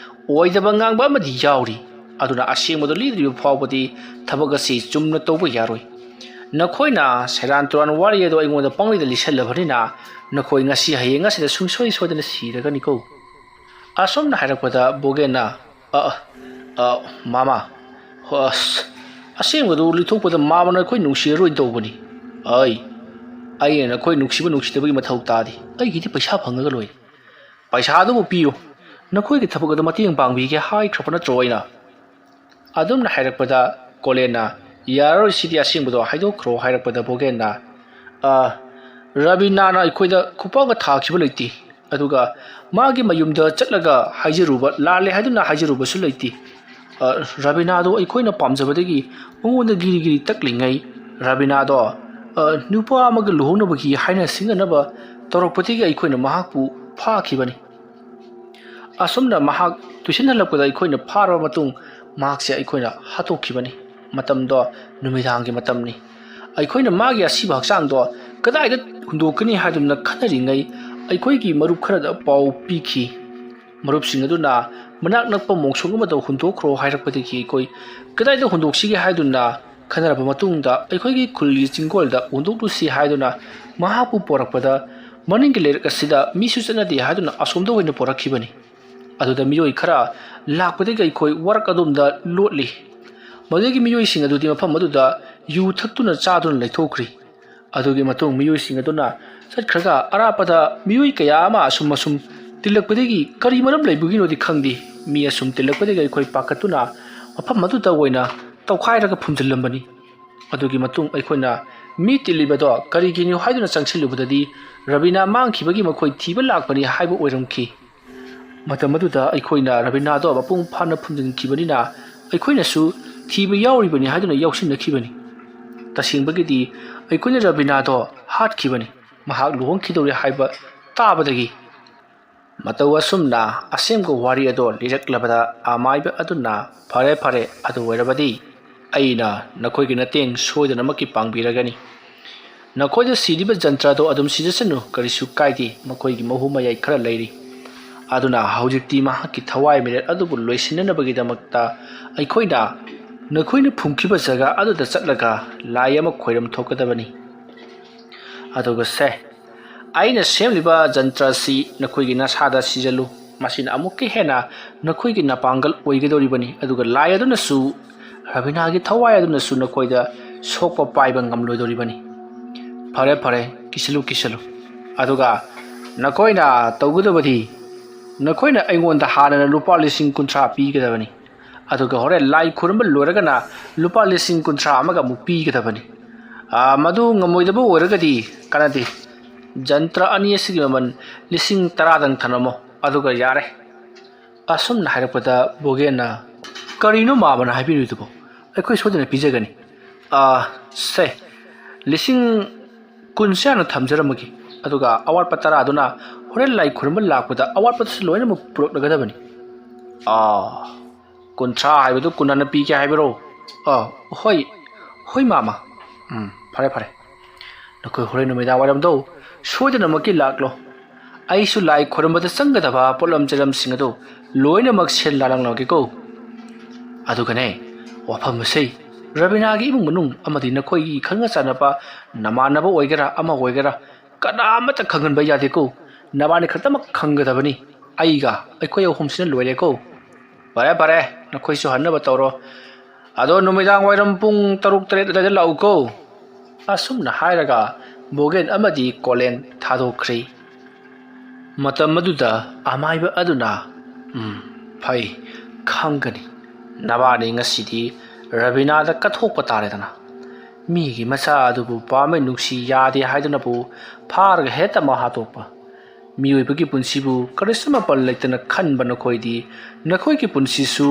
ꯑꯣꯏꯗꯕ ꯉꯥꯡꯕ ꯑꯃꯗꯤ ꯌꯥꯎꯔꯤ꯫ ꯑꯗꯨꯅ ꯑꯁꯦꯡꯕꯗꯨ ꯂꯤꯗ꯭ꯔꯤꯕ ꯐꯥꯎꯕꯗꯤ ꯊꯕꯛ ꯑꯁꯤ ꯆꯨꯝꯅ ꯇꯧꯕ ꯌꯥꯔꯣꯏ꯫ ꯅꯈꯣꯏꯅ ꯁꯦꯔꯥꯟ ꯇꯨꯔꯥꯟ ꯋꯥꯔꯤ ꯑꯗꯨ ꯑꯩꯉꯣꯟꯗ ꯄꯪꯂꯤꯗ ꯂꯤꯁꯜꯂꯕꯅꯤꯅ ꯅꯈꯣꯏ ꯉꯁꯤ ꯍꯌꯦꯡ ꯑꯁꯤꯗ ꯁꯨꯡꯁꯣꯏ ꯁꯣꯏꯗꯅ ꯁꯤꯔꯒꯅꯤꯀꯣ꯫ ꯑꯁꯨꯝꯅ ꯍꯥꯏꯔꯛꯄꯗ ꯕꯣꯒꯦꯟꯅ ꯃꯥꯃꯥ, ꯑꯁꯦꯡꯕꯗꯨ ꯂꯤꯊꯣꯛꯄꯗ ꯃꯥꯃꯅ ꯑꯩꯈꯣꯏ ꯅꯨꯡꯁꯤꯔꯔꯣꯏ ꯇꯧꯕꯅꯤ꯫ ꯑꯩꯅ ꯅꯈꯣꯏ ꯅꯨꯡꯁꯤꯕ ꯅꯨꯡꯁꯤꯗꯕꯒꯤ ꯃꯊꯧ ꯇꯥꯗꯦ, ꯑꯩꯒꯤꯗꯤ ꯄꯩꯁꯥ ꯐꯪꯉꯒ ꯂꯣꯏꯔꯦ꯫ ꯄꯩꯁꯥ ꯑꯗꯨꯕꯨ ꯄꯤꯌꯨ, ꯅꯈꯣꯏꯒꯤ ꯊꯕꯛ ꯑꯗꯨ ꯃꯇꯦꯡ ꯄꯥꯡꯕꯤꯒꯦ ꯍꯥꯏꯈ꯭ꯔꯕ ꯅꯠꯇ꯭ꯔꯣ ꯑꯩꯅ? ꯑꯗꯨꯝꯅ ꯍꯥꯏꯔꯛꯄꯗ ꯀꯣꯂꯦꯟꯅ ꯌꯥꯔꯔꯣꯏ, ꯁꯤꯗꯤ ꯑꯁꯦꯡꯕꯗꯣ ꯍꯥꯏꯗꯣꯛꯈ꯭ꯔꯣ ꯍꯥꯏꯔꯛꯄꯗ ꯕꯣꯒꯦꯟꯅ ꯔꯕꯤꯅꯥꯅ ꯑꯩꯈꯣꯏꯗ ꯈꯨꯄꯥꯛꯒ ꯊꯥꯈꯤꯕ ꯂꯩꯇꯦ, ꯑꯗꯨꯒ ꯃꯥꯒꯤ ꯃꯌꯨꯝꯗ ꯆꯠꯂꯒ ꯍꯥꯏꯖꯔꯨꯕ ꯂꯥꯜꯂꯦ ꯍꯥꯏꯗꯨꯅ ꯍꯥꯏꯖꯔꯨꯕꯁꯨ ꯂꯩꯇꯦ꯫ ꯔꯕꯤꯅꯥꯗꯣ ꯑꯩꯈꯣꯏꯅ ꯄꯥꯝꯖꯕꯗꯒꯤ ꯃꯉꯣꯟꯗ ꯒꯤꯔꯤ ꯒꯤꯔꯤ ꯇꯛꯂꯤꯉꯩ ꯔꯕꯤꯅꯥꯗꯣ ꯅꯨꯄꯥ ꯑꯃꯒ ꯂꯨꯍꯣꯡꯅꯕꯒꯤ ꯍꯥꯏꯅ ꯁꯤꯡꯅꯅꯕ ꯇꯧꯔꯛꯄꯗꯒꯤ ꯑꯩꯈꯣꯏꯅ ꯃꯍꯥꯛꯄꯨ ꯐꯥꯈꯤꯕꯅꯤ꯫ ꯑꯁꯨꯝꯅ ꯃꯍꯥꯛ ꯇꯨꯏꯁꯟ ꯍꯜꯂꯛꯄꯗ ꯑꯩꯈꯣꯏꯅ ꯐꯥꯔꯕ ꯃꯇꯨꯡ ꯃꯍꯥꯛꯁꯦ ꯑꯩꯈꯣꯏꯅ ꯍꯥꯠꯇꯣꯛꯈꯤꯕꯅꯤ꯫ ꯃꯇꯝꯗꯣ ꯅꯨꯃꯤꯗꯥꯡꯒꯤ ꯃꯇꯝꯅꯤ꯫ ꯑꯩꯈꯣꯏꯅ ꯃꯥꯒꯤ ꯑꯁꯤꯕ ꯍꯛꯆꯥꯡꯗꯣ ꯀꯗꯥꯏꯗ ꯍꯨꯟꯗꯣꯛꯀꯅꯤ ꯍꯥꯏꯗꯨꯅ ꯈꯟꯅꯔꯤꯉꯩ ꯑꯩꯈꯣꯏꯒꯤ ꯃꯔꯨꯞ ꯈꯔꯗ ꯄꯥꯎ ꯄꯤꯈꯤ꯫ ꯃꯔꯨꯞꯁꯤꯡ ꯑꯗꯨꯅ ꯃꯅꯥꯛ ꯅꯛꯄ ꯃꯣꯡꯁꯣꯡ ꯑꯃꯗ ꯍꯨꯟꯗꯣꯛꯈ꯭ꯔꯣ ꯍꯥꯏꯔꯛꯄꯗꯒꯤ ꯑꯩꯈꯣꯏ ꯀꯗꯥꯏꯗ ꯍꯨꯟꯗꯣꯛꯁꯤꯒꯦ ꯍꯥꯏꯗꯨꯅ ꯈꯟꯅꯔꯕ ꯃꯇꯨꯡꯗ ꯑꯩꯈꯣꯏꯒꯤ ꯈꯨꯜꯒꯤ ꯆꯤꯡꯒꯣꯜꯗ ꯍꯨꯟꯗꯣꯛꯂꯨꯁꯤ ꯍꯥꯏꯗꯨꯅ ꯃꯍꯥꯛꯄꯨ ꯄꯣꯔꯛꯄꯗ ꯃꯅꯤꯡꯒꯤ ꯂꯩꯔꯛ ꯑꯁꯤꯗ ꯃꯤꯁꯨ ꯆꯠꯅꯗꯦ ꯍꯥꯏꯗꯨꯅ ꯑꯁꯣꯝꯗ ꯑꯣꯏꯅ ꯄꯣꯔꯛꯈꯤꯕꯅꯤ꯫ ꯑꯗꯨꯗ ꯃꯤꯑꯣꯏ ꯈꯔ ꯂꯥꯛꯄꯗꯒꯤ ꯑꯩꯈꯣꯏ ꯋꯥꯔꯛ ꯑꯗꯣꯝꯗ ꯂꯣꯠꯂꯤ꯫ ꯃꯗꯨꯒꯤ ꯃꯤꯑꯣꯏꯁꯤꯡ ꯑꯗꯨꯗꯤ ꯃꯐꯝ ꯑꯗꯨꯗ ꯌꯨ ꯊꯛꯇꯨꯅ ꯆꯥꯗꯨꯅ ꯂꯩꯊꯣꯛꯈ꯭ꯔꯤ꯫ ꯑꯗꯨꯒꯤ ꯃꯇꯨꯡ ꯃꯤꯑꯣꯏꯁꯤꯡ ꯑꯗꯨꯅ ꯆꯠꯈ꯭ꯔꯒ ꯑꯔꯥꯞꯄꯗ ꯃꯤꯑꯣꯏ ꯀꯌꯥ ꯑꯃ ꯑꯁꯨꯝ ꯇꯤꯜꯂꯛꯄꯗꯒꯤ ꯀꯔꯤ ꯃꯔꯝ ꯂꯩꯕꯒꯤꯅꯣꯗꯤ ꯈꯪꯗꯦ, ꯃꯤ ꯑꯁꯨꯝ ꯇꯤꯜꯂꯛꯄꯗꯒꯤ ꯑꯩꯈꯣꯏ ꯄꯥꯈꯠꯇꯨꯅ ꯃꯐꯝ ꯑꯗꯨꯗ ꯑꯣꯏꯅ ꯇꯧꯈꯥꯏꯔꯒ ꯐꯨꯝꯖꯤꯜꯂꯝꯕꯅꯤ꯫ ꯑꯗꯨꯒꯤ ꯃꯇꯨꯡ ꯑꯩꯈꯣꯏꯅ ꯃꯤ ꯇꯤꯜꯂꯤꯕꯗꯣ ꯀꯔꯤꯒꯤꯅꯣ ꯍꯥꯏꯗꯨꯅ ꯆꯪꯁꯤꯜꯂꯨꯕꯗꯗꯤ ꯔꯕꯤꯅꯥ ꯃꯥꯡꯈꯤꯕꯒꯤ ꯃꯈꯣꯏ ꯊꯤꯕ ꯂꯥꯛꯄꯅꯤ ꯍꯥꯏꯕ ꯑꯣꯏꯔꯝꯈꯤ꯫ ꯃꯇꯝ ꯑꯗꯨꯗ ꯑꯩꯈꯣꯏꯅ ꯔꯕꯤꯅꯥꯗꯣ ꯃꯄꯨꯡ ꯐꯥꯅ ꯐꯨꯝꯖꯤꯟꯈꯤꯕꯅꯤꯅ ꯑꯩꯈꯣꯏꯅꯁꯨ ꯊꯤꯕ ꯌꯥꯎꯔꯤꯕꯅꯤ ꯍꯥꯏꯗꯨꯅ ꯌꯥꯎꯁꯤꯟꯅꯈꯤꯕꯅꯤ꯫ ꯇꯁꯦꯡꯕꯒꯤꯗꯤ ꯑꯩꯈꯣꯏꯅ ꯔꯕꯤꯅꯥꯗꯣ ꯍꯥꯠꯈꯤꯕꯅꯤ, ꯃꯍꯥꯛ ꯂꯨꯍꯣꯡꯈꯤꯗꯧꯔꯦ ꯍꯥꯏꯕ ꯇꯥꯕꯗꯒꯤ꯫ ꯃꯇꯧ ꯑꯁꯨꯝꯅ ꯑꯁꯦꯡꯕ ꯋꯥꯔꯤ ꯑꯗꯣ ꯂꯤꯔꯛꯂꯕꯗ ꯑꯃꯥꯏꯕ ꯑꯗꯨꯅ ꯐꯔꯦ ꯑꯗꯨ ꯑꯣꯏꯔꯕꯗꯤ ꯑꯩꯅ ꯅꯈꯣꯏꯒꯤ ꯃꯇꯦꯡ ꯁꯣꯏꯗꯅꯃꯛꯀꯤ ꯄꯥꯡꯕꯤꯔꯒꯅꯤ꯫ ꯅꯈꯣꯏꯗ ꯁꯤꯔꯤꯕ ꯖꯟꯇ꯭ꯔꯗꯣ ꯑꯗꯨꯝ ꯁꯤꯖꯁꯅꯨ, ꯀꯔꯤꯁꯨ ꯀꯥꯏꯗꯦ, ꯃꯈꯣꯏꯒꯤ ꯃꯍꯨ ꯃꯌꯥꯏ ꯈꯔ ꯂꯩꯔꯤ꯫ ꯑꯗꯨꯅ ꯍꯧꯖꯤꯛꯇꯤ ꯃꯍꯥꯛꯀꯤ ꯊꯋꯥꯏ ꯃꯤꯔꯦꯠ ꯑꯗꯨꯕꯨ ꯂꯣꯏꯁꯤꯟꯅꯅꯕꯒꯤꯗꯃꯛꯇ ꯑꯩꯈꯣꯏꯅ ꯅꯈꯣꯏꯅ ꯐꯨꯝꯈꯤꯕ ꯖꯒꯥ ꯑꯗꯨꯗ ꯆꯠꯂꯒ ꯂꯥꯏ ꯑꯃ ꯈꯣꯏꯔꯝ ꯊꯣꯛꯀꯗꯕꯅꯤ꯫ ꯑꯗꯨꯒ ꯑꯩꯅ ꯁꯦꯝꯂꯤꯕ ꯖꯟꯇ꯭ꯔ ꯑꯁꯤ ꯅꯈꯣꯏꯒꯤ ꯅꯁꯥꯗ ꯁꯤꯖꯜꯂꯨ, ꯃꯁꯤꯅ ꯑꯃꯨꯛꯀ ꯍꯦꯟꯅ ꯅꯈꯣꯏꯒꯤ ꯅꯄꯥꯡꯒꯜ ꯑꯣꯏꯒꯗꯧꯔꯤꯕꯅꯤ, ꯑꯗꯨꯒ ꯂꯥꯏ ꯑꯗꯨꯅꯁꯨ ꯔꯕꯤꯅꯥꯒꯤ ꯊꯋꯥꯏ ꯑꯗꯨꯅꯁꯨ ꯅꯈꯣꯏꯗ ꯁꯣꯛꯄ ꯄꯥꯏꯕ ꯉꯝꯂꯣꯏꯗꯧꯔꯤꯕꯅꯤ꯫ ꯐꯔꯦ ꯀꯤꯁꯜꯂꯨ, ꯑꯗꯨꯒ ꯅꯈꯣꯏꯅ ꯇꯧꯒꯗꯕꯗꯤ ꯅꯈꯣꯏꯅ ꯑꯩꯉꯣꯟꯗ ꯍꯥꯟꯅꯅ ꯂꯨꯄꯥ 50,000 ꯄꯤꯒꯗꯕꯅꯤ, ꯑꯗꯨꯒ ꯍꯣꯔꯦꯟ ꯂꯥꯏ ꯈꯨꯔꯨꯝꯕ ꯂꯣꯏꯔꯒꯅ ꯂꯨꯄꯥ 50,000 ꯑꯃꯒ ꯑꯃꯨꯛ ꯄꯤꯒꯗꯕꯅꯤ꯫ ꯃꯗꯨ ꯉꯝꯃꯣꯏꯗꯕ ꯑꯣꯏꯔꯒꯗꯤ ꯀꯥꯟꯅꯗꯦ, ꯖꯟꯇ꯭ꯔ ꯑꯅꯤ ꯑꯁꯤꯒꯤ ꯃꯃꯜ 10,000 ꯊꯅꯝꯃꯣ, ꯑꯗꯨꯒ ꯌꯥꯔꯦ꯫ ꯑꯁꯨꯝꯅ ꯍꯥꯏꯔꯛꯄꯗ ꯕꯣꯒꯦꯟꯅ ꯀꯔꯤꯅꯣ ꯃꯥꯃꯅ ꯍꯥꯏꯕꯤꯔꯤꯗꯨꯕꯣ? ꯑꯩꯈꯣꯏ ꯁꯣꯏꯗꯅ ꯄꯤꯖꯒꯅꯤ꯫ 10,000 ꯌꯥꯝꯅ ꯊꯝꯖꯔꯝꯃꯒꯦ, ꯑꯗꯨꯒ ꯑꯋꯥꯠꯄ 10 ꯑꯗꯨꯅ ꯍꯣꯔꯦꯟ ꯂꯥꯏ ꯈꯨꯔꯨꯝꯕ ꯂꯥꯛꯄꯗ ꯑꯋꯥꯠꯄꯗꯨꯁꯨ ꯂꯣꯏꯅꯃꯛ ꯄꯨꯔꯛꯂꯒꯗꯕꯅꯤ꯫ 50 ꯍꯥꯏꯕꯗꯨ 10 ꯄꯤꯒꯦ ꯍꯥꯏꯕꯔോ? ꯍꯣꯏ ꯃꯥꯃꯥ꯫ ꯐꯔꯦ, ꯅꯈꯣꯏ ꯍꯣꯔꯦꯟ ꯅꯨꯃꯤꯗꯥꯡ ꯋꯥꯏꯔꯝꯗꯣ ꯁꯣꯏꯗꯅꯃꯛꯀꯤ ꯂꯥꯛꯂꯣ꯫ ꯑꯩꯁꯨ ꯂꯥꯏ ꯈꯨꯔꯨꯝꯕꯗ ꯆꯪꯒꯗꯕ ꯄꯣꯠꯂꯝ ꯆꯩꯂꯝꯁꯤꯡ ꯑꯗꯨ ꯂꯣꯏꯅꯃꯛ ꯁꯤꯜ ꯂꯥꯡꯂꯝꯂꯒꯦꯀꯣ꯫ ꯑꯗꯨꯒꯅꯦ, ꯋꯥꯐꯝ ꯑꯁꯤ ꯔꯕꯤꯅꯥꯒꯤ ꯏꯃꯨꯡ ꯃꯅꯨꯡ ꯑꯃꯗꯤ ꯅꯈꯣꯏꯒꯤ ꯈꯪꯅ ꯆꯥꯟꯅꯕ ꯅꯃꯥꯟꯅꯕ ꯑꯣꯏꯒꯦꯔꯥ ꯑꯃ ꯑꯣꯏꯒꯦꯔꯥ ꯀꯅꯥꯃꯠꯇ ꯈꯪꯍꯟꯕ ꯌꯥꯗꯦꯀꯣ, ꯅꯕꯥꯅꯤ ꯈꯛꯇꯃꯛ ꯈꯪꯒꯗꯕꯅꯤ, ꯑꯩꯈꯣꯏ ꯑꯍꯨꯝꯁꯤꯅ ꯂꯣꯏꯔꯦꯀꯣ꯫ ꯐꯔꯦ, ꯅꯈꯣꯏꯁꯨ ꯍꯟꯅꯕ ꯇꯧꯔꯣ, ꯑꯗꯣ ꯅꯨꯃꯤꯗꯥꯡ ꯋꯥꯏꯔꯝ ꯄꯨꯡ 6-7 ꯑꯗꯨꯋꯥꯏꯗ ꯂꯥꯛꯎꯀꯣ꯫ ꯑꯁꯨꯝꯅ ꯍꯥꯏꯔꯒ ꯕꯣꯒꯦꯟ ꯑꯃꯗꯤ ꯀꯣꯂꯦꯟ ꯊꯥꯗꯣꯛꯈ꯭ꯔꯤ꯫ ꯃꯇꯝ ꯑꯗꯨꯗ ꯑꯃꯥꯏꯕ ꯑꯗꯨꯅ ꯐꯩ, ꯈꯪꯒꯅꯤ, ꯅꯕꯥꯅꯤ ꯉꯁꯤꯗꯤ ꯔꯕꯤꯅꯥꯗ ꯀꯠꯊꯣꯛꯄ ꯇꯥꯔꯦꯗꯅ꯫ ꯃꯤꯒꯤ ꯃꯆꯥ ꯑꯗꯨꯕꯨ ꯄꯥꯝꯃꯦ ꯅꯨꯡꯁꯤ ꯌꯥꯗꯦ ꯍꯥꯏꯗꯨꯅꯕꯨ ꯐꯥꯔꯒ ꯍꯦꯛꯇ ꯍꯥꯠꯇꯣꯛꯄ? ꯃꯤꯑꯣꯏꯕꯒꯤ ꯄꯨꯟꯁꯤꯕꯨ ꯀꯔꯤꯁꯨ ꯃꯥꯄꯜ ꯂꯩꯇꯅ ꯈꯟꯕ ꯅꯈꯣꯏꯗꯤ ꯅꯈꯣꯏꯒꯤ ꯄꯨꯟꯁꯤꯁꯨ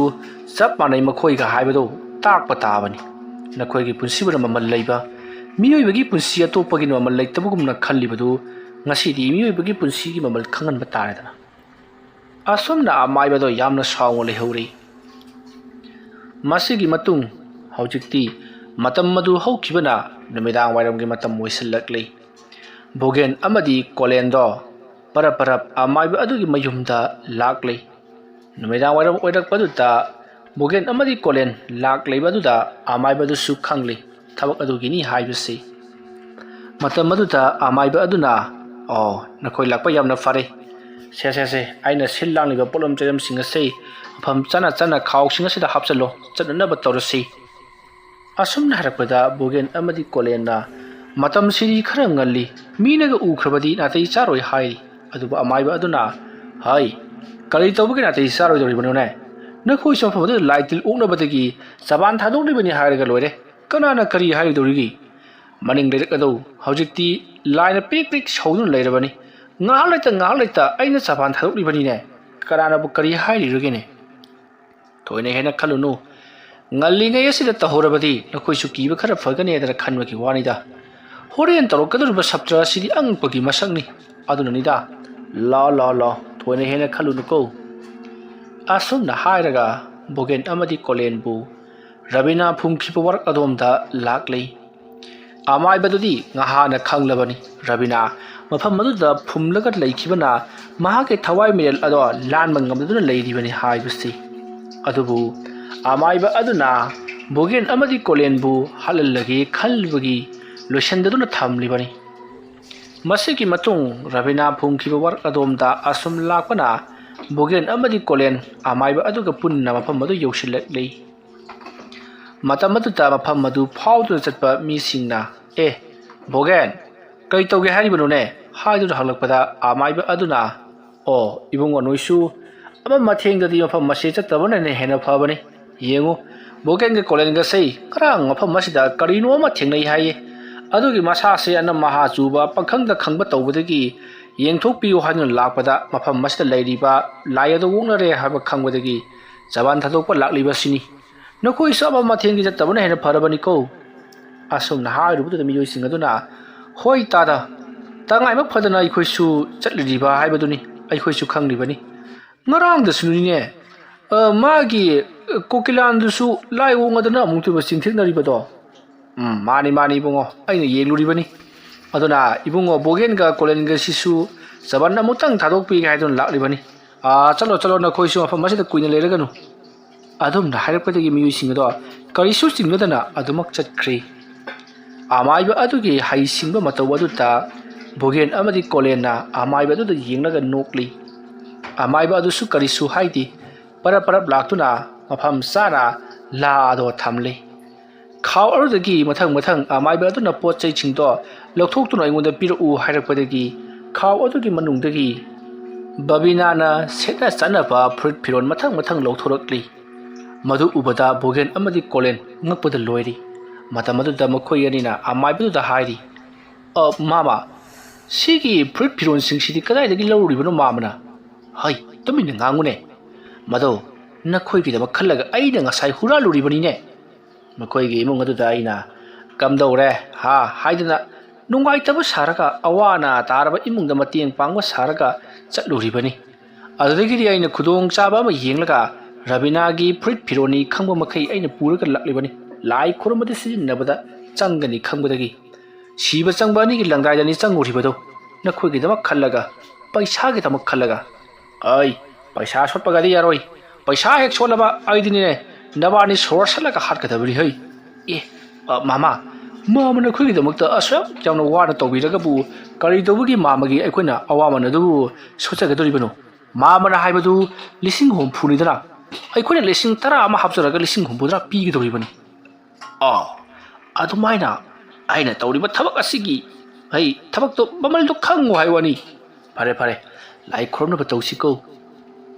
ꯆꯞ ꯃꯥꯟꯅꯩ ꯃꯈꯣꯏꯒ ꯍꯥꯏꯕꯗꯨ ꯇꯥꯛꯄ ꯇꯥꯕꯅꯤ꯫ ꯅꯈꯣꯏꯒꯤ ꯄꯨꯟꯁꯤꯕꯨꯅ ꯃꯃꯜ ꯂꯩꯕ, ꯃꯤꯑꯣꯏꯕꯒꯤ ꯄꯨꯟꯁꯤ ꯑꯇꯣꯞꯄꯒꯤ ꯃꯃꯜ ꯂꯩꯇꯕꯒꯨꯝꯅ ꯈꯜꯂꯤꯕꯗꯨ ꯉꯁꯤꯗꯤ ꯃꯤꯑꯣꯏꯕꯒꯤ ꯄꯨꯟꯁꯤꯒꯤ ꯃꯃꯜ ꯈꯪꯍꯟꯕ ꯇꯥꯔꯦꯗꯅ ꯑꯁꯨꯝꯅ ꯑꯃꯥꯏꯕꯗꯣ ꯌꯥꯝꯅ ꯁꯥꯎꯅ ꯂꯩꯍꯧꯔꯤ ꯃꯁꯤꯒꯤ ꯃꯇꯨꯡ ꯍꯧꯖꯤꯛꯇꯤ ꯃꯇꯝ ꯃꯗꯨ ꯍꯧꯈꯤꯕꯅ ꯅꯨꯃꯤꯗꯥꯡ ꯋꯥꯏꯔꯝꯒꯤ ꯃꯇꯝ ꯑꯣꯏꯁꯤꯜꯂꯛꯂꯤ ꯕꯣꯒꯦꯟ ꯑꯃꯗꯤ ꯀꯣꯂꯦꯟꯗꯣ ꯄꯔꯞ ꯄꯔꯞ ꯑꯃꯥꯏꯕ ꯑꯗꯨꯒꯤ ꯃꯌꯨꯝꯗ ꯂꯥꯛꯂꯤ ꯅꯨꯃꯤꯗꯥꯡ ꯋꯥꯏꯔꯝ ꯑꯣꯏꯔꯛꯄꯗꯨꯗ ꯕꯣꯒꯦꯟ ꯑꯃꯗꯤ ꯀꯣꯂꯦꯟ ꯂꯥꯛꯂꯤꯕꯗꯨꯗ ꯑꯃꯥꯏꯕꯗꯨꯁꯨ ꯈꯪꯂꯤ ꯊꯕꯛ ꯑꯗꯨꯒꯤꯅꯤ ꯍꯥꯏꯕꯁꯤ ꯃꯇꯝ ꯑꯗꯨꯗ ꯑꯃꯥꯏꯕ ꯑꯗꯨꯅ ꯅꯈꯣꯏ ꯂꯥꯛꯄ ꯌꯥꯝꯅ ꯐꯔꯦ ꯁꯦ ꯑꯩꯅ ꯁꯤꯜ ꯂꯥꯡꯂꯤꯕ ꯄꯣꯠꯂꯝ ꯆꯩꯔꯝꯁꯤꯡ ꯑꯁꯤ ꯃꯐꯝ ꯆꯥꯅ ꯈꯥꯎꯁꯤꯡ ꯑꯁꯤꯗ ꯍꯥꯞꯆꯜꯂꯣ ꯆꯠꯅꯅꯕ ꯇꯧꯔꯁꯤ ꯑꯁꯨꯝꯅ ꯍꯥꯏꯔꯛꯄꯗ ꯕꯣꯒꯦꯟ ꯑꯃꯗꯤ ꯀꯣꯂꯦꯟꯅ ꯃꯇꯝꯁꯤꯗꯤ ꯈꯔ ꯉꯜꯂꯤ ꯃꯤꯅꯒ ꯎꯈ꯭ꯔꯕꯗꯤ ꯅꯥꯇꯩ ꯆꯥꯔꯣꯏ ꯍꯥꯏꯔꯤ ꯑꯗꯨꯕꯨ ꯑꯃꯥꯏꯕ ꯑꯗꯨꯅ ꯍꯥꯏ ꯀꯔꯤ ꯇꯧꯕꯒꯤ ꯅꯥꯇꯩ ꯆꯥꯔꯣꯏꯗꯧꯔꯤꯕꯅꯣꯅꯦ ꯅꯈꯣꯏꯁꯨ ꯃꯐꯝ ꯑꯗꯨꯗ ꯂꯥꯏ ꯇꯤꯜ ꯑꯣꯛꯅꯕꯗꯒꯤ ꯆꯕꯥꯟ ꯊꯥꯗꯣꯛꯂꯤꯕꯅꯤ ꯍꯥꯏꯔꯒ ꯂꯣꯏꯔꯦ ꯀꯅꯥꯅ ꯀꯔꯤ ꯍꯥꯏꯔꯣꯏꯗꯧꯔꯤꯒꯤ ꯃꯅꯤꯡ ꯂꯩꯔꯛꯑꯗꯧ ꯍꯧꯖꯤꯛꯇꯤ ꯂꯥꯏꯅ ꯄꯤꯛ ꯁꯧꯗꯨꯅ ꯂꯩꯔꯕꯅꯤ ꯉꯥꯏꯍꯥꯛ ꯂꯩꯇ ꯑꯩꯅ ꯆꯕꯥꯟ ꯊꯥꯗꯣꯛꯂꯤꯕꯅꯤꯅꯦ ꯀꯅꯥꯅꯕꯨ ꯀꯔꯤ ꯍꯥꯏꯔꯤꯔꯒꯦꯅꯦ ꯊꯣꯏꯅ ꯍꯦꯟꯅ ꯈꯜꯂꯨꯅꯨ ꯉꯜꯂꯤꯉꯩ ꯑꯁꯤꯗ ꯇꯧꯍꯧꯔꯕꯗꯤ ꯅꯈꯣꯏꯁꯨ ꯀꯤꯕ ꯈꯔ ꯐꯒꯅꯦꯗꯅ ꯈꯟꯕꯒꯤ ꯋꯥꯅꯤꯗ ꯍꯣꯔꯦꯟ ꯇꯧꯔꯛꯀꯗꯧꯔꯤꯕ ꯁꯞꯇ꯭ꯔ ꯑꯁꯤꯗꯤ ꯑꯉꯛꯄꯒꯤ ꯃꯁꯛꯅꯤ ꯑꯗꯨꯅꯅꯤꯗ ꯂꯥ ꯊꯣꯏꯅ ꯍꯦꯟꯅ ꯈꯜꯂꯨꯅꯨꯀꯣ ꯑꯁꯨꯝꯅ ꯍꯥꯏꯔꯒ ꯕꯣꯒꯦꯟ ꯑꯃꯗꯤ ꯀꯣꯂꯦꯟꯕꯨ ꯔꯕꯤꯅꯥ ꯐꯨꯝꯈꯤꯕ ꯋꯥꯔꯛ ꯑꯗꯣꯝꯗ ꯂꯥꯛꯂꯤ ꯑꯃꯥꯏꯕꯗꯨꯗꯤ ꯉꯍꯥꯟꯅ ꯈꯪꯂꯕꯅꯤ ꯔꯕꯤꯅꯥ ꯃꯐꯝ ꯑꯗꯨꯗ ꯐꯨꯝꯂꯒ ꯂꯩꯈꯤꯕꯅ ꯃꯍꯥꯛꯀꯤ ꯊꯋꯥꯏ ꯃꯤꯔꯦꯜ ꯑꯗꯣ ꯂꯥꯟꯕ ꯉꯝꯗꯨꯅ ꯂꯩꯔꯤꯕꯅꯤ ꯍꯥꯏꯕꯁꯤ ꯑꯗꯨꯕꯨ ꯑꯃꯥꯏꯕ ꯑꯗꯨꯅ ꯕꯣꯒꯦꯟ ꯑꯃꯗꯤ ꯀꯣꯂꯦꯟꯕꯨ ꯍꯜꯍꯜꯂꯒꯦ ꯈꯜꯕꯒꯤ ꯂꯣꯏꯁꯤꯟꯗꯨꯅ ꯊꯝꯂꯤꯕꯅꯤ ꯃꯁꯤꯒꯤ ꯃꯇꯨꯡ ꯔꯕꯤꯅꯥ ꯐꯨꯝꯈꯤꯕ ꯋꯥꯔꯛ ꯑꯗꯣꯝꯗ ꯑꯁꯨꯝ ꯂꯥꯛꯄꯅ ꯕꯣꯒꯦꯟ ꯑꯃꯗꯤ ꯀꯣꯂꯦꯟ ꯑꯃꯥꯏꯕ ꯑꯗꯨꯒ ꯄꯨꯟꯅ ꯃꯐꯝ ꯑꯗꯨ ꯌꯧꯁꯤꯜꯂꯛꯂꯤ ꯃꯇꯝ ꯑꯗꯨꯗ ꯃꯐꯝ ꯑꯗꯨ ꯐꯥꯎꯗꯨꯅ ꯆꯠꯄ ꯃꯤꯁꯤꯡꯅ ꯕꯣꯒꯦꯟ ꯀꯔꯤ ꯇꯧꯒꯦ ꯍꯥꯏꯔꯤꯕꯅꯣꯅꯦ ꯍꯥꯏꯗꯨꯅ ꯍꯪꯂꯛꯄꯗ ꯑꯃꯥꯏꯕ ꯑꯗꯨꯅ ꯏꯕꯨꯡꯉꯣ ꯅꯣꯏꯁꯨ ꯃꯊꯦꯡꯗꯗꯤ ꯃꯐꯝ ꯑꯁꯤ ꯆꯠꯇꯕꯅ ꯍꯦꯟꯅ ꯐꯕꯅꯤ ꯌꯦꯡꯉꯨ ꯕꯣꯒꯦꯟꯒ ꯀꯣꯂꯦꯟꯒꯁꯤ ꯉꯔꯥꯡ ꯃꯐꯝ ꯑꯁꯤꯗ ꯀꯔꯤꯅꯣ ꯑꯃ ꯊꯦꯡꯅꯩ ꯍꯥꯏꯌꯦ ꯑꯗꯨꯒꯤ ꯃꯁꯥꯁꯦ ꯑꯅꯝ ꯃꯍꯥ ꯆꯨꯕ ꯄꯪꯈꯪꯗ ꯈꯪꯕ ꯇꯧꯕꯗꯒꯤ ꯌꯦꯡꯊꯣꯛꯄꯤꯌꯨ ꯍꯥꯏꯗꯨꯅ ꯂꯥꯛꯄꯗ ꯃꯐꯝ ꯑꯁꯤꯗ ꯂꯩꯔꯤꯕ ꯂꯥꯏ ꯑꯗꯨ ꯑꯣꯛꯅꯔꯦ ꯍꯥꯏꯕ ꯈꯪꯕꯗꯒꯤ ꯆꯕꯥꯟ ꯊꯥꯗꯣꯛꯄ ꯂꯥꯛꯂꯤꯕꯁꯤꯅꯤ ꯅꯈꯣꯏꯁꯨ ꯃꯊꯦꯡꯗꯤ ꯆꯠꯇꯕꯅ ꯍꯦꯟꯅ ꯐꯔꯕꯅꯤꯀꯣ ꯑꯁꯨꯝꯅ ꯍꯥꯏꯔꯨꯕꯗꯨꯗ ꯃꯤꯑꯣꯏꯁꯤꯡ ꯑꯗꯨꯅ ꯍꯣꯏ ꯇꯥꯗ ꯇꯉꯥꯏꯃꯛ ꯐꯗꯅ ꯑꯩꯈꯣꯏꯁꯨ ꯆꯠꯂꯤꯕ ꯍꯥꯏꯕꯗꯨꯅꯤ ꯑꯩꯈꯣꯏꯁꯨ ꯈꯪꯂꯤꯕꯅꯤ ꯉꯔꯥꯡꯗꯁꯨꯅꯤꯅꯦ ꯃꯥꯒꯤ ꯀꯣꯀꯤꯂꯥꯟꯗꯨꯁꯨ ꯂꯥꯏ ꯑꯣꯡꯉꯗꯅ ꯑꯃꯨꯛꯇꯣꯏꯕ ꯆꯤꯡꯊꯦꯛꯅꯔꯤꯕꯗꯣ ꯃꯥꯅꯤ ꯏꯕꯨꯡꯉꯣ ꯑꯩꯅ ꯌꯦꯡꯂꯨꯔꯤꯕꯅꯤ ꯑꯗꯨꯅ ꯏꯕꯨꯡꯉꯣ ꯕꯣꯒꯦꯟꯒ ꯀꯣꯂꯦꯟꯒꯁꯤꯁꯨ ꯆꯕꯥꯟ ꯑꯃꯨꯛꯇꯪ ꯊꯥꯗꯣꯛꯄꯤꯒꯦ ꯍꯥꯏꯗꯨꯅ ꯂꯥꯛꯂꯤꯕꯅꯤ ꯆꯠꯂꯣ ꯅꯈꯣꯏꯁꯨ ꯃꯐꯝ ꯑꯁꯤꯗ ꯀꯨꯏꯅ ꯂꯩꯔꯒꯅꯨ ꯑꯗꯨꯝꯅ ꯍꯥꯏꯔꯛꯄꯗꯒꯤ ꯃꯤꯑꯣꯏꯁꯤꯡ ꯑꯗꯣ ꯀꯔꯤꯁꯨ ꯆꯤꯡꯅꯗꯅ ꯑꯗꯨꯃꯛ ꯆꯠꯈ꯭ꯔꯤ ꯑꯃꯥꯏꯕ ꯑꯗꯨꯒꯤ ꯍꯩꯁꯤꯡꯕ ꯃꯇꯧ ꯑꯗꯨꯗ ꯕꯣꯒꯦꯟ ꯑꯃꯗꯤ ꯀꯣꯂꯦꯟꯅ ꯑꯃꯥꯏꯕ ꯑꯗꯨꯗ ꯌꯦꯡꯂꯒ ꯅꯣꯛꯂꯤ ꯑꯃꯥꯏꯕ ꯑꯗꯨꯁꯨ ꯀꯔꯤꯁꯨ ꯍꯥꯏꯗꯦ ꯄꯔꯞ ꯂꯥꯛꯇꯨꯅ ꯃꯐꯝ ꯆꯥꯅ ꯂꯥ ꯑꯗꯣ ꯊꯝꯂꯤ ꯈꯥꯎ ꯑꯗꯨꯗꯒꯤ ꯃꯊꯪ ꯑꯃꯥꯏꯕ ꯑꯗꯨꯅ ꯄꯣꯠ ꯆꯩꯁꯤꯡꯗꯣ ꯂꯧꯊꯣꯛꯇꯨꯅ ꯑꯩꯉꯣꯟꯗ ꯄꯤꯔꯛꯎ ꯍꯥꯏꯔꯛꯄꯗꯒꯤ ꯈꯥꯎ ꯑꯗꯨꯒꯤ ꯃꯅꯨꯡꯗꯒꯤ ꯕꯕꯤꯅꯥꯅ ꯁꯦꯠꯅ ꯆꯥꯅꯕ ꯐꯨꯔꯤꯠ ꯐꯤꯔꯣꯜ ꯃꯊꯪ ꯂꯧꯊꯣꯔꯛꯂꯤ ꯃꯗꯨ ꯎꯕꯗ ꯕꯣꯒꯦꯟ ꯑꯃꯗꯤ ꯀꯣꯂꯦꯟ ꯉꯛꯄꯗ ꯂꯣꯏꯔꯤ ꯃꯇꯝ ꯑꯗꯨꯗ ꯃꯈꯣꯏ ꯑꯅꯤꯅ ꯑꯃꯥꯏꯕꯗꯨꯗ ꯍꯥꯏꯔꯤ ꯃꯥꯃꯥ ꯁꯤꯒꯤ ꯐꯨꯔꯤꯠ ꯐꯤꯔꯣꯜꯁꯤꯡꯁꯤꯗꯤ ꯀꯗꯥꯏꯗꯒꯤ ꯂꯧꯔꯨꯔꯤꯕꯅꯣ ꯃꯥꯃꯅ ꯇꯨꯃꯤꯟꯅ ꯉꯥꯡꯉꯨꯅꯦ ꯃꯗꯣ ꯅꯈꯣꯏꯒꯤꯗꯃꯛ ꯈꯜꯂꯒ ꯑꯩꯅ ꯉꯁꯥꯏ ꯍꯨꯔꯥꯜꯂꯨꯔꯤꯕꯅꯤꯅꯦ ꯃꯈꯣꯏꯒꯤ ꯏꯃꯨꯡ ꯑꯗꯨꯗ ꯑꯩꯅ ꯀꯝꯗꯧꯔꯦ ꯍꯥꯏꯗꯅ ꯅꯨꯡꯉꯥꯏꯇꯕ ꯁꯥꯔꯒ ꯑꯋꯥ ꯑꯅꯥ ꯇꯥꯔꯕ ꯏꯃꯨꯡꯗ ꯃꯇꯦꯡ ꯄꯥꯡꯕ ꯁꯥꯔꯒ ꯆꯠꯂꯨꯔꯤꯕꯅꯤ ꯑꯗꯨꯗꯒꯤꯗꯤ ꯑꯩꯅ ꯈꯨꯗꯣꯡꯆꯥꯕ ꯑꯃ ꯌꯦꯡꯂꯒ ꯔꯕꯤꯅꯥꯒꯤ ꯐꯨꯔꯤꯠ ꯐꯤꯔꯣꯜꯅꯤ ꯈꯪꯕ ꯃꯈꯩ ꯑꯩꯅ ꯄꯨꯔꯒ ꯂꯥꯛꯂꯤꯕꯅꯤ ꯂꯥꯏ ꯈꯨꯔꯨꯝꯕꯗ ꯁꯤꯖꯤꯟꯅꯕꯗ ꯆꯪꯒꯅꯤ ꯈꯪꯕꯗꯒꯤ ꯁꯤꯕ ꯆꯪꯕ ꯑꯅꯤꯒꯤ ꯂꯪꯗꯥꯏꯗꯅꯤ ꯆꯪꯉꯨꯔꯤꯕꯗꯣ ꯅꯈꯣꯏꯒꯤꯗꯃꯛ ꯈꯜꯂꯒ ꯄꯩꯁꯥꯒꯤꯗꯃꯛ ꯈꯜꯂꯒ ꯄꯩꯁꯥ ꯁꯣꯠꯄꯒꯗꯤ ꯌꯥꯔꯣꯏ ꯄꯩꯁꯥ ꯍꯦꯛ ꯁꯣꯠꯂꯕ ꯑꯩꯗꯤꯅꯦ ꯅꯕꯥꯅꯤ ꯁꯣꯔ ꯁꯠꯂꯒ ꯍꯥꯠꯀꯗꯕꯅꯤ ꯃꯥꯃꯥ ꯅꯈꯣꯏꯒꯤꯗꯃꯛꯇ ꯑꯁꯨꯛ ꯌꯥꯝꯅ ꯋꯥꯅ ꯇꯧꯕꯤꯔꯒꯕꯨ ꯀꯔꯤ ꯇꯧꯕꯒꯤ ꯃꯥꯃꯒꯤ ꯑꯩꯈꯣꯏꯅ ꯑꯋꯥꯃꯟ ꯑꯗꯨꯕꯨ ꯁꯣꯠꯆꯒꯗꯧꯔꯤꯕꯅꯣ ꯃꯥꯃꯅ ꯍꯥꯏꯕꯗꯨ 60,000 ꯑꯩꯈꯣꯏꯅ 10,000 ꯍꯥꯞꯆꯔꯒ 60,000 ꯄꯤꯒꯗꯧꯔꯤꯕꯅꯤ ꯑꯗꯨꯃꯥꯏꯅ ꯑꯩꯅ ꯇꯧꯔꯤꯕ ꯊꯕꯛ ꯑꯁꯤꯒꯤ ꯊꯕꯛꯇꯣ ꯃꯃꯜꯗꯣ ꯈꯪꯉꯨ ꯍꯥꯏꯕꯅꯤ ꯐꯔꯦ ꯂꯥꯏ ꯈꯨꯔꯨꯝꯅꯕ ꯇꯧꯁꯤꯀꯣ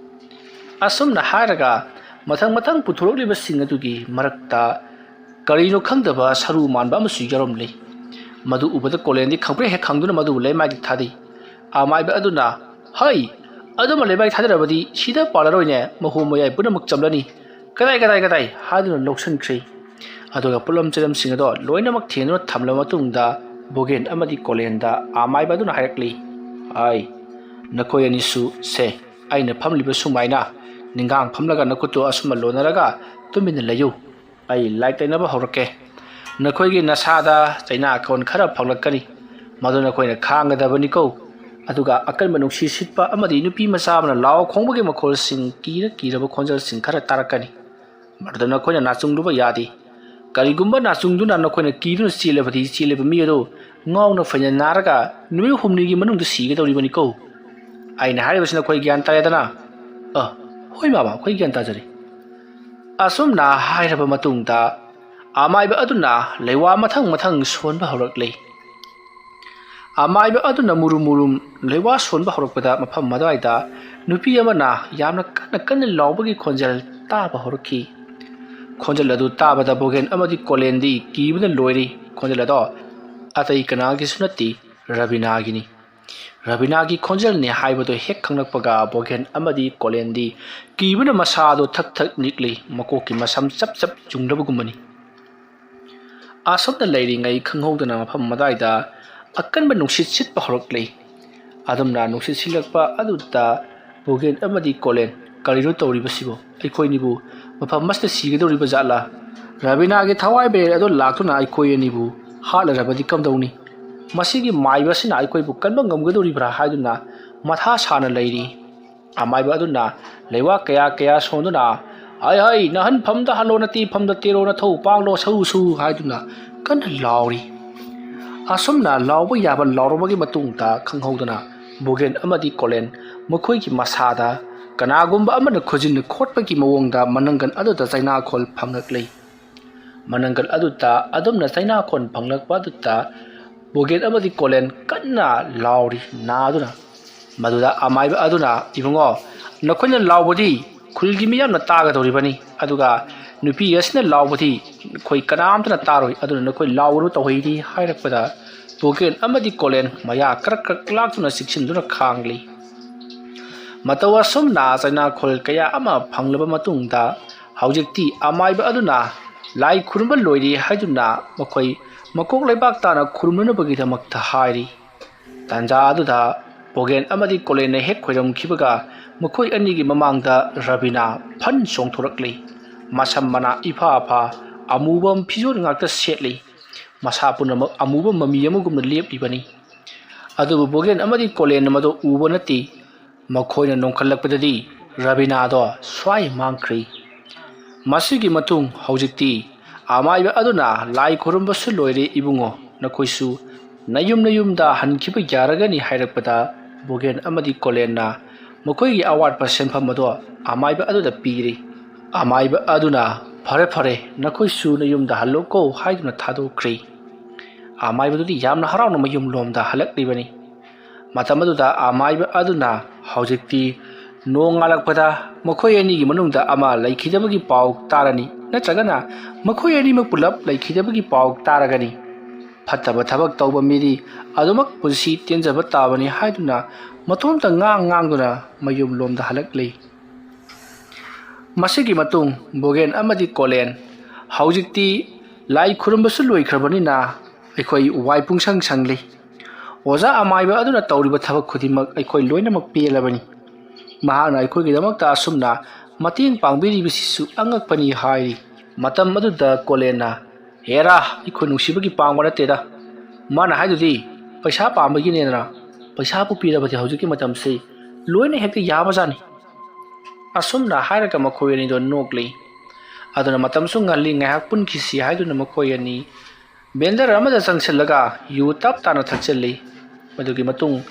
ꯑꯁꯨꯝꯅ ꯍꯥꯏꯔꯒ ꯃꯊꯪ ꯄꯨꯊꯣꯔꯛꯂꯤꯕꯁꯤꯡ ꯑꯗꯨꯒꯤ ꯃꯔꯛꯇ ꯀꯔꯤꯅꯣ ꯈꯪꯗꯕ ꯁꯔꯨ ꯃꯥꯟꯕ ꯑꯃꯁꯨ ꯌꯥꯎꯔꯝꯂꯤ ꯃꯗꯨ ꯎꯕꯗ ꯀꯣꯂꯦꯟꯗꯤ ꯈꯪꯄ꯭ꯔꯦꯛ ꯍꯦꯛ ꯈꯪꯗꯨꯅ ꯃꯗꯨ ꯂꯩꯃꯥꯏꯗ ꯊꯥꯗꯩ ꯑꯃꯥꯏꯕ ꯑꯗꯨꯅ ꯑꯗꯨꯃ ꯂꯩꯃꯥꯏ ꯊꯥꯗꯔꯕꯗꯤ ꯁꯤꯗ ꯄꯥꯜꯂꯔꯣꯏꯅꯦ ꯃꯍꯨ ꯃꯌꯥꯏ ꯄꯨꯝꯅꯃꯛ ꯆꯝꯂꯅꯤ ꯀꯗꯥꯏ ꯍꯥꯏꯗꯨꯅ ꯂꯧꯁꯤꯟꯈ꯭ꯔꯤ ꯑꯗꯨꯒ ꯄꯣꯠꯂꯝ ꯆꯩꯔꯝꯁꯤꯡ ꯑꯗꯣ ꯂꯣꯏꯅꯃꯛ ꯊꯦꯡꯗꯨꯅ ꯊꯝꯂꯕ ꯃꯇꯨꯡꯗ ꯕꯣꯒꯦꯟ ꯑꯃꯗꯤ ꯀꯣꯂꯦꯟꯗ ꯑꯃꯥꯏꯕ ꯑꯗꯨꯅ ꯍꯥꯏꯔꯛꯂꯤ, "ꯑꯩ ꯅꯈꯣꯏ ꯑꯅꯤꯁꯨ ꯁꯦ ꯑꯩꯅ ꯐꯝꯂꯤꯕ ꯁꯨꯃꯥꯏꯅ ꯅꯤꯡꯒꯥꯡ ꯐꯝꯂꯒ ꯅꯈꯨꯠꯇꯨ ꯑꯁꯨꯝꯅ ꯂꯣꯟꯅꯔꯒ ꯇꯨꯃꯤꯟꯅ ꯂꯩꯌꯨ꯫ ꯑꯩ ꯂꯥꯏ ꯇꯩꯅꯕ ꯍꯧꯔꯛꯀꯦ꯫ ꯅꯈꯣꯏꯒꯤ ꯅꯁꯥꯗ ꯆꯩꯅꯥꯈꯣꯟ ꯈꯔ ꯐꯥꯎꯂꯛꯀꯅꯤ, ꯃꯗꯨ ꯅꯈꯣꯏꯅ ꯈꯥꯡꯒꯗꯕꯅꯤꯀꯣ꯫ ꯑꯗꯨꯒ ꯑꯀꯟꯕ ꯅꯨꯡꯁꯤꯠ ꯁꯤꯠꯄ ꯑꯃꯗꯤ ꯅꯨꯄꯤ ꯃꯆꯥ ꯑꯃꯅ ꯂꯥꯎ ꯈꯣꯡꯕꯒꯤ ꯃꯈꯣꯜꯁꯤꯡ, ꯀꯤꯔꯕ ꯈꯣꯟꯖꯦꯜꯁꯤꯡ ꯈꯔ ꯇꯥꯔꯛꯀꯅꯤ꯫ ꯃꯗꯨꯗ ꯅꯈꯣꯏꯅ ꯅꯥꯆꯨꯡꯗꯨꯕ ꯌꯥꯗꯦ꯫ ꯀꯔꯤꯒꯨꯝꯕ ꯅꯥꯆꯨꯡꯗꯨꯅ ꯅꯈꯣꯏꯅ ꯀꯤꯗꯨꯅ ꯆꯦꯜꯂꯕꯗꯤ ꯆꯦꯜꯂꯤꯕ ꯃꯤ ꯑꯗꯨ ꯉꯥꯎꯅ ꯐꯩꯅ ꯅꯥꯔꯒ ꯅꯨꯃꯤꯠ ꯍꯨꯝꯅꯤꯒꯤ ꯃꯅꯨꯡꯗ ꯁꯤꯒꯗꯧꯔꯤꯕꯅꯤꯀꯣ꯫ ꯑꯩꯅ ꯍꯥꯏꯔꯤꯕꯁꯤ ꯅꯈꯣꯏ ꯒ꯭ꯌꯥꯟ ꯇꯥꯔꯦꯗꯅ?" "ꯍꯣꯏ ꯃꯥꯃꯥ, ꯑꯩꯈꯣꯏ ꯒ꯭ꯌꯥꯟ ꯇꯥꯖꯔꯦ." ꯑꯁꯨꯝꯅ ꯍꯥꯏꯔꯕ ꯃꯇꯨꯡꯗ ꯑꯃꯥꯏꯕ ꯑꯗꯨꯅ ꯂꯩꯋꯥ ꯃꯊꯪ ꯃꯊꯪ ꯁꯣꯟꯕ ꯍꯧꯔꯛꯂꯤ꯫ ꯑꯃꯥꯏꯕ ꯑꯗꯨꯅ ꯃꯨꯔꯨꯝ ꯃꯨꯔꯨꯝ ꯂꯩꯋꯥ ꯁꯣꯟꯕ ꯍꯧꯔꯛꯄꯗ ꯃꯐꯝ ꯑꯗꯨꯋꯥꯏꯗ ꯅꯨꯄꯤ ꯑꯃꯅ ꯌꯥꯝꯅ ꯀꯟꯅ ꯀꯟꯅ ꯂꯥꯎꯕꯒꯤ ꯈꯣꯟꯖꯦꯜ ꯇꯥꯕ ꯍꯧꯔꯛꯈꯤ꯫ ꯈꯣꯟꯖꯦꯜ ꯑꯗꯨ ꯇꯥꯕꯗ ꯕꯣꯒꯦꯟ ꯑꯃꯗꯤ ꯀꯣꯂꯦꯟꯗꯤ ꯀꯤꯕꯅ ꯂꯣꯏꯔꯤ꯫ ꯈꯣꯟꯖꯦꯜ ꯑꯗꯣ ꯑꯇꯩ ꯀꯅꯥꯒꯤꯁꯨ ꯅꯠꯇꯦ, ꯔꯕꯤꯅꯥꯒꯤꯅꯤ꯫ ꯔꯕꯤꯅꯥꯒꯤ ꯈꯣꯟꯖꯦꯜꯅꯤ ꯍꯥꯏꯕꯗꯨ ꯍꯦꯛ ꯈꯪꯂꯛꯄꯒ ꯕꯣꯒꯦꯟ ꯑꯃꯗꯤ ꯀꯣꯂꯦꯟꯗꯤ ꯀꯤꯕꯅ ꯃꯁꯥꯗꯣ ꯊꯛ ꯊꯛ ꯅꯤꯛꯂꯤ, ꯃꯀꯣꯛꯀꯤ ꯃꯁꯝ ꯆꯞ ꯆꯞ ꯌꯨꯡꯂꯕꯒꯨꯝꯕꯅꯤ꯫ ꯑꯁꯨꯝꯅ ꯂꯩꯔꯤꯉꯩ ꯈꯪꯍꯧꯗꯅ ꯃꯐꯝ ꯑꯗꯨꯋꯥꯏꯗ ꯑꯀꯟꯕ ꯅꯨꯡꯁꯤꯠ ꯁꯤꯠꯄ ꯍꯧꯔꯛꯂꯤ꯫ ꯑꯗꯨꯝꯅ ꯅꯨꯡꯁꯤꯠ ꯁꯤꯠꯂꯛꯄ ꯑꯗꯨꯗ ꯕꯣꯒꯦꯟ ꯑꯃꯗꯤ ꯀꯣꯂꯦꯟ, "ꯀꯔꯤꯅꯣ ꯇꯧꯔꯤꯕꯁꯤꯕꯨ? ꯑꯩꯈꯣꯏꯅꯤꯕꯨ ꯃꯐꯝ ꯑꯁꯤꯗ ꯁꯤꯒꯗꯧꯔꯤꯕ ꯖꯥꯠꯂꯥ? ꯔꯕꯤꯅꯥꯒꯤ ꯊꯋꯥꯏ ꯕꯦꯔꯦꯜ ꯑꯗꯨ ꯂꯥꯛꯇꯨꯅ ꯑꯩꯈꯣꯏ ꯑꯅꯤꯕꯨ ꯍꯥꯠꯂꯔꯕꯗꯤ ꯀꯝꯗꯧꯅꯤ? ꯃꯁꯤꯒꯤ ꯃꯥꯏꯕ ꯑꯁꯤꯅ ꯑꯩꯈꯣꯏꯕꯨ ꯀꯟꯕ ꯉꯝꯒꯗꯧꯔꯤꯕ꯭ꯔꯥ?" ꯍꯥꯏꯗꯨꯅ ꯃꯊꯥ ꯁꯥꯅ ꯂꯩꯔꯤ꯫ ꯑꯃꯥꯏꯕ ꯑꯗꯨꯅ ꯂꯩꯋꯥ ꯀꯌꯥ ꯀꯌꯥ ꯁꯣꯟꯗꯨꯅ, "ꯍꯩ ꯅꯍꯟꯐꯝꯗ ꯍꯜꯂꯣ, ꯅꯇꯤꯐꯝꯗ ꯇꯦꯔꯣ, ꯅꯊꯧ ꯄꯥꯡꯂꯣ, ꯁꯧ ꯁꯨ" ꯍꯥꯏꯗꯨꯅ ꯀꯟꯅ ꯂꯥꯎꯔꯤ꯫ ꯑꯁꯨꯝꯅ ꯂꯥꯎꯕ ꯌꯥꯕ ꯂꯥꯎꯔꯕꯒꯤ ꯃꯇꯨꯡꯗ ꯈꯪꯍꯧꯗꯅ ꯕꯣꯒꯦꯟ ꯑꯃꯗꯤ ꯀꯣꯂꯦꯟ ꯃꯈꯣꯏꯒꯤ ꯃꯁꯥꯗ ꯀꯅꯥꯒꯨꯝꯕ ꯑꯃꯅ ꯈꯨꯖꯤꯟꯅ ꯈꯣꯠꯄꯒꯤ ꯃꯑꯣꯡꯗ ꯃꯅꯪꯒꯟ ꯑꯗꯨꯗ ꯆꯩꯅꯥꯈꯣꯜ ꯐꯪꯂꯛꯂꯤ꯫ ꯃꯅꯪꯒꯜ ꯑꯗꯨꯗ ꯑꯗꯨꯝꯅ ꯆꯩꯅꯥꯈꯣꯜ ꯐꯪꯂꯛꯄ ꯑꯗꯨꯗ ꯕꯣꯒꯦꯟ ꯑꯃꯗꯤ ꯀꯣꯂꯦꯟ ꯀꯟꯅ ꯂꯥꯎꯔꯤ ꯅꯥꯗꯨꯅ꯫ ꯃꯗꯨꯗ ꯑꯃꯥꯏꯕ ꯑꯗꯨꯅ, "ꯏꯕꯨꯡꯉꯣ, ꯅꯈꯣꯏꯅ ꯂꯥꯎꯕꯗꯤ ꯈꯨꯜꯒꯤ ꯃꯤꯌꯥꯝꯅ ꯇꯥꯒꯗꯧꯔꯤꯕꯅꯤ, ꯑꯗꯨꯒ ꯅꯨꯄꯤ ꯑꯁꯤꯅ ꯂꯥꯎꯕꯗꯤ ꯑꯩꯈꯣꯏ ꯀꯅꯥꯝꯇꯅ ꯇꯥꯔꯣꯏ, ꯑꯗꯨꯅ ꯅꯈꯣꯏ ꯂꯥꯎꯒꯅꯨ ꯇꯧꯍꯩꯔꯤ" ꯍꯥꯏꯔꯛꯄꯗ ꯕꯣꯒꯦꯟ ꯑꯃꯗꯤ ꯀꯣꯂꯦꯟ ꯃꯌꯥ ꯀ꯭ꯔꯛ ꯀ꯭ꯔꯛ ꯂꯥꯛꯇꯨꯅ ꯆꯤꯛꯁꯤꯟꯗꯨꯅ ꯈꯥꯡꯂꯤ꯫ ꯃꯇꯧ ꯑꯁꯨꯝꯅ ꯆꯩꯅꯥꯈꯣꯜ ꯀꯌꯥ ꯑꯃ ꯐꯪꯂꯕ ꯃꯇꯨꯡꯗ ꯍꯧꯖꯤꯛꯇꯤ ꯑꯃꯥꯏꯕ ꯑꯗꯨꯅ ꯂꯥꯏ ꯈꯨꯔꯨꯝꯕ ꯂꯣꯏꯔꯤ ꯍꯥꯏꯗꯨꯅ ꯃꯈꯣꯏ ꯃꯀꯣꯛ ꯂꯩꯕꯥꯛ ꯇꯥꯅ ꯈꯨꯔꯨꯝꯅꯅꯕꯒꯤꯗꯃꯛꯇ ꯍꯥꯏꯔꯤ꯫ ꯇꯥꯟꯖꯥ ꯑꯗꯨꯗ ꯕꯣꯒꯦꯟ ꯑꯃꯗꯤ ꯀꯣꯂꯦꯟꯅ ꯍꯦꯛ ꯈꯣꯏꯔꯝꯈꯤꯕꯒ ꯃꯈꯣꯏ ꯑꯅꯤꯒꯤ ꯃꯃꯥꯡꯗ ꯔꯕꯤꯅꯥ ꯐꯟ ꯆꯣꯡꯊꯣꯔꯛꯂꯤ꯫ ꯃꯁꯝ ꯃꯅꯥ ꯏꯐꯥ ꯐꯥ ꯑꯃꯨꯕ ꯐꯤꯖꯣꯜ ꯉꯥꯛꯇ ꯁꯦꯠꯂꯤ꯫ ꯃꯁꯥ ꯄꯨꯝꯅꯃꯛ ꯑꯃꯨꯕ ꯃꯃꯤ ꯑꯃꯒꯨꯝꯅ ꯂꯦꯞꯂꯤꯕꯅꯤ꯫ ꯑꯗꯨꯕꯨ ꯕꯣꯒꯦꯟ ꯑꯃꯗꯤ ꯀꯣꯂꯦꯟꯅ ꯃꯗꯨ ꯎꯕ ꯅꯠꯇꯦ꯫ ꯃꯈꯣꯏꯅ ꯅꯣꯡꯈꯠꯂꯛꯄꯗꯗꯤ ꯔꯕꯤꯅꯥꯗꯣ ꯁ꯭ꯋꯥꯏ ꯃꯥꯡꯈ꯭ꯔꯤ꯫ ꯃꯁꯤꯒꯤ ꯃꯇꯨꯡ ꯍꯧꯖꯤꯛꯇꯤ ꯑꯃꯥꯏꯕ ꯑꯗꯨꯅ, "ꯂꯥꯏ ꯈꯨꯔꯨꯝꯕꯁꯨ ꯂꯣꯏꯔꯦ ꯏꯕꯨꯡꯉꯣ, ꯅꯈꯣꯏꯁꯨ ꯅꯌꯨꯝ ꯅꯌꯨꯝꯗ ꯍꯟꯈꯤꯕ ꯌꯥꯔꯒꯅꯤ" ꯍꯥꯏꯔꯛꯄꯗ ꯕꯣꯒꯦꯟ ꯑꯃꯗꯤ ꯀꯣꯂꯦꯟꯅ ꯃꯈꯣꯏꯒꯤ ꯑꯋꯥꯠꯄ ꯁꯦꯟꯐꯝ ꯑꯗꯣ ꯑꯃꯥꯏꯕ ꯑꯗꯨꯗ ꯄꯤꯔꯤ꯫ ꯑꯃꯥꯏꯕ ꯑꯗꯨꯅ, "ꯐꯔꯦ ꯐꯔꯦ, ꯅꯈꯣꯏꯁꯨ ꯅꯌꯨꯝꯗ ꯍꯜꯂꯣꯀꯣ" ꯍꯥꯏꯗꯨꯅ ꯊꯥꯗꯣꯛꯈ꯭ꯔꯤ꯫ ꯑꯃꯥꯏꯕꯗꯨꯗꯤ ꯌꯥꯝꯅ ꯍꯔꯥꯎꯅ ꯃꯌꯨꯝꯂꯣꯝꯗ ꯍꯜꯂꯛꯂꯤꯕꯅꯤ꯫ ꯃꯇꯝ ꯑꯗꯨꯗ ꯑꯃꯥꯏꯕ ꯑꯗꯨꯅ ꯍꯧꯖꯤꯛꯇꯤ ꯅꯣꯡ ꯉꯥꯜꯂꯛꯄꯗ ꯃꯈꯣꯏ ꯑꯅꯤꯒꯤ ꯃꯅꯨꯡꯗ ꯑꯃ ꯂꯩꯈꯤꯗꯕꯒꯤ ꯄꯥꯎ ꯇꯥꯔꯅꯤ, ꯅꯠꯇ꯭ꯔꯒꯅ ꯃꯈꯣꯏ ꯑꯅꯤꯃꯛ ꯄꯨꯂꯞ ꯂꯩꯈꯤꯗꯕꯒꯤ ꯄꯥꯎ ꯇꯥꯔꯒꯅꯤ꯫ ꯐꯠꯇꯕ ꯊꯕꯛ ꯇꯧꯕ ꯃꯤꯗꯤ ꯑꯗꯨꯃꯛ ꯄꯨꯟꯁꯤ ꯇꯦꯟꯖꯕ ꯇꯥꯕꯅꯤ ꯍꯥꯏꯗꯨꯅ ꯃꯇꯣꯝꯇ ꯉꯥꯡꯗꯨꯅ ꯃꯌꯨꯝꯂꯣꯝꯗ ꯍꯜꯂꯛꯂꯤ꯫ ꯃꯁꯤꯒꯤ ꯃꯇꯨꯡ ꯕꯣꯒꯦꯟ ꯑꯃꯗꯤ ꯀꯣꯂꯦꯟ, "ꯍꯧꯖꯤꯛꯇꯤ ꯂꯥꯏ ꯈꯨꯔꯨꯝꯕꯁꯨ ꯂꯣꯏꯈ꯭ꯔꯕꯅꯤꯅ ꯑꯩꯈꯣꯏ ꯋꯥꯏ ꯄꯨꯡꯁꯪ ꯁꯪꯂꯤ꯫ ꯑꯣꯖꯥ ꯑꯃꯥꯏꯕ ꯑꯗꯨꯅ ꯇꯧꯔꯤꯕ ꯊꯕꯛ ꯈꯨꯗꯤꯡꯃꯛ ꯑꯩꯈꯣই ꯂꯣꯏꯅꯃꯛ ꯄꯦꯜꯂꯕꯅꯤ꯫ ꯃꯍꯥꯛꯅ ꯑꯩꯈꯣꯏꯒꯤꯗꯃꯛꯇ ꯑꯁꯨꯝꯅ ꯃꯇꯦꯡ ꯄꯥꯡꯕꯤꯔꯤꯕꯁꯤꯁꯨ ꯑꯉꯛꯄꯅꯤ" ꯍꯥꯏꯔꯤ꯫ ꯃꯇꯝ ꯑꯗꯨꯗ ꯀꯣꯂꯦꯟꯅ, "ꯍꯦꯔꯥ, ꯑꯩꯈꯣꯏ ꯅꯨꯡꯁꯤꯕꯒꯤ ꯄꯥꯡꯕ ꯅꯠꯇꯦꯗ꯫ ꯃꯥꯅ ꯍꯥꯏꯗꯨꯗꯤ ꯄꯩꯁꯥ ꯄꯥꯝꯕꯒꯤꯅꯦꯗꯅ꯫ ꯄꯩꯁꯥꯕꯨ ꯄꯤꯔꯕꯗꯤ ꯍꯧꯖꯤꯛꯀꯤ ꯃꯇꯝꯁꯤ ꯂꯣꯏꯅ ꯍꯦꯛꯇ ꯌꯥꯕꯖꯥꯠꯅꯤ." ꯑꯁꯨꯝꯅ ꯍꯥꯏꯔꯒ ꯃꯈꯣꯏ ꯑꯅꯤꯗꯣ ꯅꯣꯛꯂꯤ꯫ ꯑꯗꯨꯅ ꯃꯇꯝꯁꯨ ꯉꯜꯂꯤ, ꯉꯥꯏꯍꯥꯛ ꯄꯨꯟꯈꯤꯁꯤ ꯍꯥꯏꯗꯨꯅ ꯃꯈꯣꯏ ꯑꯅꯤ ꯕꯦꯟꯗꯔ ꯑꯃꯗ ꯆꯪꯁꯤꯜꯂꯒ ꯌꯨ ꯇꯞ ꯇꯥꯅ ꯊꯛꯆꯤꯜꯂꯤ꯫ ꯃꯗꯨꯒꯤ ꯃꯇꯨꯡ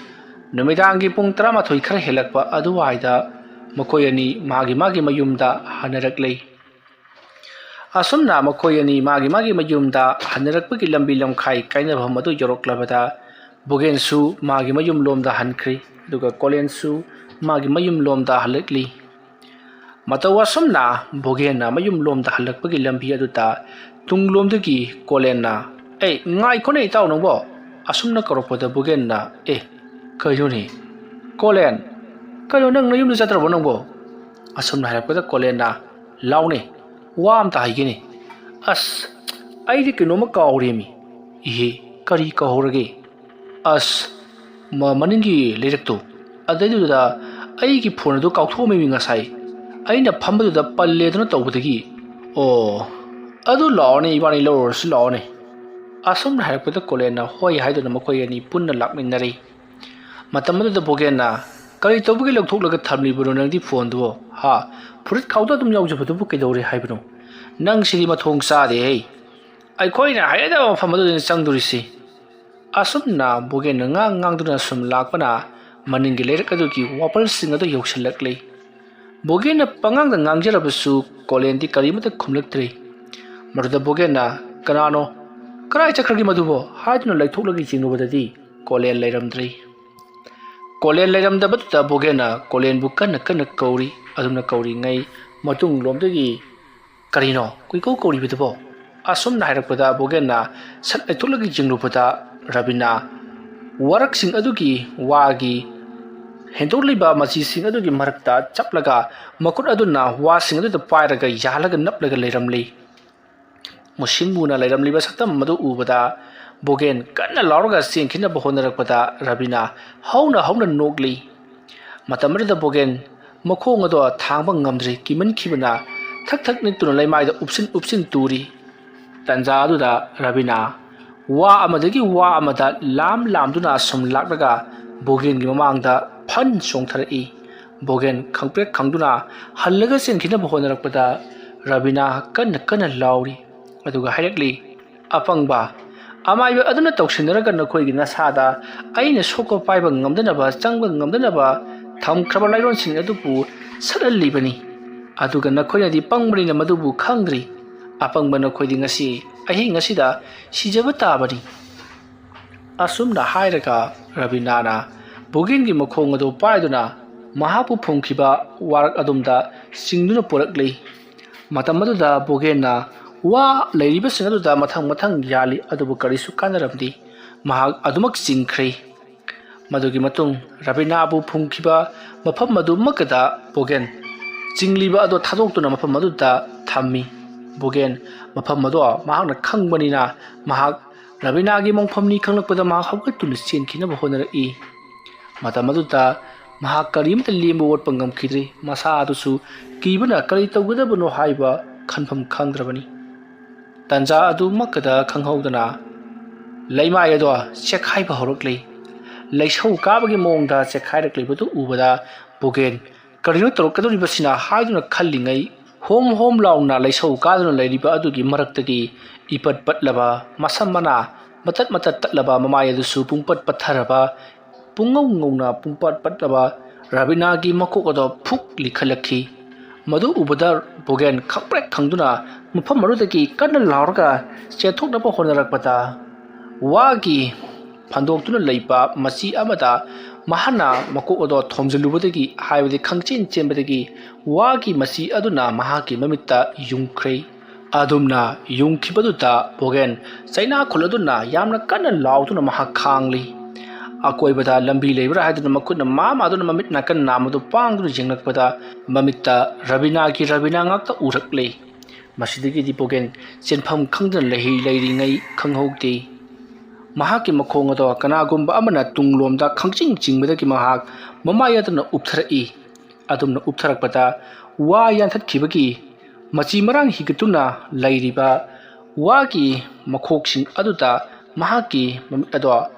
ꯅꯨꯃꯤꯗꯥꯡꯒꯤ ꯄꯨꯡ 12 ꯈꯔ ꯍꯦꯜꯂꯛꯄ ꯑꯗꯨꯋꯥꯏꯗ ꯃꯈꯣꯏ ꯑꯅꯤ ꯃꯥꯒꯤ ꯃꯌꯨꯝꯗ ꯍꯟꯅꯔꯛꯂꯤ꯫ ꯑꯁꯨꯝꯅ ꯃꯈꯣꯏ ꯑꯅꯤ ꯃꯥꯒꯤ ꯃꯌꯨꯝꯗ ꯍꯟꯅꯔꯛꯄꯒꯤ ꯂꯝꯕꯤ ꯂꯝꯈꯥꯏ ꯀꯥꯏꯅꯐꯝ ꯑꯗꯨ ꯌꯧꯔꯛꯂꯕꯗ ꯕꯣꯒꯦꯟꯁꯨ ꯃꯥꯒꯤ ꯃꯌꯨꯝꯂꯣꯝꯗ ꯍꯟꯈ꯭ꯔꯤ, ꯑꯗꯨꯒ ꯀꯣꯂꯦꯟꯁꯨ ꯃꯥꯒꯤ ꯃꯌꯨꯝꯂꯣꯝꯗ ꯍꯜꯂꯛꯂꯤ꯫ ꯃꯇꯧ ꯑꯁꯨꯝꯅ ꯕꯣꯒꯦꯟꯅ ꯃꯌꯨꯝꯂꯣꯝꯗ ꯍꯜꯂꯛꯄꯒꯤ ꯂꯝꯕꯤ ꯑꯗꯨꯗ ꯇꯨꯡꯂꯣꯝꯗꯒꯤ ꯀꯣꯂꯦꯟꯅ, "ꯉꯥꯏꯈꯣꯅꯦ ꯏꯇꯥꯎ ꯅꯪꯕꯣ" ꯑꯁꯨꯝꯅ ꯀꯧꯔꯛꯄꯗ ꯕꯣꯒꯦꯟꯅ, "ꯀꯩꯅꯣꯅꯦ ꯀꯣꯂꯦꯟ, ꯀꯩꯅꯣ ꯅꯪ ꯅꯌꯨꯝꯗ ꯆꯠꯇ꯭ꯔꯕꯣ ꯅꯪꯕꯣ?" ꯑꯁꯨꯝꯅ ꯍꯥꯏꯔꯛꯄꯗ ꯀꯣꯂꯦꯟꯅ, "ꯂꯥꯎꯅꯦ, ꯋꯥ ꯑꯝꯇ ꯍꯥꯏꯒꯦꯅꯦ꯫ ꯑꯁ ꯑꯩꯗꯤ ꯀꯩꯅꯣꯝꯃ ꯀꯥꯎꯔꯦꯃꯤ ꯏꯍꯦ ꯀꯔꯤ ꯀꯥꯎꯍꯧꯔꯒꯦ ꯑꯁ ꯃꯅꯤꯡꯒꯤ ꯂꯩꯔꯛꯇꯣ ꯑꯗꯩꯗꯨꯗ ꯑꯩꯒꯤ ꯐꯣꯟ ꯑꯗꯨ ꯀꯥꯎꯊꯣꯛꯑꯝꯃꯤ ꯉꯁꯥꯏ ꯑꯩꯅ ꯐꯝꯕꯗꯨꯗ ꯄꯜꯂꯦꯗꯅ ꯇꯧꯕꯗꯒꯤ ꯑꯣ ꯑꯗꯨ ꯂꯥꯛꯑꯣꯅꯦ ꯏꯕꯥꯅꯤ ꯂꯧꯔꯨꯔꯁꯤ ꯂꯥꯛꯑꯣꯅꯦ ꯑꯁꯨꯝꯅ ꯍꯥꯏꯔꯛꯄꯗ ꯀꯣꯂꯦꯟꯅ ꯍꯣꯏ ꯍꯥꯏꯗꯨꯅ ꯃꯈꯣꯏ ꯑꯅꯤ ꯄꯨꯟꯅ ꯂꯥꯛꯃꯤꯟꯅꯔꯤ ꯃꯇꯝ ꯑꯗꯨꯗ ꯕꯣꯒꯦꯟꯅ ꯀꯔꯤ ꯇꯧꯕꯒꯤ ꯂꯧꯊꯣꯛꯂꯒ ꯊꯝꯂꯤꯕꯅꯣ ꯅꯪꯗꯤ ꯐꯣꯟꯗꯨꯕꯣ ꯍꯥ ꯐꯨꯔꯤꯠ ꯈꯥꯎꯗ ꯑꯗꯨꯝ ꯌꯥꯎꯖꯕꯗꯨꯕꯨ ꯀꯩꯗꯧꯔꯦ ꯍꯥꯏꯕꯅꯣ ꯅꯪꯁꯤꯗꯤ ꯃꯊꯣꯡ ꯆꯥꯗꯦꯍꯦ ꯑꯩꯈꯣꯏꯅ ꯍꯥꯏꯒꯗꯕ ꯃꯐꯝ ꯑꯗꯨꯗꯅꯤ ꯆꯪꯗꯣꯔꯤꯁꯤ ꯑꯁꯨꯝꯅ ꯕꯣꯒꯦꯟꯅ ꯉꯥꯡꯗꯨꯅ ꯁꯨꯝ ꯂꯥꯛꯄꯅ ꯃꯅꯤꯡꯒꯤ ꯂꯩꯔꯛ ꯑꯗꯨꯒꯤ ꯋꯥꯄꯜꯁꯤꯡ ꯑꯗꯨ ꯌꯧꯁꯤꯜꯂꯛꯂꯤ ꯕꯣꯒꯦꯟꯅ ꯄꯉꯥꯡꯗ ꯉꯥꯡꯖꯔꯕꯁꯨ ꯀꯣꯂꯦꯟꯗꯤ ꯀꯔꯤꯃꯠꯇ ꯈꯨꯝꯂꯛꯇ꯭ꯔꯤ ꯃꯗꯨꯗ ꯕꯣꯒꯦꯟꯅ ꯀꯅꯥꯅꯣ ꯀꯔꯥꯏ ꯆꯠꯈ꯭ꯔꯒꯦ ꯃꯗꯨꯕꯣ ꯍꯥꯏꯗꯨꯅ ꯂꯩꯊꯣꯛꯂꯒ ꯌꯦꯡꯂꯨꯕꯗꯗꯤ ꯀꯣꯂꯦꯟ ꯂꯩꯔꯝꯗ꯭ꯔꯤ ꯀꯣꯂꯦꯟ ꯂꯩꯔꯝꯗꯕꯗꯨꯗ ꯕꯣꯒꯦꯟꯅ ꯀꯣꯂꯦꯟꯕꯨ ꯀꯟꯅ ꯀꯧꯔꯤ ꯑꯗꯨꯝꯅ ꯀꯧꯔꯤꯉꯩ ꯃꯇꯨꯡꯂꯣꯝꯗꯒꯤ ꯀꯔꯤꯅꯣ ꯀꯣꯏꯀꯧ ꯀꯧꯔꯤꯕꯗꯨꯕꯣ ꯑꯁꯨꯝꯅ ꯍꯥꯏꯔꯛꯄꯗ ꯕꯣꯒꯦꯟꯅ ꯁꯠ ꯂꯩꯊꯣꯛꯂꯒ ꯌꯦꯡꯂꯨꯕꯗ ꯔꯕꯤꯅꯥ ꯋꯥꯔꯛꯁꯤꯡ ꯑꯗꯨꯒꯤ ꯋꯥꯒꯤ ꯍꯦꯟꯗꯣꯛꯂꯤꯕ ꯃꯆꯤꯁꯤꯡ ꯑꯗꯨꯒꯤ ꯃꯔꯛꯇ ꯆꯞꯂꯒ ꯃꯈꯨꯠ ꯑꯗꯨꯅ ꯋꯥꯁꯤꯡ ꯑꯗꯨꯗ ꯄꯥꯏꯔꯒ ꯌꯥꯜꯂꯒ ꯅꯞꯂꯒ ꯂꯩꯔꯝꯂꯤ ꯃꯨꯁꯤꯟ ꯃꯨꯅ ꯂꯩꯔꯝꯂꯤꯕ ꯁꯛꯇꯝ ꯑꯗꯨ ꯎꯕꯗ ꯕꯣꯒꯦꯟ ꯀꯟꯅ ꯂꯥꯎꯔꯒ ꯆꯦꯟꯈꯤꯅꯕ ꯍꯣꯠꯅꯔꯛꯄꯗ ꯔꯕꯤꯅꯥ ꯍꯧꯅ ꯅꯣꯛꯂꯤ ꯃꯇꯝ ꯑꯗꯨꯗ ꯕꯣꯒꯦꯟ ꯃꯈꯣꯡ ꯑꯗꯨ ꯊꯥꯡꯕ ꯉꯝꯗ꯭ꯔꯤ ꯀꯤꯃꯟꯈꯤꯕꯅ ꯊꯛ ꯅꯤꯛꯇꯨꯅ ꯂꯩꯃꯥꯏꯗ ꯎꯞꯁꯤꯟ ꯇꯨꯔꯤ ꯇꯟꯖꯥ ꯑꯗꯨꯗ ꯔꯕꯤꯅꯥ ꯋꯥ ꯑꯃꯗꯒꯤ ꯋꯥ ꯑꯃꯗ ꯂꯥꯝꯗꯨꯅ ꯁꯨꯝ ꯂꯥꯛꯂꯒ ꯕꯣꯒꯦꯟꯒꯤ ꯃꯃꯥꯡꯗ ꯐꯟ ꯆꯣꯡꯊꯔꯛꯏ ꯕꯣꯒꯦꯟ ꯈꯪꯄ꯭ꯔꯦꯛ ꯈꯪꯗꯨꯅ ꯍꯜꯂꯒ ꯆꯦꯟꯈꯤꯅꯕ ꯍꯣꯠꯅꯔꯛꯄꯗ ꯔꯕꯤꯅꯥ ꯀꯟꯅ ꯂꯥꯎꯔꯤ ꯑꯗꯨꯒ ꯍꯥꯏꯔꯛꯂꯤ ꯑꯄꯪꯕ ꯑꯃꯥꯏꯕ ꯑꯗꯨꯅ ꯇꯧꯁꯤꯟꯅꯔꯒ ꯅꯈꯣꯏꯒꯤ ꯅꯁꯥꯗ ꯑꯩꯅ ꯁꯣꯛꯄ ꯄꯥꯏꯕ ꯉꯝꯗꯅꯕ ꯆꯪꯕ ꯉꯝꯗꯅꯕ ꯊꯝꯈ꯭ꯔꯕ ꯂꯥꯏꯔꯣꯟꯁꯤꯡ ꯑꯗꯨꯕꯨ ꯁꯠꯍꯜꯂꯤꯕꯅꯤ ꯑꯗꯨꯒ ꯅꯈꯣꯏꯅꯗꯤ ꯄꯪꯕꯅꯤꯅ ꯃꯗꯨꯕꯨ ꯈꯪꯗ꯭ꯔꯤ ꯑꯄꯪꯕ ꯅꯈꯣꯏꯗꯤ ꯉꯁꯤ ꯑꯍꯤꯡ ꯑꯁꯤꯗ ꯁꯤꯖꯕ ꯇꯥꯕꯅꯤ ꯑꯁꯨꯝꯅ ꯍꯥꯏꯔꯒ ꯔꯕꯤꯅꯥꯅ ꯕꯣꯒꯦꯟꯒꯤ ꯃꯈꯣꯡ ꯑꯗꯨ ꯄꯥꯏꯗꯨꯅ ꯃꯍꯥꯛꯄꯨ ꯐꯨꯝꯈꯤꯕ ꯋꯥꯔꯛ ꯑꯗꯨꯝꯗ ꯆꯤꯡꯗꯨꯅ ꯄꯨꯔꯛꯂꯤ ꯃꯇꯝ ꯑꯗꯨꯗ ꯕꯣꯒꯦꯟꯅ ꯋꯥ ꯂꯩꯔꯤꯕꯁꯤꯡ ꯑꯗꯨꯗ ꯃꯊꯪ ꯌꯥꯜꯂꯤ ꯑꯗꯨꯕꯨ ꯀꯔꯤꯁꯨ ꯀꯥꯟꯅꯔꯝꯗꯦ ꯃꯍꯥꯛ ꯑꯗꯨꯃꯛ ꯆꯤꯡꯈ꯭ꯔꯦ ꯃꯗꯨꯒꯤ ꯃꯇꯨꯡ ꯔꯕꯤꯅꯥꯕꯨ ꯐꯨꯝꯈꯤꯕ ꯃꯐꯝ ꯑꯗꯨꯃꯛꯇꯗ ꯕꯣꯒꯦꯟ ꯆꯤꯡꯂꯤꯕ ꯑꯗꯨ ꯊꯥꯗꯣꯛꯇꯨꯅ ꯃꯐꯝ ꯑꯗꯨꯗ ꯊꯝꯃꯤ ꯕꯣꯒꯦꯟ ꯃꯐꯝ ꯑꯗꯨ ꯃꯍꯥꯛꯅ ꯈꯪꯕꯅꯤꯅ ꯃꯍꯥꯛ ꯔꯕꯤꯅꯥꯒꯤ ꯃꯣꯡꯐꯝꯅꯤ ꯈꯪꯂꯛꯄꯗ ꯃꯍꯥꯛ ꯍꯧꯒꯠꯇꯨꯅ ꯆꯦꯟꯈꯤꯅꯕ ꯍꯣꯠꯅꯔꯛꯏ ꯃꯇꯝ ꯑꯗꯨꯗ ꯃꯍꯥꯛ ꯀꯔꯤꯃꯠꯇ ꯂꯦꯡꯕ ꯑꯣꯠꯄ ꯉꯝꯈꯤꯗ꯭ꯔꯤ ꯃꯁꯥ ꯑꯗꯨꯁꯨ ꯀꯤꯕꯅ ꯀꯔꯤ ꯇꯧꯒꯗꯕꯅꯣ ꯍꯥꯏꯕ ꯈꯟꯐꯝ ꯈꯪꯗ꯭ꯔꯕꯅꯤ ꯇꯟꯖꯥ ꯑꯗꯨꯃꯛꯇꯗ ꯈꯪꯍꯧꯗꯅ ꯂꯩꯃꯥꯏ ꯑꯗꯣ ꯆꯦꯛꯈꯥꯏꯕ ꯍꯧꯔꯛꯂꯤ ꯂꯩꯁꯧ ꯀꯥꯕꯒꯤ ꯃꯑꯣꯡꯗ ꯆꯦꯛꯈꯥꯏꯔꯛꯂꯤꯕꯗꯨ ꯎꯕꯗ ꯕꯣꯒꯦꯟ ꯀꯔꯤꯅꯣ ꯇꯧꯔꯛꯀꯗꯧꯔꯤꯕꯁꯤꯅ ꯍꯥꯏꯗꯨꯅ ꯈꯜꯂꯤꯉꯩ ꯍꯣꯝ ꯂꯥꯎꯅ ꯂꯩꯁꯧ ꯀꯥꯗꯨꯅ ꯂꯩꯔꯤꯕ ꯑꯗꯨꯒꯤ ꯃꯔꯛꯇꯒꯤ ꯏꯄꯠ ꯄꯠꯂꯕ ꯃꯁꯝ ꯃꯅꯥ ꯃꯇꯠ ꯇꯠꯂꯕ ꯃꯃꯥꯏ ꯑꯗꯨꯁꯨ ꯄꯨꯡꯄꯠ ꯄꯠꯊꯔꯕ ꯄꯨꯡꯉꯧꯅ ꯄꯨꯡꯄꯠ ꯄꯠꯂꯕ ꯔꯕꯤꯅꯥꯒꯤ ꯃꯀꯣꯛ ꯑꯗꯣ ꯐꯨꯛ ꯂꯤꯈꯠꯂꯛꯈꯤ ꯃꯗꯨ ꯎꯕꯗ ꯕꯣꯒꯦꯟ ꯈꯪꯄ꯭ꯔꯦꯛ ꯈꯪꯗꯨꯅ ꯃꯐꯝ ꯑꯗꯨꯗꯒꯤ ꯀꯟꯅ ꯂꯥꯎꯔꯒ ꯆꯦꯟꯊꯣꯛꯅꯕ ꯍꯣꯠꯅꯔꯛꯄꯗ ꯋꯥꯒꯤ ꯐꯟꯗꯣꯛꯇꯨꯅ ꯂꯩꯕ ꯃꯆꯤ ꯑꯃꯗ ꯃꯍꯥꯛꯅ ꯃꯀꯣꯛ ꯑꯗꯣ ꯊꯣꯝꯖꯤꯜꯂꯨꯕꯗꯒꯤ ꯍꯥꯏꯕꯗꯤ ꯈꯪꯆꯦꯟ ꯆꯦꯟꯕꯗꯒꯤ ꯋꯥꯒꯤ ꯃꯆꯤ ꯑꯗꯨꯅ ꯃꯍꯥꯛꯀꯤ ꯃꯃꯤꯠꯇ ꯌꯨꯡꯈ꯭ꯔꯦ ꯑꯗꯨꯝꯅ ꯌꯨꯡꯈꯤꯕꯗꯨꯗ ꯕꯣꯒꯦꯟ ꯆꯩꯅꯥꯈꯨꯜ ꯑꯗꯨꯅ ꯌꯥꯝꯅ ꯀꯟꯅ ꯂꯥꯎꯗꯨꯅ ꯃꯍꯥꯛ ꯈꯥꯡꯂꯤ ꯑꯀꯣꯏꯕꯗ ꯂꯝꯕꯤ ꯂꯩꯕ꯭ꯔꯥ ꯍꯥꯏꯗꯨꯅ ꯃꯈꯨꯠꯅ ꯃꯥꯗꯨꯅ ꯃꯃꯤꯠ ꯅꯥꯀꯟ ꯅꯥꯝꯃꯗꯨ ꯄꯥꯡꯗꯨꯅ ꯌꯦꯡꯂꯛꯄꯗ ꯃꯃꯤꯠꯇ ꯔꯕꯤꯅꯥ ꯉꯥꯛꯇ ꯎꯔꯛꯂꯤ ꯃꯁꯤꯗꯒꯤꯗꯤ ꯕꯣꯒꯦꯟ ꯆꯦꯟꯐꯝ ꯈꯪꯗꯅ ꯂꯩꯔꯤꯉꯩ ꯈꯪꯍꯧꯗꯦ ꯃꯍꯥꯛꯀꯤ ꯃꯈꯣꯡ ꯑꯗꯣ ꯀꯅꯥꯒꯨꯝꯕ ꯑꯃꯅ ꯇꯨꯡꯂꯣꯝꯗ ꯈꯪꯆꯤꯡ ꯆꯤꯡꯕꯗꯒꯤ ꯃꯍꯥꯛ ꯃꯃꯥꯏ ꯑꯗꯨꯅ ꯎꯞꯊꯔꯛꯏ ꯑꯗꯨꯝꯅ ꯎꯞꯊꯔꯛꯄꯗ ꯋꯥ ꯌꯥꯟꯊꯠꯈꯤꯕꯒꯤ ꯃꯆꯤ ꯃꯔꯥꯡ ꯍꯤꯒꯠꯇꯨꯅ ꯂꯩꯔꯤꯕ ꯋꯥꯒꯤ ꯃꯈꯣꯛꯁꯤꯡ ꯑꯗꯨꯗ ꯃꯍꯥꯛꯀꯤ ꯃꯃꯤꯠ ꯑꯗꯣ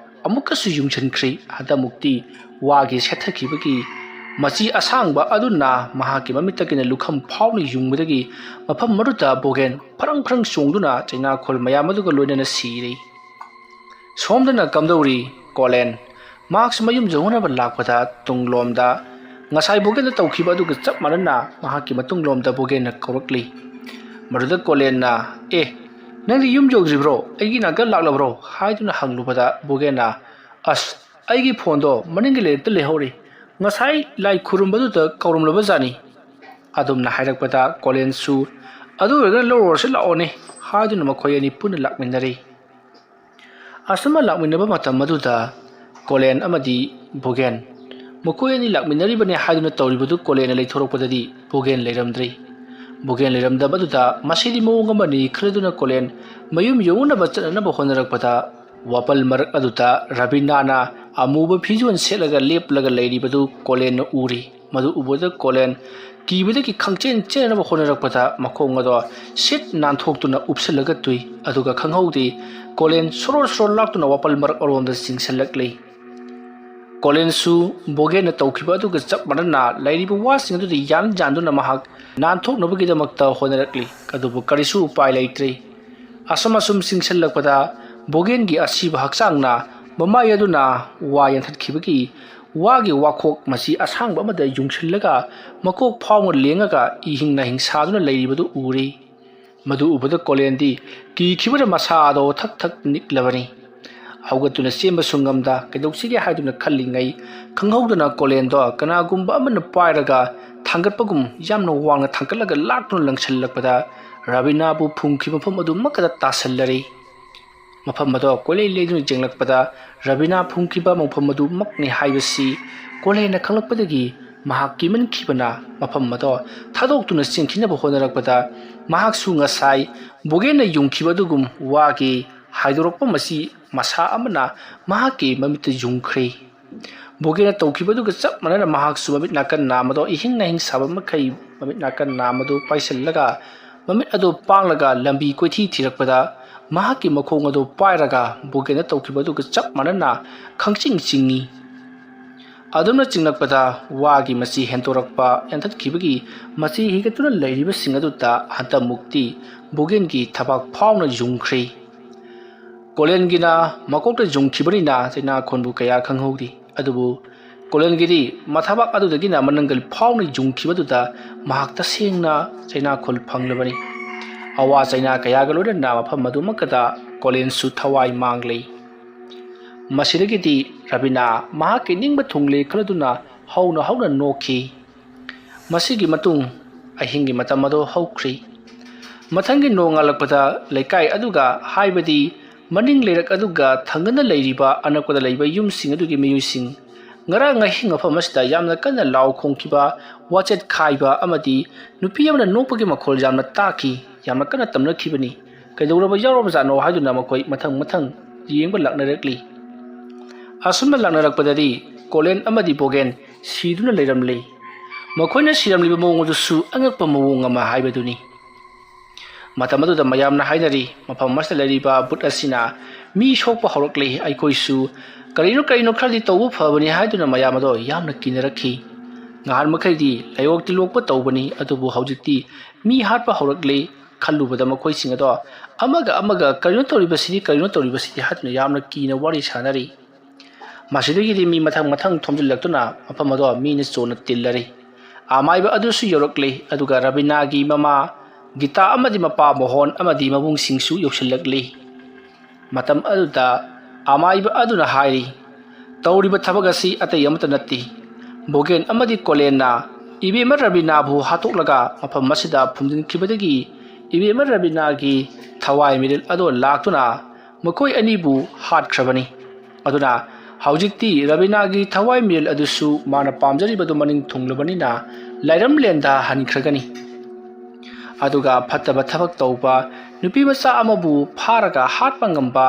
ꯑꯃꯨꯛꯀꯁꯨ ꯌꯨꯡꯁꯤꯟꯈ꯭ꯔꯦ ꯍꯟꯗꯛꯃꯨꯛꯇꯤ ꯋꯥꯒꯤ ꯁꯦꯠꯊꯈꯤꯕꯒꯤ ꯃꯆꯤ ꯑꯁꯥꯡꯕ ꯑꯗꯨꯅ ꯃꯍꯥꯛꯀꯤ ꯃꯃꯤꯠꯇꯒꯤꯅ ꯂꯨꯈꯝ ꯐꯥꯎꯅ ꯌꯨꯡꯕꯗꯒꯤ ꯃꯐꯝ ꯑꯗꯨꯗ ꯕꯣꯒꯦꯟ ꯐꯔꯪ ꯆꯣꯡꯗꯨꯅ ꯆꯩꯅꯥꯈꯣꯜ ꯃꯌꯥꯝ ꯑꯗꯨꯒ ꯂꯣꯏꯅꯅ ꯁꯤꯔꯤ ꯁꯣꯝꯗꯅ ꯀꯝꯗꯧꯔꯤ ꯀꯣꯂꯦꯟ ꯃꯍꯥꯛꯁꯨ ꯃꯌꯨꯝ ꯌꯧꯅꯕ ꯂꯥꯛꯄꯗ ꯇꯨꯡꯂꯣꯝꯗ ꯉꯁꯥꯏ ꯕꯣꯒꯦꯟꯗ ꯇꯧꯈꯤꯕ ꯑꯗꯨꯒ ꯆꯞ ꯃꯥꯟꯅꯅ ꯃꯍꯥꯛꯀꯤ ꯃꯇꯨꯡꯂꯣꯝꯗ ꯕꯣꯒꯦꯟꯅ ꯀꯧꯔꯛꯂꯤ ꯃꯗꯨꯗ ꯀꯣꯂꯦꯟꯅ ꯅꯪꯗꯤ ꯌꯨꯝ ꯌꯧꯗ꯭ꯔꯤꯕ꯭ꯔꯣ ꯑꯩꯒꯤ ꯅꯥꯛꯇ ꯂꯥꯛꯂꯕ꯭ꯔꯣ ꯍꯥꯏꯗꯨꯅ ꯍꯪꯂꯨꯕꯗ ꯕꯣꯒꯦꯟꯅ ꯑꯁ ꯑꯩꯒꯤ ꯐꯣꯟꯗꯣ ꯃꯅꯤꯡꯒꯤ ꯂꯩꯔꯛꯇ ꯂꯩꯍꯧꯔꯤ ꯉꯁꯥꯏ ꯂꯥꯏ ꯈꯨꯔꯨꯝꯕꯗꯨꯗ ꯀꯧꯔꯝꯂꯕꯖꯥꯠꯅꯤ ꯑꯗꯨꯝꯅ ꯍꯥꯏꯔꯛꯄꯗ ꯀꯣꯂꯦꯟꯁꯨ ꯑꯗꯨ ꯑꯣꯏꯔꯒꯅ ꯂꯧꯔꯨꯔꯁꯤ ꯂꯥꯛꯑꯣꯅꯦ ꯍꯥꯏꯗꯨꯅ ꯃꯈꯣꯏ ꯑꯅꯤ ꯄꯨꯟꯅ ꯂꯥꯛꯃꯤꯟꯅꯔꯤ ꯑꯁꯨꯝꯅ ꯂꯥꯛꯃꯤꯟꯅꯕ ꯃꯇꯝ ꯑꯗꯨꯗ ꯀꯣꯂꯦꯟ ꯑꯃꯗꯤ ꯕꯣꯒꯦꯟ ꯃꯈꯣꯏ ꯑꯅꯤ ꯂꯥꯛꯃꯤꯟꯅꯔꯤꯕꯅꯤ ꯍꯥꯏꯗꯨꯅ ꯇꯧꯔꯤꯕꯗꯨ ꯀꯣꯂꯦꯟꯅ ꯂꯩꯊꯣꯔꯛꯄꯗꯗꯤ ꯕꯣꯒꯦꯟ ꯂꯩꯔꯝꯗ꯭ꯔꯤ ꯕꯣꯒꯦꯟ ꯂꯩꯔꯝꯗꯕꯗꯨꯗ ꯃꯁꯤꯗꯤ ꯃꯑꯣꯡ ꯑꯃꯅꯤ ꯈꯜꯂꯗꯨꯅ ꯀꯣꯂꯦꯟ ꯃꯌꯨꯝ ꯌꯧꯅꯕ ꯆꯠꯅꯅꯕ ꯍꯣꯠꯅꯔꯛꯄꯗ ꯋꯥꯄꯜ ꯃꯔꯛ ꯑꯗꯨꯗ ꯔꯕꯤꯅꯥꯅ ꯑꯃꯨꯕ ꯐꯤꯖꯣꯜ ꯁꯦꯠꯂꯒ ꯂꯦꯞꯂꯒ ꯂꯩꯔꯤꯕꯗꯨ ꯀꯣꯂꯦꯟꯅ ꯎꯔꯤ꯫ ꯃꯗꯨ ꯎꯕꯗ ꯀꯣꯂꯦꯟ ꯀꯤꯕꯗꯒꯤ ꯈꯪꯆꯦꯟ ꯆꯦꯟꯅꯕ ꯍꯣꯠꯅꯔꯛꯄꯗ ꯃꯈꯣꯡ ꯑꯗꯣ ꯁꯤꯠ ꯅꯥꯟꯊꯣꯛꯇꯨꯅ ꯎꯞꯁꯜꯂꯒ ꯇꯨꯏ꯫ ꯑꯗꯨꯒ ꯈꯪꯍꯧꯗꯦ ꯀꯣꯂꯦꯟ ꯁꯣꯔꯣ ꯁꯣꯔꯣ ꯂꯥꯛꯇꯨꯅ ꯋꯥꯄꯜ ꯃꯔꯛ ꯑꯔꯣꯝꯗ ꯆꯤꯡꯁꯤꯜꯂꯛꯂꯤ꯫ ꯀꯣꯂꯦꯟꯁꯨ ꯕꯣꯒꯦꯟꯅ ꯇꯧꯈꯤꯕ ꯑꯗꯨꯒ ꯆꯞ ꯃꯥꯟꯅꯅ ꯂꯩꯔꯤꯕ ꯋꯥꯁꯤꯡ ꯑꯗꯨꯗ ꯌꯥꯟꯗꯨꯅ ꯃꯍꯥꯛ ꯅꯥꯟꯊꯣꯛꯅꯕꯒꯤꯗꯃꯛꯇ ꯍꯣꯠꯅꯔꯛꯂꯤ꯫ ꯑꯗꯨꯕꯨ ꯀꯔꯤꯁꯨ ꯎꯄꯥꯏ ꯂꯩꯇ꯭ꯔꯦ꯫ ꯑꯁꯨꯝ ꯆꯤꯡꯁꯤꯜꯂꯛꯄꯗ ꯕꯣꯒꯦꯟꯒꯤ ꯑꯁꯤꯕ ꯍꯛꯆꯥꯡꯅ ꯃꯃꯥꯏ ꯑꯗꯨꯅ ꯋꯥ ꯌꯥꯟꯊꯠꯈꯤꯕꯒꯤ ꯋꯥꯒꯤ ꯋꯥꯈꯣꯛ ꯃꯁꯤ ꯑꯁꯥꯡꯕ ꯑꯃꯗ ꯌꯨꯡꯁꯤꯜꯂꯒ ꯃꯀꯣꯛ ꯐꯥꯎꯅ ꯂꯦꯡꯉꯒ ꯏꯍꯤꯡ ꯅꯥꯍꯤꯡ ꯁꯥꯗꯨꯅ ꯂꯩꯔꯤꯕꯗꯨ ꯎꯔꯤ꯫ ꯃꯗꯨ ꯎꯕꯗ ꯀꯣꯂꯦꯟꯗꯤ ꯀꯤꯈꯤꯕꯅ ꯃꯁꯥ ꯑꯗꯣ ꯊꯛ ꯊꯛ ꯅꯤꯛꯂꯕꯅꯤ꯫ ꯍꯧꯒꯠꯇꯨꯅ ꯆꯦꯟꯕꯁꯨ ꯉꯝꯗ ꯀꯩꯗꯧꯁꯤꯒꯦ ꯍꯥꯏꯗꯨꯅ ꯈꯜꯂꯤꯉꯩ ꯈꯪꯍꯧꯗꯅ ꯀꯣꯂꯦꯟꯗꯣ ꯀꯅꯥꯒꯨꯝꯕ ꯑꯃꯅ ꯄꯥꯏꯔꯒ ꯊꯥꯡꯒꯠꯄꯒꯨꯝ ꯌꯥꯝꯅ ꯋꯥꯡꯅ ꯊꯥꯡꯒꯠꯂꯒ ꯂꯥꯛꯇꯨꯅ ꯂꯪꯁꯤꯜꯂꯛꯄꯗ ꯔꯕꯤꯅꯥꯕꯨ ꯐꯨꯝꯈꯤꯕ ꯃꯐꯝ ꯑꯗꯨ ꯃꯛꯀꯗ ꯇꯥꯁꯜꯂꯔꯤ꯫ ꯃꯐꯝ ꯑꯗꯣ ꯀꯣꯏꯂꯩ ꯂꯩꯗꯨꯅ ꯌꯦꯡꯂꯛꯄꯗ ꯔꯕꯤꯅꯥ ꯐꯨꯝꯈꯤꯕ ꯃꯐꯝ ꯑꯗꯨ ꯃꯛꯅꯤ ꯍꯥꯏꯕꯁꯤ ꯀꯣꯂꯦꯟꯅ ꯈꯪꯂꯛꯄꯗꯒꯤ ꯃꯍꯥꯛ ꯀꯤꯃꯟꯈꯤꯕꯅ ꯃꯐꯝ ꯑꯗꯣ ꯊꯥꯗꯣꯛꯇꯨꯅ ꯆꯦꯟꯈꯤꯅꯕ ꯍꯣꯠꯅꯔꯛꯄꯗ ꯃꯍꯥꯛꯁꯨ ꯉꯁꯥꯏ ꯕꯣꯒꯦꯟꯅ ꯌꯨꯡꯈꯤꯕ ꯑꯗꯨꯒꯨꯝ ꯋꯥꯒꯤ ꯍꯥꯏꯗꯣꯔꯛꯄ ꯃꯁꯤ ꯃꯁꯥ ꯑꯃꯅ ꯃꯍꯥꯛꯀꯤ ꯃꯃꯤꯠꯇ ꯌꯨꯡꯈ꯭ꯔꯦ꯫ ꯕꯣꯒꯦꯟꯅ ꯇꯧꯈꯤꯕꯗꯨꯒ ꯆꯞ ꯃꯥꯟꯅꯅ ꯃꯍꯥꯛꯁꯨ ꯃꯃꯤꯠ ꯅꯥꯀꯟ ꯅꯥꯝꯃꯗꯣ ꯏꯍꯤꯡ ꯅꯥꯍꯤꯡ ꯁꯥꯕ ꯃꯈꯩ ꯃꯃꯤꯠ ꯅꯥꯀꯟ ꯅꯥꯝꯃꯗꯨ ꯄꯥꯏꯁꯤꯜꯂꯒ ꯃꯃꯤꯠ ꯑꯗꯨ ꯄꯥꯡꯂꯒ ꯂꯝꯕꯤ ꯀꯣꯏꯊꯤ ꯊꯤꯔꯛꯄꯗ ꯃꯍꯥꯛꯀꯤ ꯃꯈꯣꯡ ꯑꯗꯨ ꯄꯥꯏꯔꯒ ꯕꯣꯒꯦꯟꯅ ꯇꯧꯈꯤꯕꯗꯨꯒ ꯆꯞ ꯃꯥꯟꯅꯅ ꯈꯪꯆꯤꯡ ꯆꯤꯡꯏ꯫ ꯑꯗꯨꯝꯅ ꯆꯤꯡꯂꯛꯄꯗ ꯋꯥꯒꯤ ꯃꯆꯤ ꯍꯦꯟꯇꯣꯔꯛꯄ ꯌꯥꯟꯊꯠꯈꯤꯕꯒꯤ ꯃꯆꯤ ꯍꯤꯒꯠꯇꯨꯅ ꯂꯩꯔꯤꯕꯁꯤꯡ ꯑꯗꯨꯗ ꯍꯟꯇꯛꯃꯨꯛꯇꯤ ꯕꯣꯒꯦꯟꯒꯤ ꯊꯕꯥꯛ ꯐꯥꯎꯅ ꯌꯨꯡꯈ꯭ꯔꯦ꯫ ꯀꯣꯂꯦꯟꯒꯤꯅ ꯃꯀꯣꯛꯇ ꯌꯨꯡꯈꯤꯕꯅꯤꯅ ꯆꯩꯅꯥꯈꯣꯟꯕꯨ ꯀꯌꯥ ꯈꯪꯍꯧꯗꯦ꯫ ꯑꯗꯨꯕꯨ ꯀꯣꯂꯦꯟꯒꯤꯗꯤ ꯃꯊꯕꯥꯛ ꯑꯗꯨꯗꯒꯤꯅ ꯃꯅꯪꯒꯜ ꯐꯥꯎꯅ ꯌꯨꯡꯈꯤꯕꯗꯨꯗ ꯃꯍꯥꯛ ꯇꯁꯦꯡꯅ ꯆꯩꯅꯥꯈꯣꯜ ꯐꯪꯂꯕꯅꯤ꯫ ꯑꯋꯥ ꯆꯩꯅꯥ ꯀꯌꯥꯒ ꯂꯣꯏꯅꯅ ꯃꯐꯝ ꯑꯗꯨꯃꯛꯀꯗ ꯀꯣꯂꯦꯟꯁꯨ ꯊꯋꯥꯏ ꯃꯥꯡꯂꯩ꯫ ꯃꯁꯤꯗꯒꯤꯗꯤ ꯔꯕꯤꯅꯥ ꯃꯍꯥꯛꯀꯤ ꯅꯤꯡꯕ ꯊꯨꯡꯂꯦ ꯈꯜꯂꯗꯨꯅ ꯍꯧꯅ ꯅꯣꯛꯈꯤ꯫ ꯃꯁꯤꯒꯤ ꯃꯇꯨꯡ ꯑꯍꯤꯡꯒꯤ ꯃꯇꯝ ꯑꯗꯨ ꯍꯧꯈ꯭ꯔꯤ꯫ ꯃꯊꯪꯒꯤ ꯅꯣꯡꯉꯥꯜꯂꯛꯄꯗ ꯂꯩꯀꯥꯏ ꯑꯗꯨꯒ ꯍꯥꯏꯕꯗꯤ ꯃꯅꯤꯡ ꯂꯩꯔꯛ ꯑꯗꯨꯒ ꯊꯪꯅꯅ ꯂꯩꯔꯤꯕ ꯑꯅꯛꯄꯗ ꯂꯩꯕ ꯌꯨꯝꯁꯤꯡ ꯑꯗꯨꯒꯤ ꯃꯤꯑꯣꯏꯁꯤꯡ ꯉꯔꯥꯡ ꯑꯍꯤꯡ ꯃꯐꯝ ꯑꯁꯤꯗ ꯌꯥꯝꯅ ꯀꯟꯅ ꯂꯥꯎ ꯈꯣꯡꯈꯤꯕ, ꯋꯥꯆꯦꯠ ꯈꯥꯏꯕ ꯑꯃꯗꯤ ꯅꯨꯄꯤ ꯑꯃꯅ ꯅꯣꯛꯄꯒꯤ ꯃꯈꯣꯜ ꯌꯥꯝꯅ ꯇꯥꯈꯤ, ꯌꯥꯝꯅ ꯀꯟꯅ ꯇꯝꯅꯈꯤꯕꯅꯤ꯫ ꯀꯩꯗꯧꯔꯕ ꯌꯥꯎꯔꯕꯖꯥꯠꯅꯣ ꯍꯥꯏꯗꯨꯅ ꯃꯈꯣꯏ ꯃꯊꯪ ꯌꯦꯡꯕ ꯂꯥꯛꯅꯔꯛꯂꯤ꯫ ꯑꯁꯨꯝꯅ ꯂꯥꯛꯅꯔꯛꯄꯗꯗꯤ ꯀꯣꯂꯦꯟ ꯑꯃꯗꯤ ꯕꯣꯒꯦꯟ ꯁꯤꯗꯨꯅ ꯂꯩꯔꯝꯂꯤ꯫ ꯃꯈꯣꯏꯅ ꯁꯤꯔꯝꯂꯤꯕ ꯃꯑꯣꯡ ꯑꯗꯨꯁꯨ ꯑꯉꯛꯄ ꯃꯑꯣꯡ ꯑꯃ ꯍꯥꯏꯕꯗꯨꯅꯤ꯫ ꯃꯇꯝ ꯑꯗꯨꯗ ꯃꯌꯥꯝꯅ ꯍꯥꯏꯅꯔꯤ, ꯃꯐꯝ ꯑꯁꯤꯗ ꯂꯩꯔꯤꯕ ꯕꯨꯠ ꯑꯁꯤꯅ ꯃꯤ ꯁꯣꯛꯄ ꯍꯧꯔꯛꯂꯤ, ꯑꯩꯈꯣꯏꯁꯨ ꯀꯔꯤꯅꯣ ꯈꯔꯗꯤ ꯇꯧꯕ ꯐꯕꯅꯤ ꯍꯥꯏꯗꯨꯅ ꯃꯌꯥꯝ ꯑꯗꯣ ꯌꯥꯝꯅ ꯀꯤꯅꯔꯛꯈꯤ꯫ ꯉꯍꯥꯟ ꯃꯈꯩꯗꯤ ꯂꯩꯑꯣꯛ ꯇꯤꯜꯂꯣꯛꯄ ꯇꯧꯕꯅꯤ, ꯑꯗꯨꯕꯨ ꯍꯧꯖꯤꯛꯇꯤ ꯃꯤ ꯍꯥꯠꯄ ꯍꯧꯔꯛꯂꯤ ꯈꯜꯂꯨꯕꯗ ꯃꯈꯣꯏꯁꯤꯡ ꯑꯗꯣ ꯑꯃꯒ ꯀꯔꯤꯅꯣ ꯇꯧꯔꯤꯕꯁꯤꯗꯤ ꯍꯥꯏꯗꯨꯅ ꯌꯥꯝꯅ ꯀꯤꯅ ꯋꯥꯔꯤ ꯁꯥꯅꯔꯤ꯫ ꯃꯁꯤꯗꯒꯤꯗꯤ ꯃꯤ ꯃꯊꯪ ꯊꯣꯝꯖꯤꯜꯂꯛꯇꯨꯅ ꯃꯐꯝ ꯑꯗꯣ ꯃꯤꯅ ꯆꯣꯟꯅ ꯇꯤꯜꯂꯔꯤ꯫ ꯑꯃꯥꯏꯕ ꯑꯗꯨꯁꯨ ꯌꯧꯔꯛꯂꯤ, ꯑꯗꯨꯒ ꯔꯕꯤꯅꯥꯒꯤ ꯃꯃꯥ ꯒꯤꯇꯥ ꯑꯃꯗꯤ ꯃꯄꯥ ꯃꯣꯍꯣꯟ ꯑꯃꯗꯤ ꯃꯕꯨꯡꯁꯤꯡꯁꯨ ꯌꯧꯁꯤꯜꯂꯛꯂꯤ꯫ ꯃꯇꯝ ꯑꯗꯨꯗ ꯑꯃꯥꯏꯕ ꯑꯗꯨꯅ ꯍꯥꯏꯔꯤ, ꯇꯧꯔꯤꯕ ꯊꯕꯛ ꯑꯁꯤ ꯑꯇꯩ ꯑꯃꯠꯇ ꯅꯠꯇꯦ, ꯕꯣꯒꯦꯟ ꯑꯃꯗꯤ ꯀꯣꯂꯦꯟꯅ ꯏꯕꯦꯝꯃ ꯔꯕꯤꯅꯥꯕꯨ ꯍꯥꯠꯇꯣꯛꯂꯒ ꯃꯐꯝ ꯑꯁꯤꯗ ꯐꯨꯝꯖꯤꯟꯈꯤꯕꯗꯒꯤ ꯏꯕꯦꯝꯃ ꯔꯕꯤꯅꯥꯒꯤ ꯊꯋꯥꯏ ꯃꯤꯔꯦꯜ ꯑꯗꯣ ꯂꯥꯛꯇꯨꯅ ꯃꯈꯣꯏ ꯑꯅꯤꯕꯨ ꯍꯥꯠꯈ꯭ꯔꯕꯅꯤ꯫ ꯑꯗꯨꯅ ꯍꯧꯖꯤꯛꯇꯤ ꯔꯕꯤꯅꯥꯒꯤ ꯊꯋꯥꯏ ꯃꯤꯔꯦꯜ ꯑꯗꯨꯁꯨ ꯃꯥꯅ ꯄꯥꯝꯖꯔꯤꯕꯗꯨ ꯃꯅꯤꯡ ꯊꯨꯡꯂꯕꯅꯤꯅ ꯂꯥꯏꯔꯝꯂꯦꯟꯗ ꯍꯟꯈ꯭ꯔꯒꯅꯤ꯫ ꯑꯗꯨꯒ ꯐꯠꯇꯕ ꯊꯕꯛ ꯇꯧꯕ ꯅꯨꯄꯤ ꯃꯆꯥ ꯑꯃꯕꯨ ꯐꯥꯔꯒ ꯍꯥꯠꯄ ꯉꯝꯕ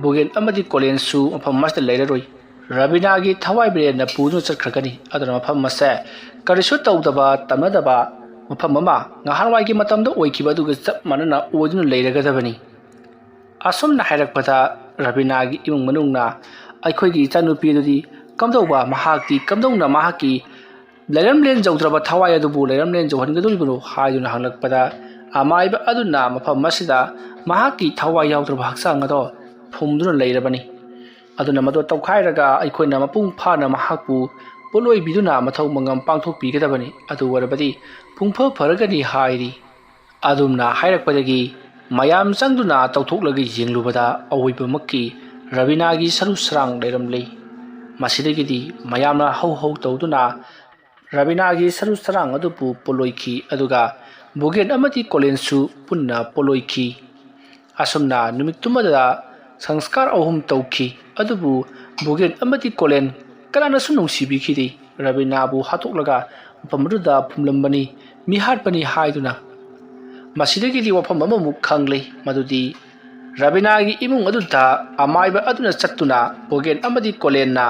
ꯕꯣꯒꯦꯟ ꯑꯃꯗꯤ ꯀꯣꯂꯦꯟꯁꯨ ꯃꯐꯝ ꯑꯁꯤꯗ ꯂꯩꯔꯔꯣꯏ꯫ ꯔꯕꯤꯅꯥꯒꯤ ꯊꯋꯥꯏ ꯃꯤꯔꯦꯜꯅ ꯄꯨꯗꯨꯅ ꯆꯠꯈ꯭ꯔꯒꯅꯤ꯫ ꯑꯗꯨꯅ ꯃꯐꯝ ꯑꯁꯦ ꯀꯔꯤꯁꯨ ꯇꯧꯗꯕ, ꯇꯝꯅꯗꯕ ꯃꯐꯝ ꯑꯃ ꯉꯍꯥꯟꯋꯥꯏꯒꯤ ꯃꯇꯝꯗ ꯑꯣꯏꯈꯤꯕ ꯑꯗꯨꯒ ꯆꯞ ꯃꯥꯟꯅꯅ ꯑꯣꯏꯗꯨꯅ ꯂꯩꯔꯒꯗꯕꯅꯤ꯫ ꯑꯁꯨꯝꯅ ꯍꯥꯏꯔꯛꯄꯗ ꯔꯕꯤꯅꯥꯒꯤ ꯏꯃꯨꯡ ꯃꯅꯨꯡꯅ ꯑꯩꯈꯣꯏꯒꯤ ꯏꯆꯥꯅꯨꯄꯤ ꯑꯗꯨꯗꯤ ꯀꯝꯗꯧꯕ, ꯃꯍꯥꯛꯇꯤ ꯀꯝꯗꯧꯅ ꯃꯍꯥꯛꯀꯤ ꯂꯩꯔꯝꯂꯦꯟ ꯌꯧꯗ꯭ꯔꯕ ꯊꯋꯥꯏ ꯑꯗꯨꯕꯨ ꯂꯩꯔꯝꯂꯦꯟ ꯌꯧꯍꯟꯒꯗꯧꯔꯤꯕꯅꯣ ꯍꯥꯏꯗꯨꯅ ꯍꯪꯂꯛꯄꯗ ꯑꯃꯥꯏꯕ ꯑꯗꯨꯅ ꯃꯐꯝ ꯑꯁꯤꯗ ꯃꯍꯥꯛꯀꯤ ꯊꯋꯥꯏ ꯌꯥꯎꯗ꯭ꯔꯕ ꯍꯛꯆꯥꯡ ꯑꯗꯣ ꯐꯨꯝꯗꯨꯅ ꯂꯩꯔꯕꯅꯤ꯫ ꯑꯗꯨꯅ ꯃꯗꯨ ꯇꯧꯈꯥꯏꯔꯒ ꯑꯩꯈꯣꯏꯅ ꯃꯄꯨꯡ ꯐꯥꯅ ꯃꯍꯥꯛꯄꯨ ꯄꯣꯠꯂꯣꯏꯕꯤꯗꯨꯅ ꯃꯊꯧ ꯃꯉꯝ ꯄꯥꯡꯊꯣꯛꯄꯤꯒꯗꯕꯅꯤ, ꯑꯗꯨ ꯑꯣꯏꯔꯕꯗꯤ ꯄꯨꯡꯐ ꯐꯔꯒꯅꯤ ꯍꯥꯏꯔꯤ꯫ ꯑꯗꯨꯝꯅ ꯍꯥꯏꯔꯛꯄꯗꯒꯤ ꯃꯌꯥꯝ ꯆꯪꯗꯨꯅ ꯇꯧꯊꯣꯛꯂꯒ ꯌꯦꯡꯂꯨꯕꯗ ꯑꯋꯣꯏꯕꯃꯛꯀꯤ ꯔꯕꯤꯅꯥꯒꯤ ꯁꯔꯨ ꯁꯔꯥꯡ ꯂꯩꯔꯝꯂꯤ꯫ ꯃꯁꯤꯗꯒꯤꯗꯤ ꯃꯌꯥꯝꯅ ꯍꯧ ꯇꯧꯗꯨꯅ ꯔꯕꯤꯅꯥꯒꯤ ꯁꯔꯨ ꯁꯔꯥꯡ ꯑꯗꯨꯕꯨ ꯄꯣꯠꯂꯣꯏꯈꯤ, ꯑꯗꯨꯒ ꯕꯣꯒꯦꯟ ꯑꯃꯗꯤ ꯀꯣꯂꯦꯟꯁꯨ ꯄꯨꯟꯅ ꯄꯣꯠꯂꯣꯏꯈꯤ꯫ ꯑꯁꯨꯝꯅ ꯅꯨꯃꯤꯠꯇꯨꯃꯗ ꯁꯪꯁꯀꯥꯔ 3 ꯇꯧꯈꯤ꯫ ꯑꯗꯨꯕꯨ ꯕꯣꯒꯦꯟ ꯑꯃꯗꯤ ꯀꯣꯂꯦꯟ ꯀꯅꯥꯅꯁꯨ ꯅꯨꯡꯁꯤꯕꯤꯈꯤꯗꯦ꯫ ꯔꯕꯤꯅꯥꯕꯨ ꯍꯥꯠꯇꯣꯛꯂꯒ ꯃꯐꯝ ꯑꯗꯨꯗ ꯐꯨꯝꯂꯝꯕꯅꯤ, ꯃꯤꯍꯥꯠꯄꯅꯤ ꯍꯥꯏꯗꯨꯅ꯫ ꯃꯁꯤꯗꯒꯤꯗꯤ ꯋꯥꯐꯝ ꯑꯃꯃꯨꯛ ꯈꯪꯂꯤ ꯃꯗꯨꯗꯤ ꯔꯕꯤꯅꯥꯒꯤ ꯏꯃꯨꯡ ꯑꯗꯨꯗ ꯑꯃꯥꯏꯕ ꯑꯗꯨꯅ ꯆꯠꯇꯨꯅ ꯕꯣꯒꯦꯟ ꯑꯃꯗꯤ ꯀꯣꯂꯦꯟꯅ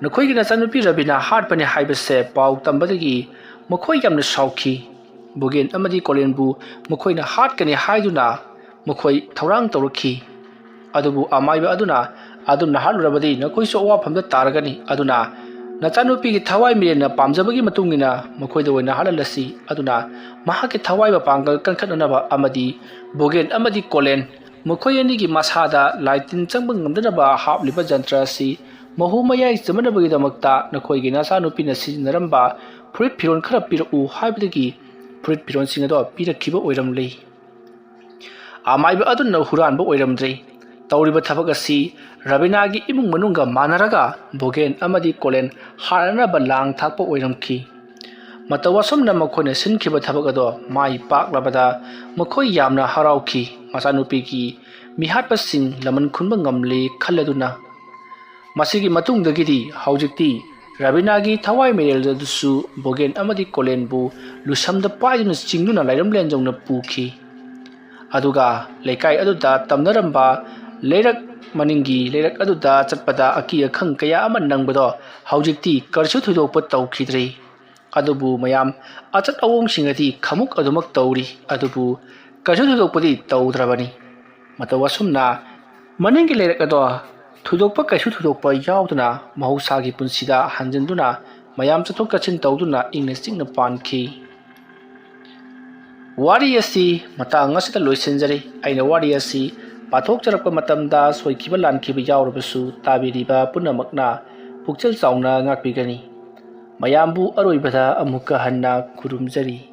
ꯅꯈꯣꯏꯒꯤ ꯅꯆꯥꯅꯨꯄꯤ ꯔꯕꯤꯅꯥ ꯍꯥꯠꯄꯅꯤ ꯍꯥꯏꯕꯁꯦ ꯄꯥꯎ ꯇꯝꯕꯗꯒꯤ ꯃꯈꯣꯏ ꯌꯥꯝꯅ ꯁꯥꯎꯈꯤ꯫ ꯕꯣꯒꯦꯟ ꯑꯃꯗꯤ ꯀꯣꯂꯦꯟꯕꯨ ꯃꯈꯣꯏꯅ ꯍꯥꯠꯀꯅꯤ ꯍꯥꯏꯗꯨꯅ ꯃꯈꯣꯏ ꯊꯧꯔꯥꯡ ꯇꯧꯔꯛꯈꯤ꯫ ꯑꯗꯨꯕꯨ ꯑꯃꯥꯏꯕ ꯑꯗꯨꯅ ꯑꯗꯨꯝꯅ ꯍꯥꯠꯂꯨꯔꯕꯗꯤ ꯅꯈꯣꯏꯁꯨ ꯑꯋꯥꯐꯝꯗ ꯇꯥꯔꯒꯅꯤ, ꯑꯗꯨꯅ ꯅꯆꯥꯅꯨꯄꯤꯒꯤ ꯊꯋꯥꯏ ꯃꯤꯔꯦꯟꯅ ꯄꯥꯝꯖꯕꯒꯤ ꯃꯇꯨꯡꯏꯟꯅ ꯃꯈꯣꯏꯗ ꯑꯣꯏꯅ ꯍꯥꯠꯍꯜꯂꯁꯤ, ꯑꯗꯨꯅ ꯃꯍꯥꯛꯀꯤ ꯊꯋꯥꯏ ꯃꯄꯥꯡꯒꯜ ꯀꯟꯈꯠꯅꯅꯕ ꯑꯃꯗꯤ ꯕꯣꯒꯦꯟ ꯑꯃꯗꯤ ꯀꯣꯂꯦꯟ ꯃꯈꯣꯏ ꯑꯅꯤꯒꯤ ꯃꯁꯥꯗ ꯂꯥꯏꯇꯤꯟ ꯆꯪꯕ ꯉꯝꯗꯅꯕ ꯍꯥꯞꯂꯤꯕ ꯖꯟꯇ꯭ꯔ ꯑꯁꯤ ꯃꯍꯨ ꯃꯌꯥꯏ ꯆꯝꯅꯕꯒꯤꯗꯃꯛꯇ ꯅꯈꯣꯏꯒꯤ ꯅꯆꯥꯅꯨꯄꯤꯅ ꯁꯤꯖꯤꯟꯅꯔꯝꯕ ꯐꯨꯔꯤꯠ ꯐꯤꯔꯣꯜ ꯈꯔ ꯄꯤꯔꯛꯎ ꯍꯥꯏꯕꯗꯒꯤ ꯐꯨꯔꯤꯠ ꯐꯤꯔꯣꯜꯁꯤꯡ ꯑꯗꯣ ꯄꯤꯔꯛꯈꯤꯕ ꯑꯣꯏꯔꯝꯂꯤ꯫ ꯑꯃꯥꯏꯕ ꯑꯗꯨꯅ ꯍꯨꯔꯥꯟꯕ ꯑꯣꯏꯔꯝꯗ꯭ꯔꯤ꯫ ꯇꯧꯔꯤꯕ ꯊꯕꯛ ꯑꯁꯤ ꯔꯕꯤꯅꯥꯒꯤ ꯏꯃꯨꯡ ꯃꯅꯨꯡꯒ ꯃꯥꯟꯅꯔꯒ ꯕꯣꯒꯦꯟ ꯑꯃꯗꯤ ꯀꯣꯂꯦꯟ ꯍꯥꯠꯅꯅꯕ ꯂꯥꯡ ꯊꯥꯛꯄ ꯑꯣꯏꯔꯝꯈꯤ꯫ ꯃꯇꯧ ꯑꯁꯨꯝꯅ ꯃꯈꯣꯏꯅ ꯁꯤꯟꯈꯤꯕ ꯊꯕꯛ ꯑꯗꯣ ꯃꯥꯏ ꯄꯥꯛꯂꯕꯗ ꯃꯈꯣꯏ ꯌꯥꯝꯅ ꯍꯔꯥꯎꯈꯤ, ꯃꯆꯥꯅꯨꯄꯤꯒꯤ ꯃꯤꯍꯥꯠꯄꯁꯤꯡ ꯂꯃꯟ ꯈꯨꯟꯕ ꯉꯝꯂꯦ ꯈꯜꯂꯗꯨꯅ꯫ ꯃꯁꯤꯒꯤ ꯃꯇꯨꯡꯗꯒꯤꯗꯤ ꯍꯧꯖꯤꯛꯇꯤ ꯔꯕꯤꯅꯥꯒꯤ ꯊꯋꯥꯏ ꯃꯤꯔꯦꯜ ꯑꯗꯨꯁꯨ ꯕꯣꯒꯦꯟ ꯑꯃꯗꯤ ꯀꯣꯂꯦꯟꯕꯨ ꯂꯨꯁꯝꯗ ꯄꯥꯏꯗꯨꯅ ꯆꯤꯡꯗꯨꯅ ꯂꯥꯏꯔꯝ ꯂꯦꯟꯖꯧꯅ ꯄꯨꯈꯤ꯫ ꯑꯗꯨꯒ ꯂꯩꯀꯥꯏ ꯑꯗꯨꯗ ꯇꯝꯅꯔꯝꯕ ꯂꯩꯔꯛ ꯃꯅꯤꯡꯒꯤ ꯂꯩꯔꯛ ꯑꯗꯨꯗ ꯆꯠꯄꯗ ꯑꯀꯤ ꯑꯈꯪ ꯀꯌꯥ ꯑꯃ ꯅꯪꯕꯗꯣ ꯍꯧꯖꯤꯛꯇꯤ ꯀꯔꯤꯁꯨ ꯊꯣꯏꯗꯣꯛꯄ ꯇꯧꯈꯤꯗ꯭ꯔꯦ꯫ ꯑꯗꯨꯕꯨ ꯃꯌꯥꯝ ꯑꯆꯠ ꯑꯋꯣꯡꯁꯤꯡ ꯑꯗꯤ ꯈꯃꯨꯛ ꯑꯗꯨꯃꯛ ꯇꯧꯔꯤ, ꯑꯗꯨꯕꯨ ꯀꯔꯤꯁꯨ ꯊꯣꯏꯗꯣꯛꯄꯗꯤ ꯇꯧꯗ꯭ꯔꯕꯅꯤ꯫ ꯃꯇꯧ ꯑꯁꯨꯝꯅ ꯃꯅꯤꯡꯒꯤ ꯂꯩꯔꯛ ꯑꯗꯣ ꯊꯣꯏꯗꯣꯛꯄ ꯀꯩꯁꯨ ꯊꯣꯏꯗꯣꯛꯄ ꯌꯥꯎꯗꯅ ꯃꯍꯧꯁꯥꯒꯤ ꯄꯨꯟꯁꯤꯗ ꯍꯟꯖꯤꯟꯗꯨꯅ ꯃꯌꯥꯝ ꯆꯠꯊꯣꯛ ꯆꯠꯁꯤꯟ ꯇꯧꯗꯨꯅ ꯏꯪꯅ ꯆꯤꯛꯅ ꯄꯥꯟꯈꯤ꯫ ꯋꯥꯔꯤ ꯑꯁꯤ ꯃꯇꯥꯡ ꯑꯁꯤꯗ ꯂꯣꯏꯁꯤꯟꯖꯔꯤ꯫ ꯑꯩꯅ ꯋꯥꯔꯤ ꯑꯁꯤ ꯄꯥꯊꯣꯛꯆꯔꯛꯄ ꯃꯇꯝꯗ ꯁꯣꯏꯈꯤꯕ ꯂꯥꯟꯈꯤꯕ ꯌꯥꯎꯔꯕꯁꯨ ꯇꯥꯕꯤꯔꯤꯕ ꯄꯨꯝꯅꯃꯛꯅ ꯄꯨꯛꯆꯦꯜ ꯆꯥꯎꯅ ꯉꯥꯛꯄꯤꯒꯅꯤ꯫ ꯃꯌꯥꯝꯕꯨ ꯑꯔꯣꯏꯕꯗ ꯑꯃꯨꯛꯀ ꯍꯟꯅ ꯈꯨꯔꯨꯝꯖꯔꯤ꯫